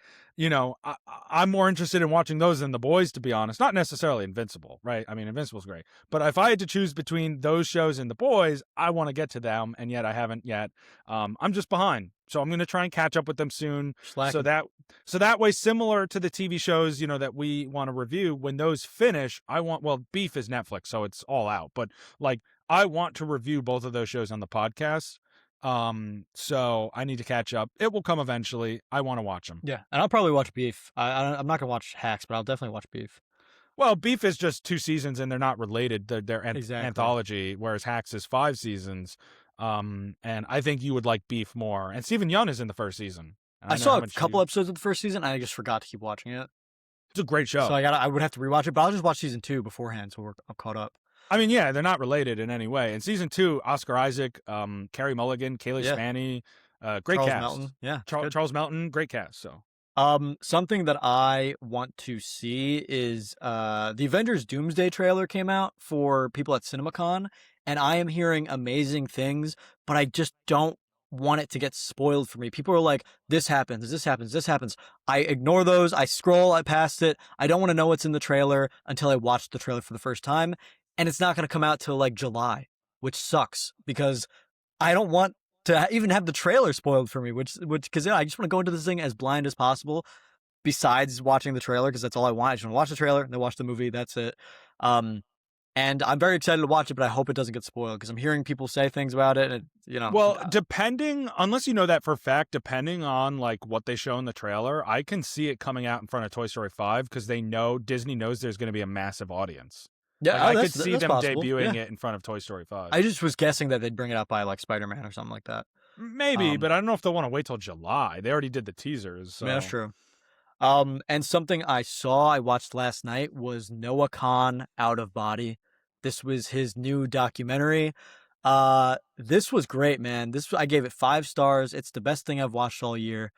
I'm more interested in watching those than The Boys, to be honest. Not necessarily Invincible, right? I mean, Invincible's great. But if I had to choose between those shows and The Boys, I want to get to them, and yet I haven't yet. I'm just behind. So I'm going to try and catch up with them soon. So Slacking. that way, similar to the TV shows, that we want to review, when those finish, Beef is Netflix, so it's all out. But like, I want to review both of those shows on the podcast. So I need to catch up. It will come eventually. I want to watch them. Yeah, and I'll probably watch Beef. I'm not gonna watch Hacks, but I'll definitely watch Beef. Well, Beef is just 2 seasons and they're not related. They're Exactly. anthology, whereas Hacks is 5 seasons. And I think you would like Beef more. And Stephen Young is in the first season. And I I know saw how a much couple episodes of the first season. I just forgot to keep watching it, it's a great so show. I would have to rewatch it. But I'll just watch season 2 beforehand, so I'm caught up. I mean, yeah, they're not related in any way. In season 2, Oscar Isaac, Carey Mulligan, Kaylee Yeah, Spaney, great Charles cast. Melton. Yeah, it's good. Charles Melton, great cast. So Something that I want to see is the Avengers Doomsday trailer came out for people at CinemaCon, and I am hearing amazing things, but I just don't want it to get spoiled for me. People are like, this happens, this happens, this happens. I ignore those, I scroll, I past it. I don't want to know what's in the trailer until I watch the trailer for the first time, and it's not going to come out till like July, which sucks because I don't want to even have the trailer spoiled for me, which because I just want to go into this thing as blind as possible. Besides watching the trailer, because that's all I want. I just want to watch the trailer and then watch the movie. That's it. Um, and I'm very excited to watch it, but I hope it doesn't get spoiled because I'm hearing people say things about it, and well, unless you know that for a fact, depending on like what they show in the trailer, I can see it coming out in front of Toy Story 5 because Disney knows there's going to be a massive audience. Like yeah, I could see that's them possible. debuting Yeah, it in front of Toy Story 5. I just was guessing that they'd bring it out by like Spider-Man or something like that. Maybe, Um, but I don't know if they'll want to wait till July. They already did the teasers, yeah, that's so true. And something I watched last night was Noah Khan Out of Body. This was his new documentary. This was great, man. I gave it 5 stars. It's the best thing I've watched all year.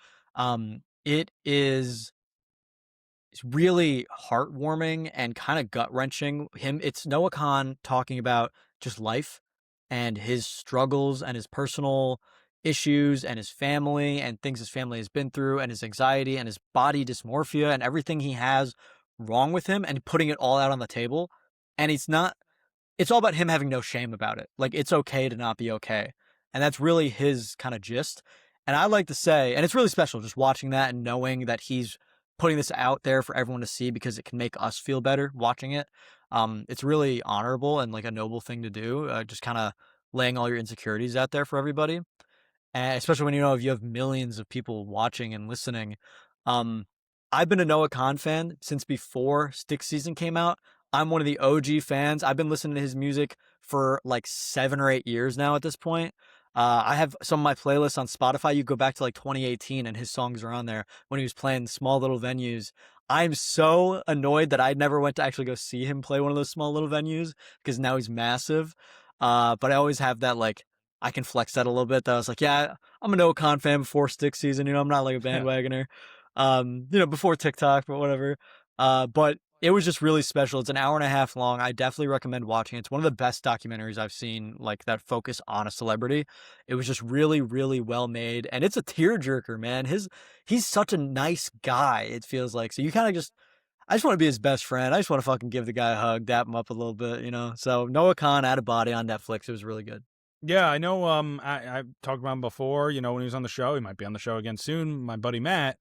It's really heartwarming and kind of gut wrenching. It's Noah Khan talking about just life and his struggles and his personal issues and his family and things his family has been through and his anxiety and his body dysmorphia and everything he has wrong with him and putting it all out on the table. And it's all about him having no shame about it. Like, it's okay to not be okay. And that's really his kind of gist. And I like to say, and it's really special just watching that and knowing that he's putting this out there for everyone to see because it can make us feel better watching it. It's really honorable and like a noble thing to do. Just kind of laying all your insecurities out there for everybody, and especially when if you have millions of people watching and listening. Um, I've been a Noah Khan fan since before Stick Season came out. I'm one of the OG fans. I've been listening to his music for like 7 or 8 years now at this point. I have some of my playlists on Spotify. You go back to like 2018 and his songs are on there when he was playing small little venues. I'm so annoyed that I never went to actually go see him play one of those small little venues because now he's massive. But I always have that like I can flex that a little bit. That I was like, yeah, I'm a Noah Khan fan before Stick Season. I'm not like a bandwagoner. Before TikTok, but whatever. But it was just really special. It's an hour and a half long. I definitely recommend watching it. It's one of the best documentaries I've seen, like that focus on a celebrity. It was just really, really well made, and it's a tearjerker, man. He's such a nice guy. It feels like so. You kind of just, I just want to be his best friend. I just want to fucking give the guy a hug, dap him up a little bit. So Noah Khan, Out of Body on Netflix. It was really good. yeah, I know. I talked about him before. When he was on the show, he might be on the show again soon. My buddy Matt,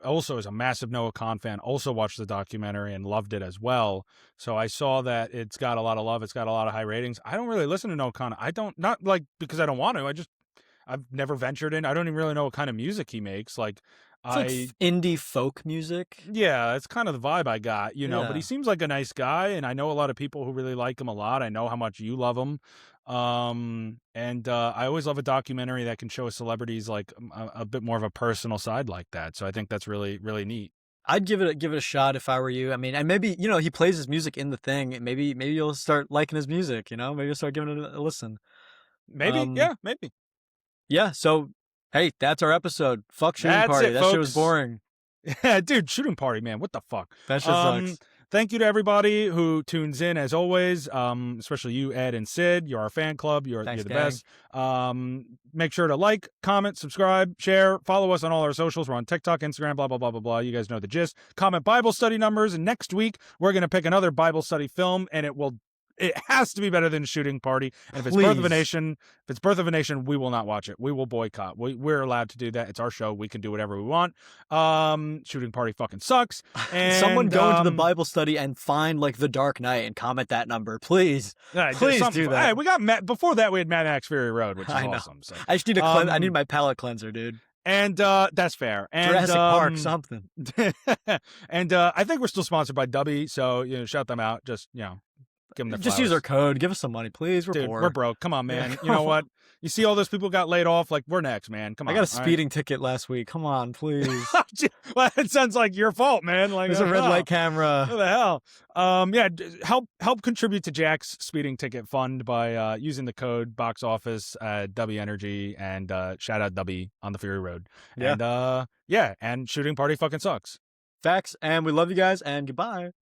also is a massive Noah Khan fan. Also watched the documentary and loved it as well. So I saw that it's got a lot of love. It's got a lot of high ratings. I don't really listen to Noah Khan. I don't not like because I don't want to. I've never ventured in. I don't even really know what kind of music he makes. Like It's like I indie folk music. Yeah, it's kind of the vibe I got, but he Yeah. seems like a nice guy, and I know a lot of people who really like him a lot. I know how much you love him. And I always love a documentary that can show celebrities like a bit more of a personal side like that. So I think that's really, really neat. I'd give it a shot if I were you. I mean, and maybe he plays his music in the thing. Maybe you'll start liking his music. Maybe you'll start giving it a listen. Maybe, Um, yeah, maybe. yeah. So hey, that's our episode. Fuck Shooting That's Party. it, That shit was folks. boring. Yeah, dude, shooting party, man. What the fuck? That shit sucks. Thank you to everybody who tunes in as always, especially you, Ed and Sid. You're our fan club. You're Thanks, the gang. best. Make sure to like, comment, subscribe, share, follow us on all our socials. We're on TikTok, Instagram, blah, blah, blah, blah, blah. You guys know the gist. Comment Bible study numbers. And next week, we're going to pick another Bible study film, and it has to be better than Shooting Party. And if it's Birth of a Nation, we will not watch it. We will boycott. We're allowed to do that. It's our show. We can do whatever we want. Shooting Party fucking sucks. And someone go into the Bible study and find like The Dark Knight and comment that number, please. Please do that. Hey, we got before that. We had Mad Max Fury Road, which is awesome. So. I just need I need my palate cleanser, dude. And that's fair. And Jurassic Park, something. And I think we're still sponsored by Dubby, so shout them out. Just give them the Just flowers. use our code. Give us some money, please. We're Dude, poor. we're broke. Come on, man. You know what? You see all those people got laid off. Like, we're next, man. Come on. I got a speeding ticket last week. Come on, please. Well, it sounds like your fault, man. Like, there's a red light camera. What the hell? Help contribute to Jack's speeding ticket fund by using the code box office Dubby Energy, and shout out Dubby on the Fury Road. Yeah. And and Shooting Party fucking sucks. Facts. And we love you guys, and goodbye.